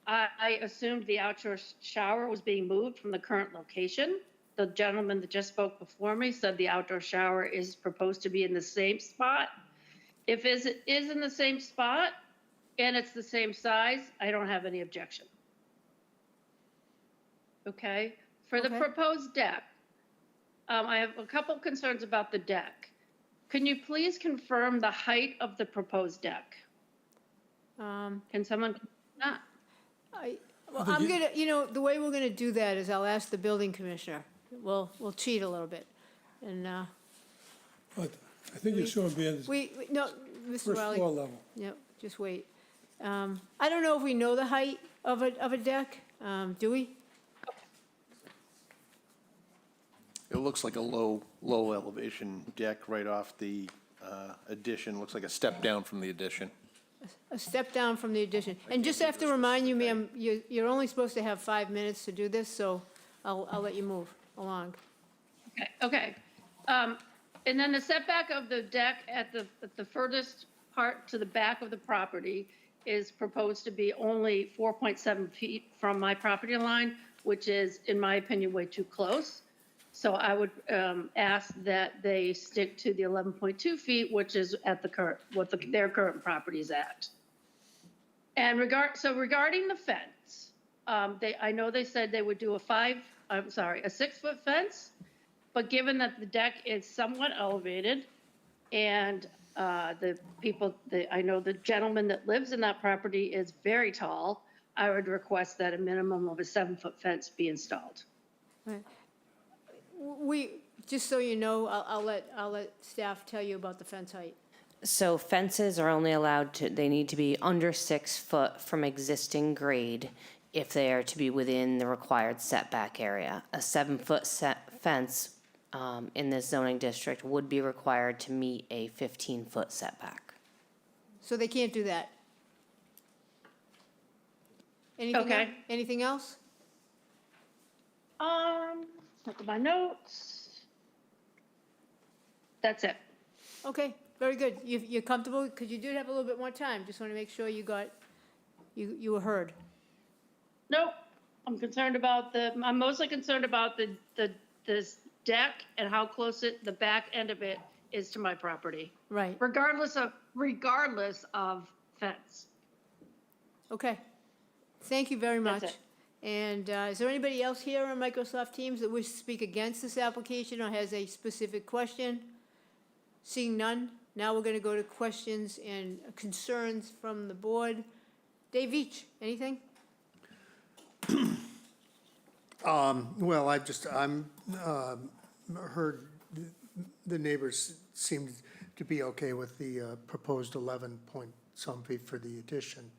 I assumed the outdoor shower was being moved from the current location. The gentleman that just spoke before me said the outdoor shower is proposed to be in the same spot. If it is in the same spot and it's the same size, I don't have any objection. Okay, for the Okay. proposed deck, I have a couple concerns about the deck. Can you please confirm the height of the proposed deck? Can someone, not, I'm gonna, the way we're gonna do that is I'll ask the building commissioner. We'll cheat a little bit. And, But I think you're showing being no, Mr. first Riley. floor level. Yep, just wait. I don't know if we know the height of a deck, do we? It looks like a low elevation deck right off the addition, looks like a step down from the addition. A step down from the addition. And just have to remind you, ma'am, you're only supposed to have 5 minutes to do this, so I'll let you move along. okay. And then the setback of the deck at the furthest part to the back of the property is proposed to be only 4.7 feet from my property line, which is, in my opinion, way too close. So I would ask that they stick to the 11.2 feet, which is at the current, their current property is at. And regarding the fence, I know they said they would do a 6-foot fence, but given that the deck is somewhat elevated and I know the gentleman that lives in that property is very tall, I would request that a minimum of a 7-foot fence be installed. Right. Just so you know, I'll let staff tell you about the fence height. So fences are only allowed they need to be under 6 foot from existing grade if they are to be within the required setback area. A 7-foot fence in this zoning district would be required to meet a 15-foot setback. So they can't do that. Okay. Anything else? Look at my notes. That's it. Okay, very good. You're comfortable, because you do have a little bit more time. Just want to make sure you were heard. Nope. I'm mostly concerned about the deck and how close the back end of it is to my property, Right, regardless of fence. okay. Thank you very That's much. it. And is there anybody else here on Microsoft Teams that wishes to speak against this application or has a specific question? Seeing none, now we're gonna go to questions and concerns from the board. Dave Veach, anything? Well, heard the neighbors seemed to be okay with the proposed 11 point some feet for the addition,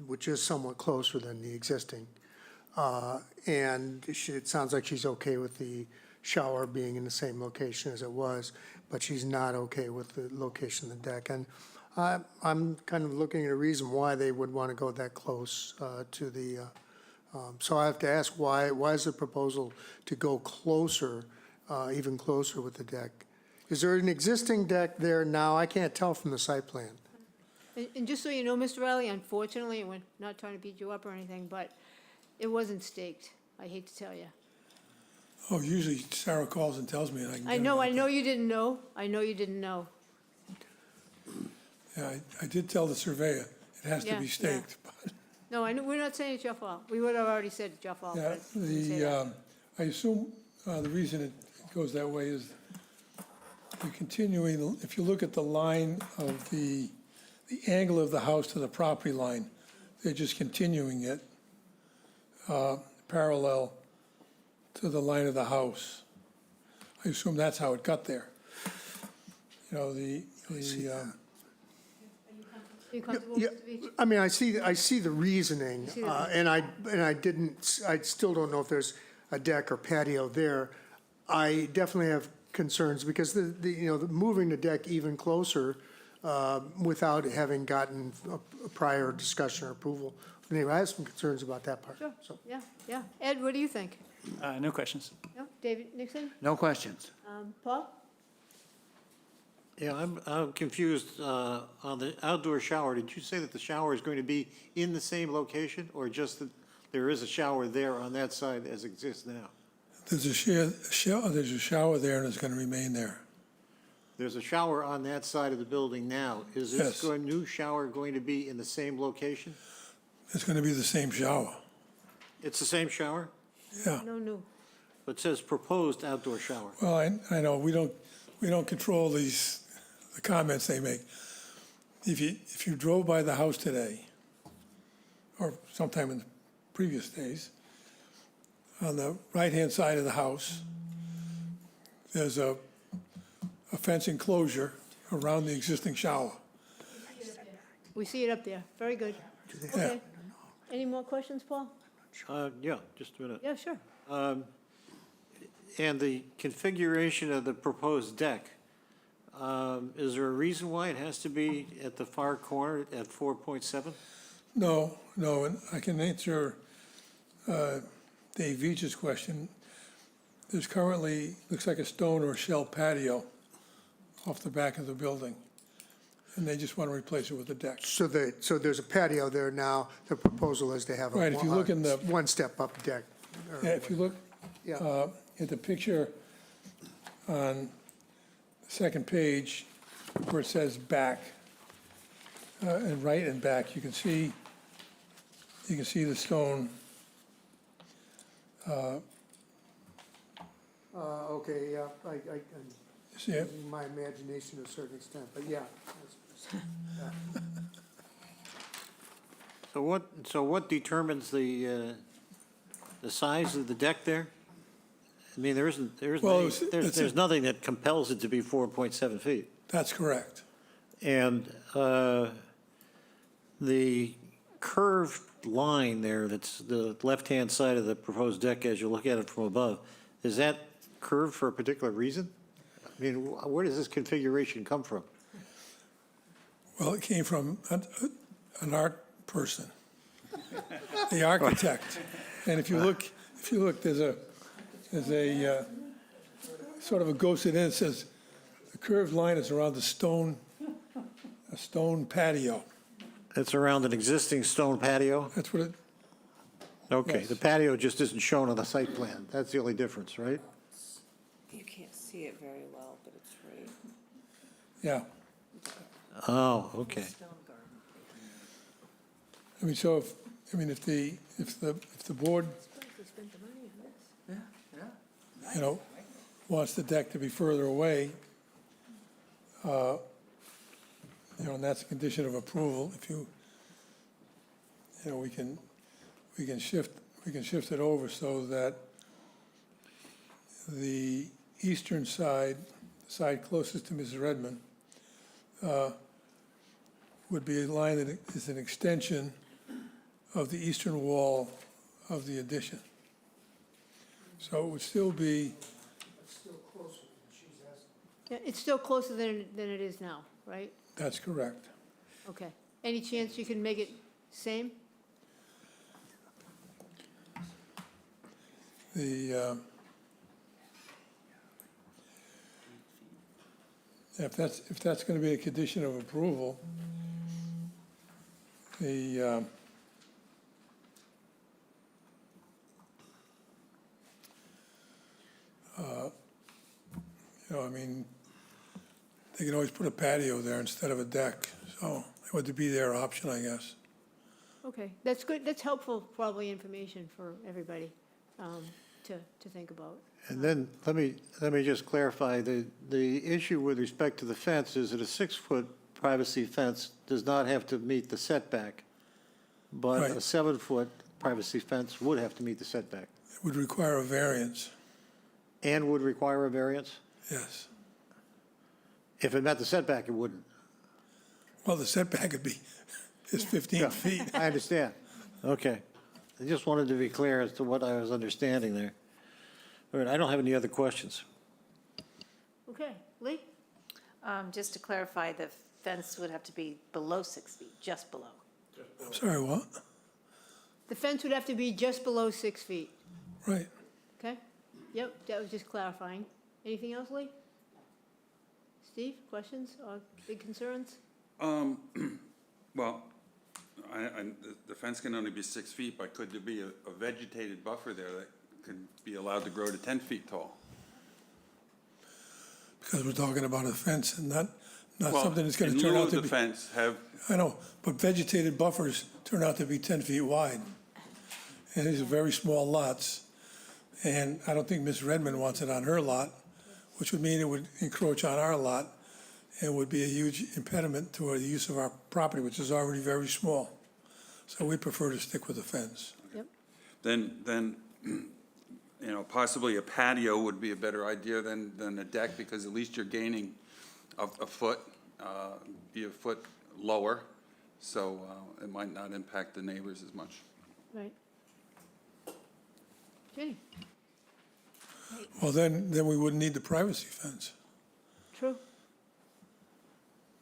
which is somewhat closer than the existing. And it sounds like she's okay with the shower being in the same location as it was, but she's not okay with the location of the deck. And I'm kind of looking at a reason why they would want to go that close to the, so I have to ask, why is the proposal to go closer, even closer with the deck? Is there an existing deck there now? I can't tell from the site plan. And just so you know, Mr. Riley, unfortunately, and we're not trying to beat you up or anything, but it wasn't staked. I hate to tell you. Oh, usually Sarah calls and tells me, and I can. I know you didn't know. I know you didn't know. Yeah, I did tell the surveyor, it has to Yeah, be yeah. staked. But No, we're not saying it's your fault. We would have already said it's your fault, yeah, but we didn't say that. I assume the reason it goes that way is you're continuing, if you look at the line of the angle of the house to the property line, they're just continuing it parallel to the line of the house. I assume that's how it got there. You know, Are you comfortable, Yeah, Mr. Veach? I mean, I see the reasoning, see the and I still don't know if there's a deck or patio there. I definitely have concerns because the moving the deck even closer without having gotten a prior discussion or approval. Anyway, I have some concerns about that part. Sure, So, yeah. Ed, what do you think? No questions. No? David Nixon? No questions. Paul? Yeah, I'm confused on the outdoor shower. Did you say that the shower is going to be in the same location, or just that there is a shower there on that side as exists now? There's a shower there and it's going to remain there. There's a shower on that side of the building now. Is Yes. this new shower going to be in the same location? It's going to be the same shower. It's the same shower? Yeah. No. But it says proposed outdoor shower. Well, I know, we don't control the comments they make. If you drove by the house today, or sometime in the previous days, on the right-hand side of the house, there's a fence enclosure around the existing shower. We see it up there. Very good. Okay. Any more questions, Paul? Yeah, just a minute. Yeah, sure. And the configuration of the proposed deck, is there a reason why it has to be at the far corner at 4.7? No, and I can answer Dave Veach's question. There's currently, looks like a stone or shell patio off the back of the building, and they just want to replace it with a deck. so there's a patio there now. The proposal is to have a Right, if you look in the- one-step-up deck. Yeah, if you look Yeah. at the picture on the second page where it says back, and right and back, you can see the stone. Okay, yeah, I See it? using my imagination to a certain extent, but yeah. So what determines the size of the deck there? I mean, Well, there's nothing that compels it to be 4.7 feet. That's correct. And the curved line there, that's the left-hand side of the proposed deck as you look at it from above, is that curved for a particular reason? I mean, where does this configuration come from? Well, it came from an art person, the architect. And if you look, there's a sort of a ghosted in, it says, the curved line is around a stone patio. It's around an existing stone patio? That's what it, Okay, Yes. the patio just isn't shown on the site plan. That's the only difference, right? You can't see it very well, but it's right. Yeah. Oh, okay. I mean, so if the board, you know, wants the deck to be further away, you know, and that's a condition of approval, if you know, we can shift it over so that the eastern side, the side closest to Mrs. Redmond, would be a line that is an extension of the eastern wall of the addition. So it would still be, Yeah, it's still closer than it is now, right? that's correct. Okay. Any chance you can make it same? The, if that's going to be a condition of approval, the, you know, I mean, they can always put a patio there instead of a deck, so it would be their option, I guess. Okay, that's good, that's helpful, probably information for everybody to think about. And then, let me just clarify, the issue with respect to the fence is that a 6-foot privacy fence does not have to meet the setback, but Right. a 7-foot privacy fence would have to meet the setback, It would require a variance, and would require a variance? yes. If it met the setback, it wouldn't. Well, the setback would be, is 15 feet. I understand. Okay. I just wanted to be clear as to what I was understanding there. All right, I don't have any other questions. Okay, Lee? Just to clarify, the fence would have to be below 6 feet, just below. I'm sorry, what? The fence would have to be just below 6 feet, Right. okay? Yep, that was just clarifying. Anything else, Lee? Steve, questions or big concerns? Well, the fence can only be 6 feet, but could there be a vegetated buffer there that could be allowed to grow to 10 feet tall? Because we're talking about a fence and not Well, something that's going to turn out to In lieu of be. the fence, have, I know, but vegetated buffers turn out to be 10 feet wide. And these are very small lots. And I don't think Ms. Redmond wants it on her lot, which would mean it would encroach on our lot and would be a huge impediment to the use of our property, which is already very small. So we prefer to stick with the fence. Yep. then, you know, possibly a patio would be a better idea than a deck, because at least you're gaining a foot, be a foot lower, so it might not impact the neighbors as much. Right. Jenny? Well, then we wouldn't need the privacy fence. True.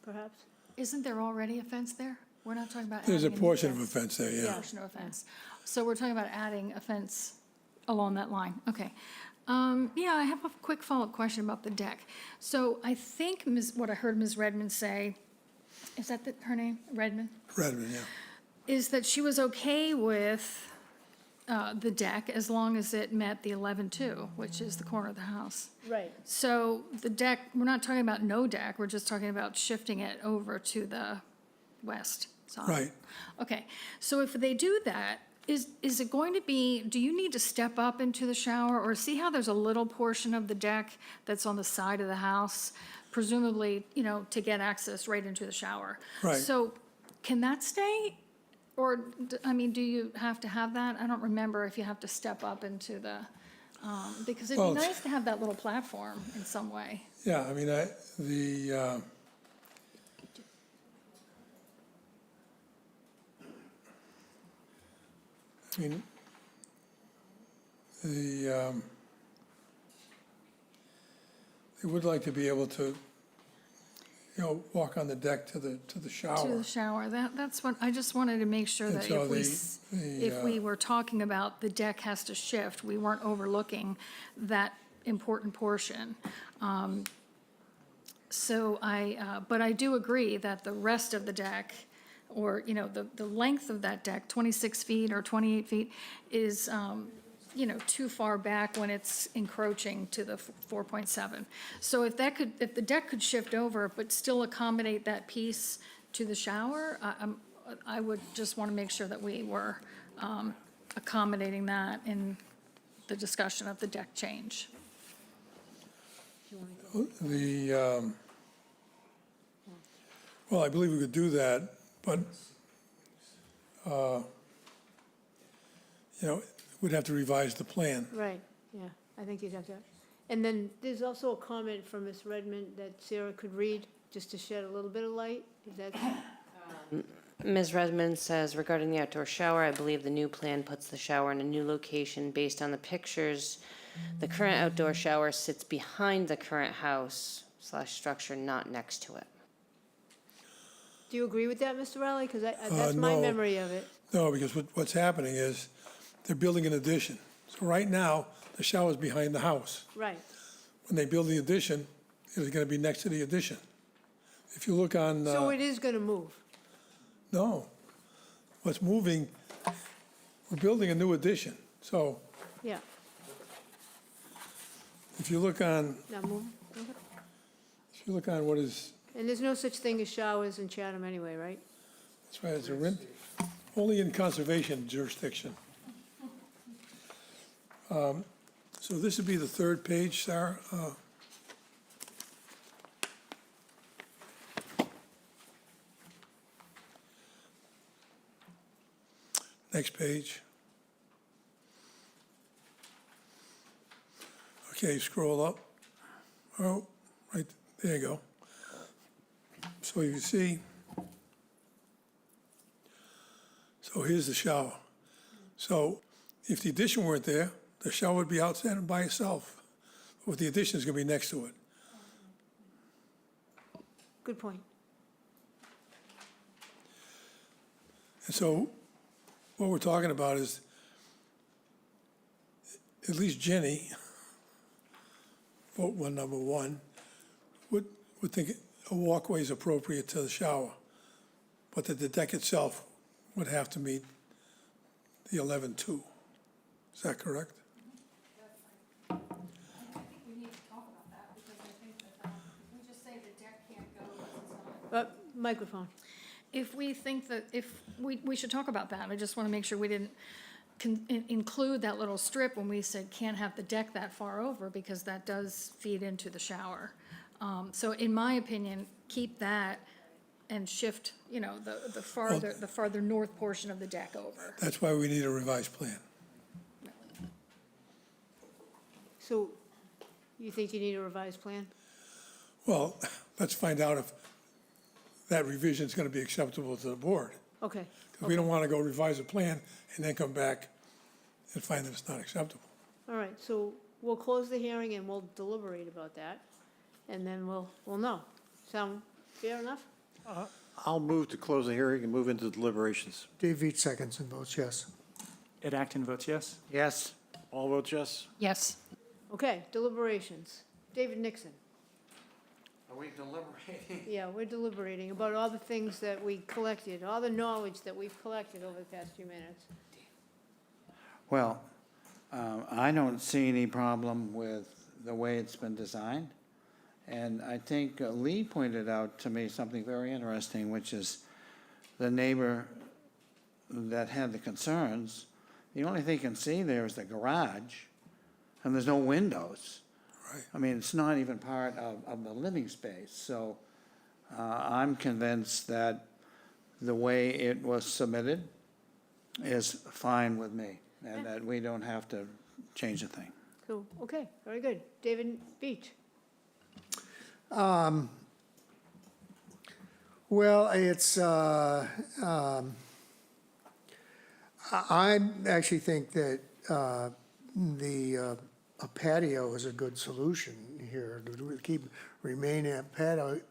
Perhaps? Isn't there already a fence there? We're not talking about There's a adding new portion of a fence there, yeah. Portion of a fence. So we're talking about adding a fence along that line, okay. Yeah, I have a quick follow-up question about the deck. So I think what I heard Ms. Redmond say, is that her name, Redmond? Redmond, yeah. Is that she was okay with the deck as long as it met the 11.2, which is the corner of the house. Right. So the deck, we're not talking about no deck, we're just talking about shifting it over to the west side. Right. Okay, so if they do that, is it going to be, do you need to step up into the shower, or see how there's a little portion of the deck that's on the side of the house, presumably, you know, to get access right into the shower? Right. So can that stay? Or, I mean, do you have to have that? I don't remember if you have to step up into the, because it'd Well, be it's- nice to have that little platform in some way. Yeah, I mean, they would like to be able to, you know, walk on the deck to the To shower. the shower, that's what, I just wanted to make sure And that so if we were talking about the deck has to shift, we weren't overlooking that important portion. So but I do agree that the rest of the deck, or, you know, the length of that deck, 26 feet or 28 feet, is too far back when it's encroaching to the 4.7. So if the deck could shift over, but still accommodate that piece to the shower, I would just want to make sure that we were accommodating that in the discussion of the deck change. Well, I believe we could do that, but, we'd have to revise the plan. Right, yeah, I think you'd have to. And then there's also a comment from Ms. Redmond that Sarah could read, just to shed a little bit of light. Is that, Ms. Redmond says, regarding the outdoor shower, I believe the new plan puts the shower in a new location based on the pictures. The current outdoor shower sits behind the current house/structure, not next to it. do you agree with that, Mr. Rowley? Because that's my no. memory of it. No, because what's happening is they're building an addition. So right now, the shower's behind the house. Right, When they build the addition, it's going to be next to the addition. If you look on, so it is gonna move. no, what's moving, we're building a new addition. So Yeah, if you look on, now move. Okay. if you look on what is, And there's no such thing as showers in Chatham anyway, right? that's right, it's a rent, only in conservation jurisdiction. So this would be the third page, Sarah. Next page. Okay, scroll up. Oh, right, there you go. So you see, so here's the shower. So if the addition weren't there, the shower would be outside by itself. But the addition is gonna be next to it. Good point. And so what we're talking about is, at least Jenny, vote one, number one, would think a walkway is appropriate to the shower, but that the deck itself would have to meet the 11.2. Is that correct? I think we need to talk about that, because I think that if we just say the deck can't go, it's not. Microphone. If we think that, we should talk about that. I just want to make sure we didn't include that little strip when we said can't have the deck that far over, because that does feed into the shower. So in my opinion, keep that and shift, the farther north portion of the deck over. That's why we need a revised plan. So you think you need a revised plan? Well, let's find out if that revision is going to be acceptable to the board. Okay, Because we don't want to go revise a plan and then come back and find that it's not acceptable. all right, so we'll close the hearing and we'll deliberate about that, and then we'll know. Sound fair enough? I'll move to close the hearing and move into deliberations. Dave Veach seconds and votes yes. Ed Acton votes yes. Yes? All votes yes? Yes. Okay, deliberations. David Nixon. Are we deliberating? Yeah, we're deliberating about all the things that we collected, all the knowledge that we've collected over the past few minutes. Well, I don't see any problem with the way it's been designed. And I think Lee pointed out to me something very interesting, which is the neighbor that had the concerns, the only thing you can see there is the garage, and there's no windows. Right. I mean, it's not even part of the living space. So I'm convinced that the way it was submitted is fine with me, and that we don't have to change a thing. Cool, okay, very good. David Beach. Well, it's, I actually think that a patio is a good solution here, to remain a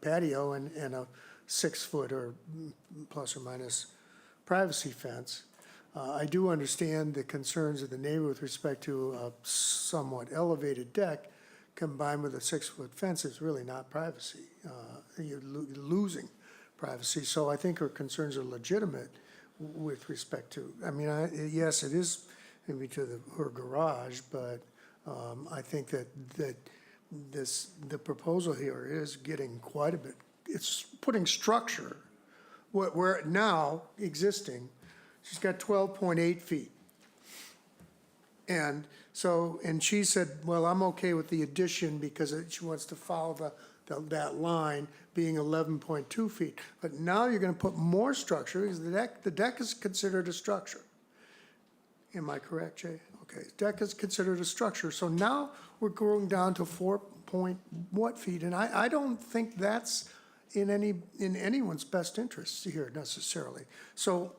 patio and a 6-foot or plus or minus privacy fence. I do understand the concerns of the neighbor with respect to a somewhat elevated deck combined with a 6-foot fence is really not privacy. You're losing privacy. So I think her concerns are legitimate with respect to, yes, it is maybe to her garage, but I think that the proposal here is getting quite a bit, it's putting structure, where now existing, she's got 12.8 feet. And so, and she said, well, I'm okay with the addition because she wants to follow that line being 11.2 feet. But now you're gonna put more structure, because the deck is considered a structure. Am I correct, Jay? Okay, deck is considered a structure, so now we're going down to 4 feet, and I don't think that's in anyone's best interest here necessarily. So,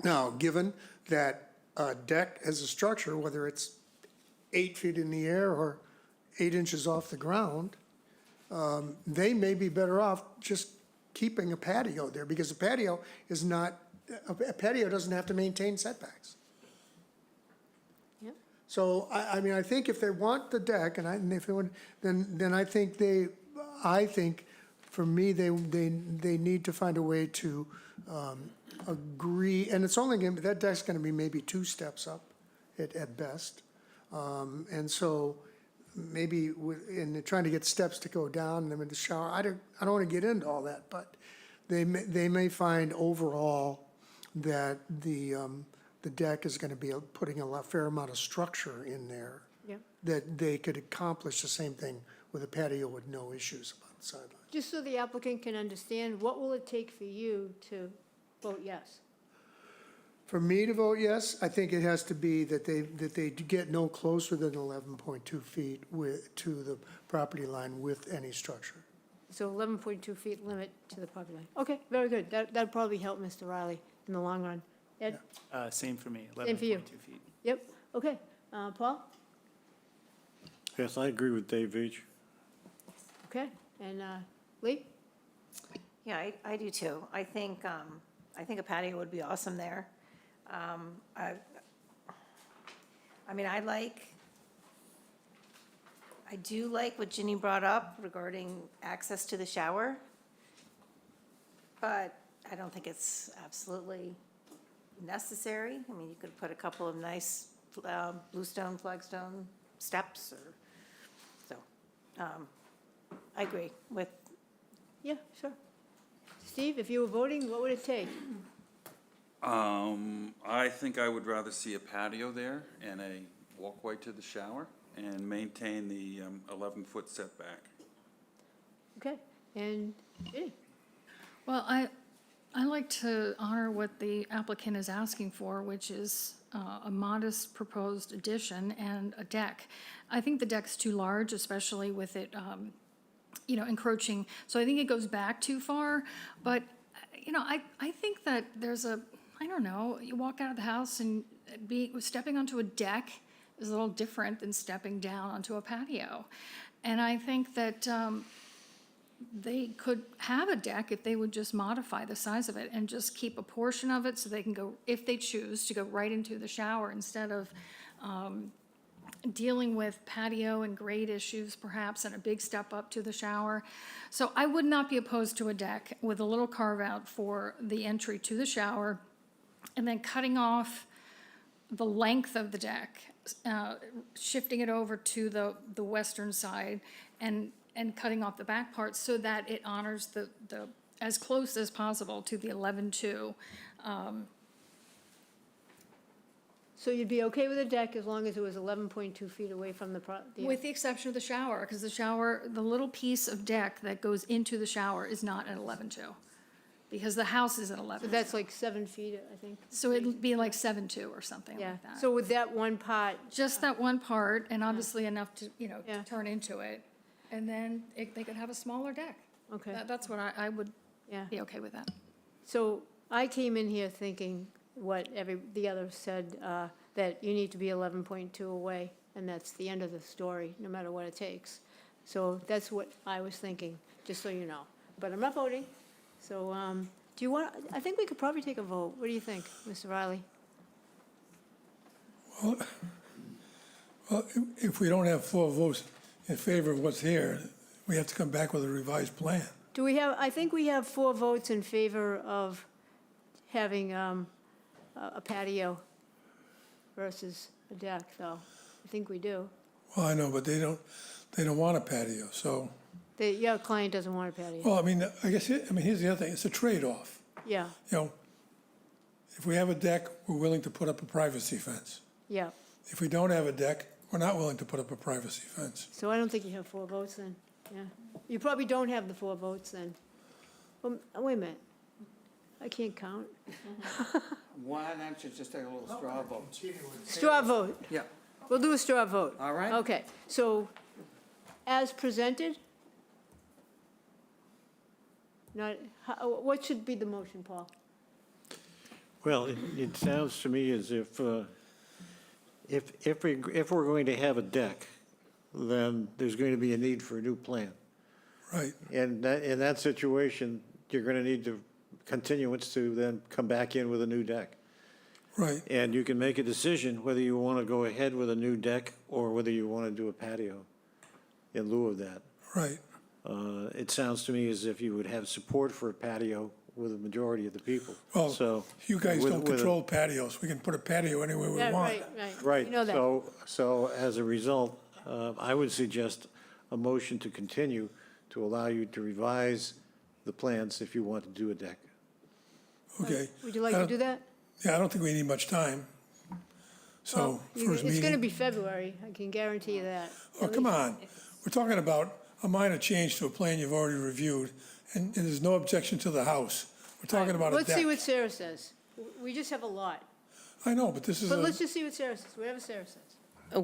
now, given that a deck as a structure, whether it's 8 feet in the air or 8 inches off the ground, they may be better off just keeping a patio there, because a patio is not, a patio doesn't have to maintain setbacks. Yeah. So, I mean, I think if they want the deck, and if they want, then I think for me, they need to find a way to agree, and it's only gonna, that deck's gonna be maybe 2 steps up at best. And so maybe in trying to get steps to go down and then with the shower, I don't wanna get into all that, but they may find overall that the deck is gonna be putting a fair amount of structure in there. Yep. That they could accomplish the same thing with a patio with no issues about the sideline. Just so the applicant can understand, what will it take for you to vote yes? For me to vote yes, I think it has to be that they get no closer than 11.2 feet to the property line with any structure. So 11.2 feet limit to the property line. Okay, very good. That'd probably help Mr. Riley in the long run. Ed? Same for me, Same for you. 11.2 feet. Yep, okay. Paul? Yes, I agree with Dave Veach. Okay, and Lee? Yeah, I do too. I think a patio would be awesome there. I mean, I do like what Ginny brought up regarding access to the shower, but I don't think it's absolutely necessary. I mean, you could put a couple of nice bluestone, flagstone steps, or, so, I agree with. Yeah, sure. Steve, if you were voting, what would it take? I think I would rather see a patio there and a walkway to the shower and maintain the 11-foot setback. Okay, and Ginny? Well, I like to honor what the applicant is asking for, which is a modest proposed addition and a deck. I think the deck's too large, especially with it, encroaching. So I think it goes back too far. But, I think that there's I don't know, you walk out of the house and stepping onto a deck is a little different than stepping down onto a patio. And I think that they could have a deck if they would just modify the size of it and just keep a portion of it so they can go, if they choose, to go right into the shower instead of dealing with patio and grade issues perhaps and a big step up to the shower. So I would not be opposed to a deck with a little carve out for the entry to the shower and then cutting off the length of the deck, shifting it over to the western side and cutting off the back part so that it honors the as close as possible to the 11.2. So you'd be okay with a deck as long as it was 11.2 feet away from the With the exception of the shower, because the little piece of deck that goes into the shower is not an 11.2, because the house is at 11. So that's like 7 feet, I think. So it'd be like 7.2 or something Yeah, like that. so with that one part, Just that one part, and obviously enough to, Yeah. to turn into it, and then they could have a smaller deck. okay, That's what I would yeah. be okay with that. So I came in here thinking what the others said, that you need to be 11.2 away, and that's the end of the story, no matter what it takes. So that's what I was thinking, just so you know. But I'm not voting, so, do you want, I think we could probably take a vote. What do you think, Mr. Riley? Well, if we don't have 4 votes in favor of what's here, we have to come back with a revised plan. Do we have, I think we have 4 votes in favor of having a patio. versus a deck, though. I think we do. Well, I know, but they don't want a patio, so, Your client doesn't want a patio. well, I mean, I guess, here's the other thing, it's a trade-off. Yeah, You know, if we have a deck, we're willing to put up a privacy fence. yeah. If we don't have a deck, we're not willing to put up a privacy fence. So I don't think you have 4 votes then, yeah. You probably don't have the 4 votes then. Wait a minute. I can't count. Why don't you just take a little straw vote? Straw vote. Yeah. We'll do a straw vote. All right. Okay, so as presented? Not, what should be the motion, Paul? Well, it sounds to me as if we're going to have a deck, then there's going to be a need for a new plan. Right. And in that situation, you're going to need to continuance to then come back in with a new deck. Right. And you can make a decision whether you want to go ahead with a new deck or whether you want to do a patio in lieu of that. Right. It sounds to me as if you would have support for a patio with a majority of the people. Well, So you guys with- don't with a- control patios. We can put a patio anywhere we Yeah, want. right, right. Right, You know that. so as a result, I would suggest a motion to continue to allow you to revise the plans if you want to do a deck. Okay. Would you like to do that? Yeah, I don't think we need much time. So, Well, first it's gonna meeting. be February, I can guarantee you that. Oh, come on. We're talking about a minor change to a plan you've already reviewed, and there's no objection to the house. We're talking about a Let's see deck. what Sarah says. We just have a lot. I know, but this is But a, let's just see what Sarah says, whatever Sarah says.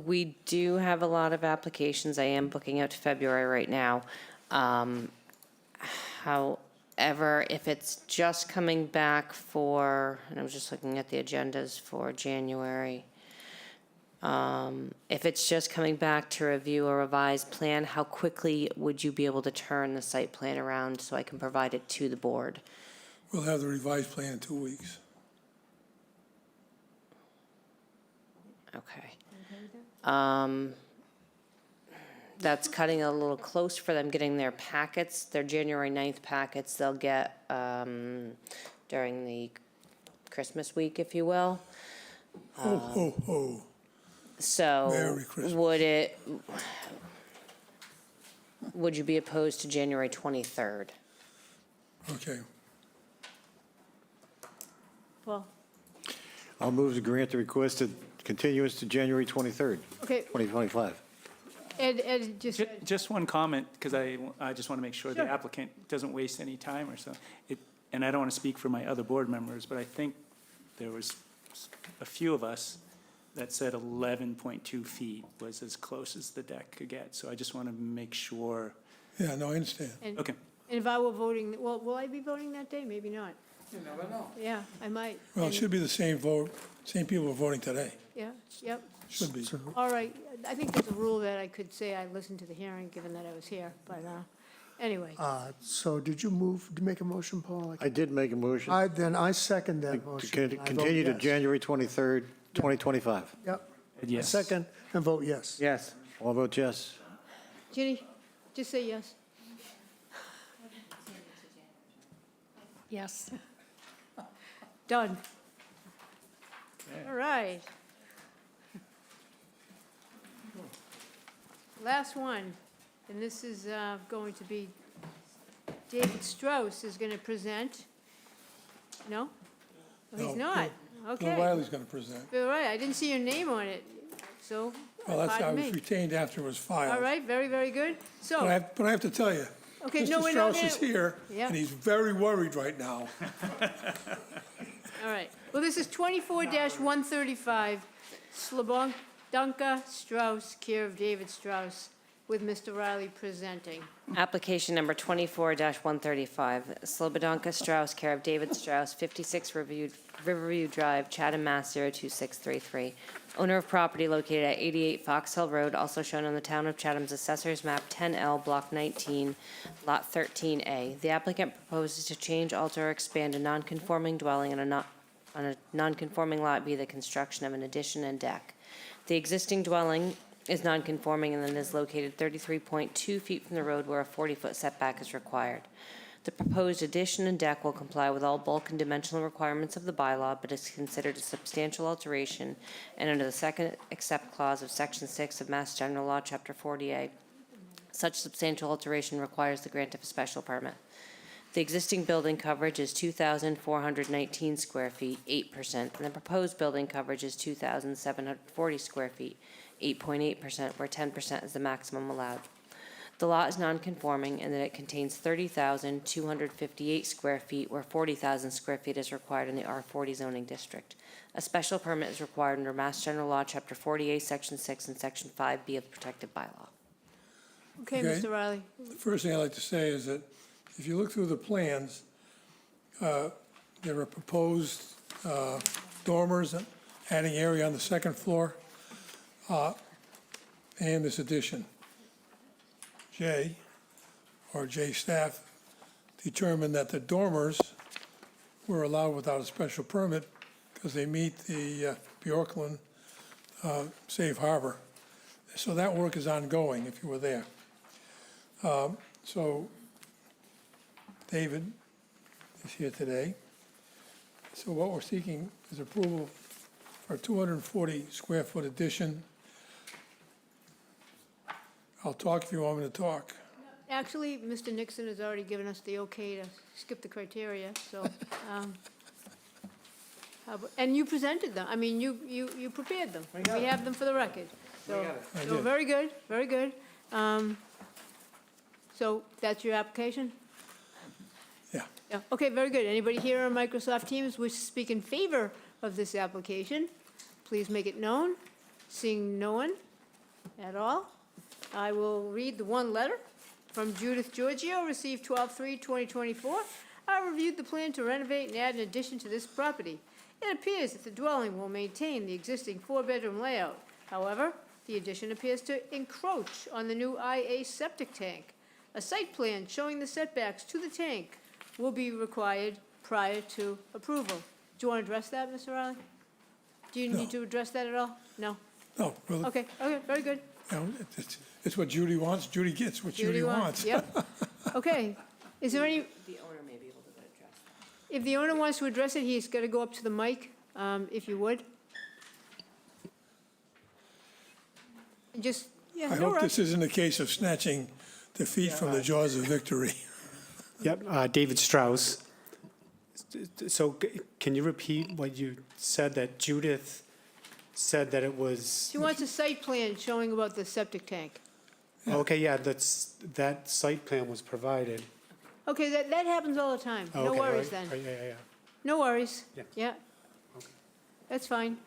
We do have a lot of applications. I am booking out to February right now. However, if it's just coming back for, and I was just looking at the agendas for January. If it's just coming back to review a revised plan, how quickly would you be able to turn the site plan around so I can provide it to the board? we'll have the revised plan in 2 weeks. Okay. That's cutting a little close for them getting their packets, their January 9th packets they'll get during the Christmas week, if you will. Oh. So Merry Christmas. would you be opposed to January 23rd? Okay. Paul? I'll move to grant the requested continuance to January 23rd, Okay, 2025. Ed just said, Just one comment, because I just want to make sure the Sure. applicant doesn't waste any time or so. And I don't want to speak for my other board members, but I think there was a few of us that said 11.2 feet was as close as the deck could get. So I just want to make sure. Yeah, no, I understand. and Okay. if I were voting, well, will I be voting that day? Maybe not. You never know. Yeah, I might. Well, it And- should be the same vote, same people are voting today. Yeah, yep. Should be. All right, I think there's a rule that I could say I listened to the hearing, given that I was here, but anyway. So did you make a motion, Paul? I did make a motion Then I second that to motion. con- and I vote continue to yes. January 23rd, 2025. Yep. Yes. Second, and vote yes. Yes. All vote yes. Ginny, just say yes. Yes. Done. All right. Last one, and this is going to be, David Strauss is going to present. No? Oh, he's No, not. Bill Okay. Riley's going to present. All right, I didn't see your name on it, so, Well, I pardon was me. retained after it was filed. All right, very, very good. But So, I have to tell you, okay, no, we're not Mr. Strauss is gonna- here, Yeah. and he's very worried right now. all right. Well, this is 24-135, Slobodka Strauss, care of David Strauss, with Mr. Riley presenting. Application number 24-135, Slobodka Strauss, care of David Strauss, 56 Riverview Drive, Chatham, Mass. 02633. Owner of property located at 88 Fox Hill Road, also shown on the Town of Chatham's Assessor's Map 10L, Block 19, Lot 13A. The applicant proposes to change, alter, or expand a non-conforming dwelling on a non-conforming lot via the construction of an addition and deck. The existing dwelling is non-conforming and then is located 33.2 feet from the road where a 40-foot setback is required. The proposed addition and deck will comply with all bulk and dimensional requirements of the bylaw, but is considered a substantial alteration, and under the second except clause of Section 6 of Mass General Law, Chapter 40A, such substantial alteration requires the grant of a special permit. The existing building coverage is 2,419 square feet, 8%, and the proposed building coverage is 2,740 square feet, 8.8%, where 10% is the maximum allowed. The lot is non-conforming in that it contains 30,258 square feet, where 40,000 square feet is required in the R40 zoning district. A special permit is required under Mass General Law, Chapter 48, Section 6, and Section 5B of the protected bylaw. Okay, Okay. Mr. Riley. The first thing I'd like to say is that if you look through the plans, there are proposed dormers, adding area on the second floor, and this addition. Jay staff determined that the dormers were allowed without a special permit because they meet the Bjorkland safe harbor. So that work is ongoing, if you were there. So David is here today. So what we're seeking is approval for a 240 square foot addition. I'll talk if you want me to talk. Actually, Mr. Nixon has already given us the okay to skip the criteria, so, and you presented them, I mean, you prepared them. We have them for the record. So, I so did. very good, very good. So that's your application? Yeah. Yeah, okay, very good. Anybody here on Microsoft Teams wish to speak in favor of this application? Please make it known. Seeing no one at all, I will read the one letter from Judith Giorgio, received 12/3/2024. I reviewed the plan to renovate and add an addition to this property. It appears that the dwelling will maintain the existing four-bedroom layout. However, the addition appears to encroach on the new IA septic tank. A site plan showing the setbacks to the tank will be required prior to approval. Do you want to address that, Mr. Riley? Do you need to address that at all? No? No, well, Okay, very good. you know, it's what Judy wants. Judy gets what Judy wants. Yep. Okay. Is there any, The owner may be able to address that. if the owner wants to address it, he's got to go up to the mic, if you would. Just, yeah, I no hope rush. this isn't a case of snatching defeat from the jaws of victory. Yep, David Strauss. So can you repeat what you said, that Judith said that it was? She wants a site plan showing about the septic tank. Okay, yeah, that site plan was provided. Okay, that happens all the time. No Okay, worries right, then. Yeah. No worries. Yeah. Yeah. That's fine.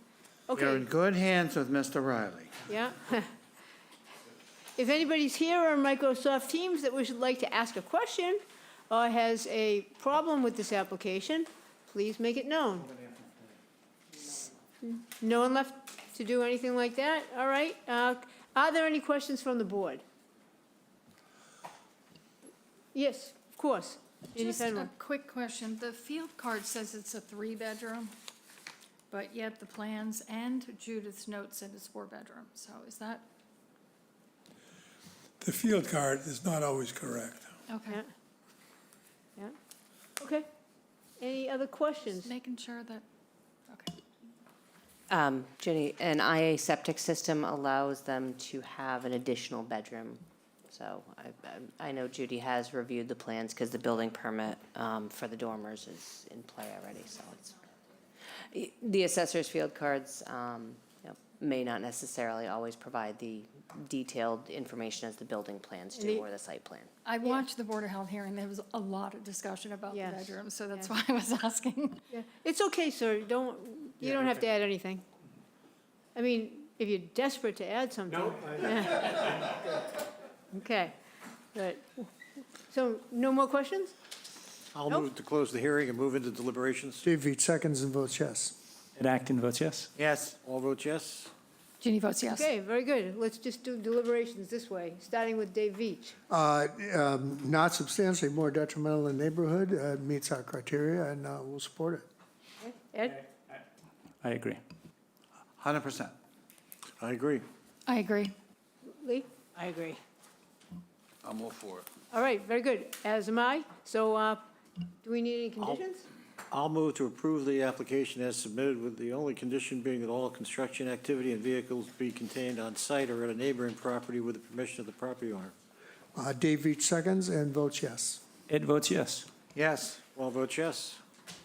You're Okay, in good hands with Mr. Riley. yeah. If anybody's here on Microsoft Teams that would like to ask a question or has a problem with this application, please make it known. No one left to do anything like that? All right. Are there any questions from the board? Yes, of course. Jeannie Just a Fenway. quick question. The field card says it's a three-bedroom, but yet the plans and Judith's note said it's four-bedroom. So is that, The field card is not always correct. okay, Yeah. Yeah. Okay. Any other questions? just making sure that, okay. Jenny, an IA septic system allows them to have an additional bedroom. So I know Judy has reviewed the plans because the building permit for the dormers is in play already, so it's. The assessor's field cards, may not necessarily always provide the detailed information as the building plans do or the site plan. I watched the Board of Health hearing. There was a lot of discussion about the Yes. bedrooms, so that's Yeah. why I was asking. Yeah. It's okay, sir. You don't have to add anything. I mean, if you're desperate to add something. No, Okay, good. So, no more questions? I'll Nope. move to close the hearing and move into deliberations. Dave Veach seconds and votes yes. Ed Acton votes yes. Yes. All votes yes? Jeannie votes yes. Okay, very good. Let's just do deliberations this way, starting with Dave Veach. Not substantially more detrimental than neighborhood, meets our criteria, and we'll support it. Ed? I agree. 100%. I agree. I agree. Lee? I agree. I'm all for it. All right, very good, as am I. So, do we need any conditions? I'll move to approve the application as submitted, with the only condition being that all construction activity and vehicles be contained on site or at a neighboring property with the permission of the property owner. Dave Veach seconds and votes yes. Ed votes yes. Yes. All votes yes.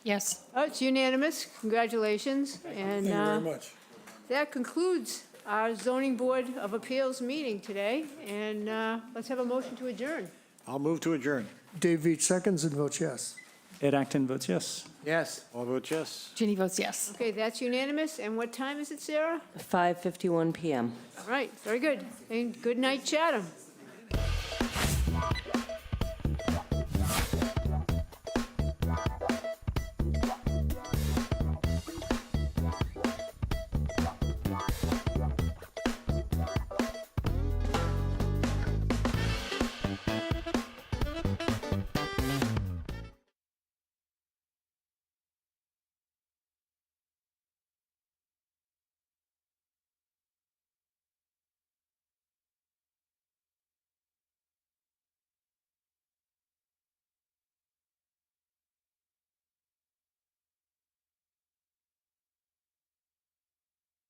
Yes. Oh, it's unanimous, congratulations. And Thank you very much. that concludes our zoning board of appeals meeting today. And let's have a motion to adjourn. I'll move to adjourn. Dave Veach seconds and votes yes. Ed Acton votes yes. Yes. All votes yes. Ginny votes yes. Okay, that's unanimous. And what time is it, Sarah? 5:51 PM. All right, very good. And good night, Chatham.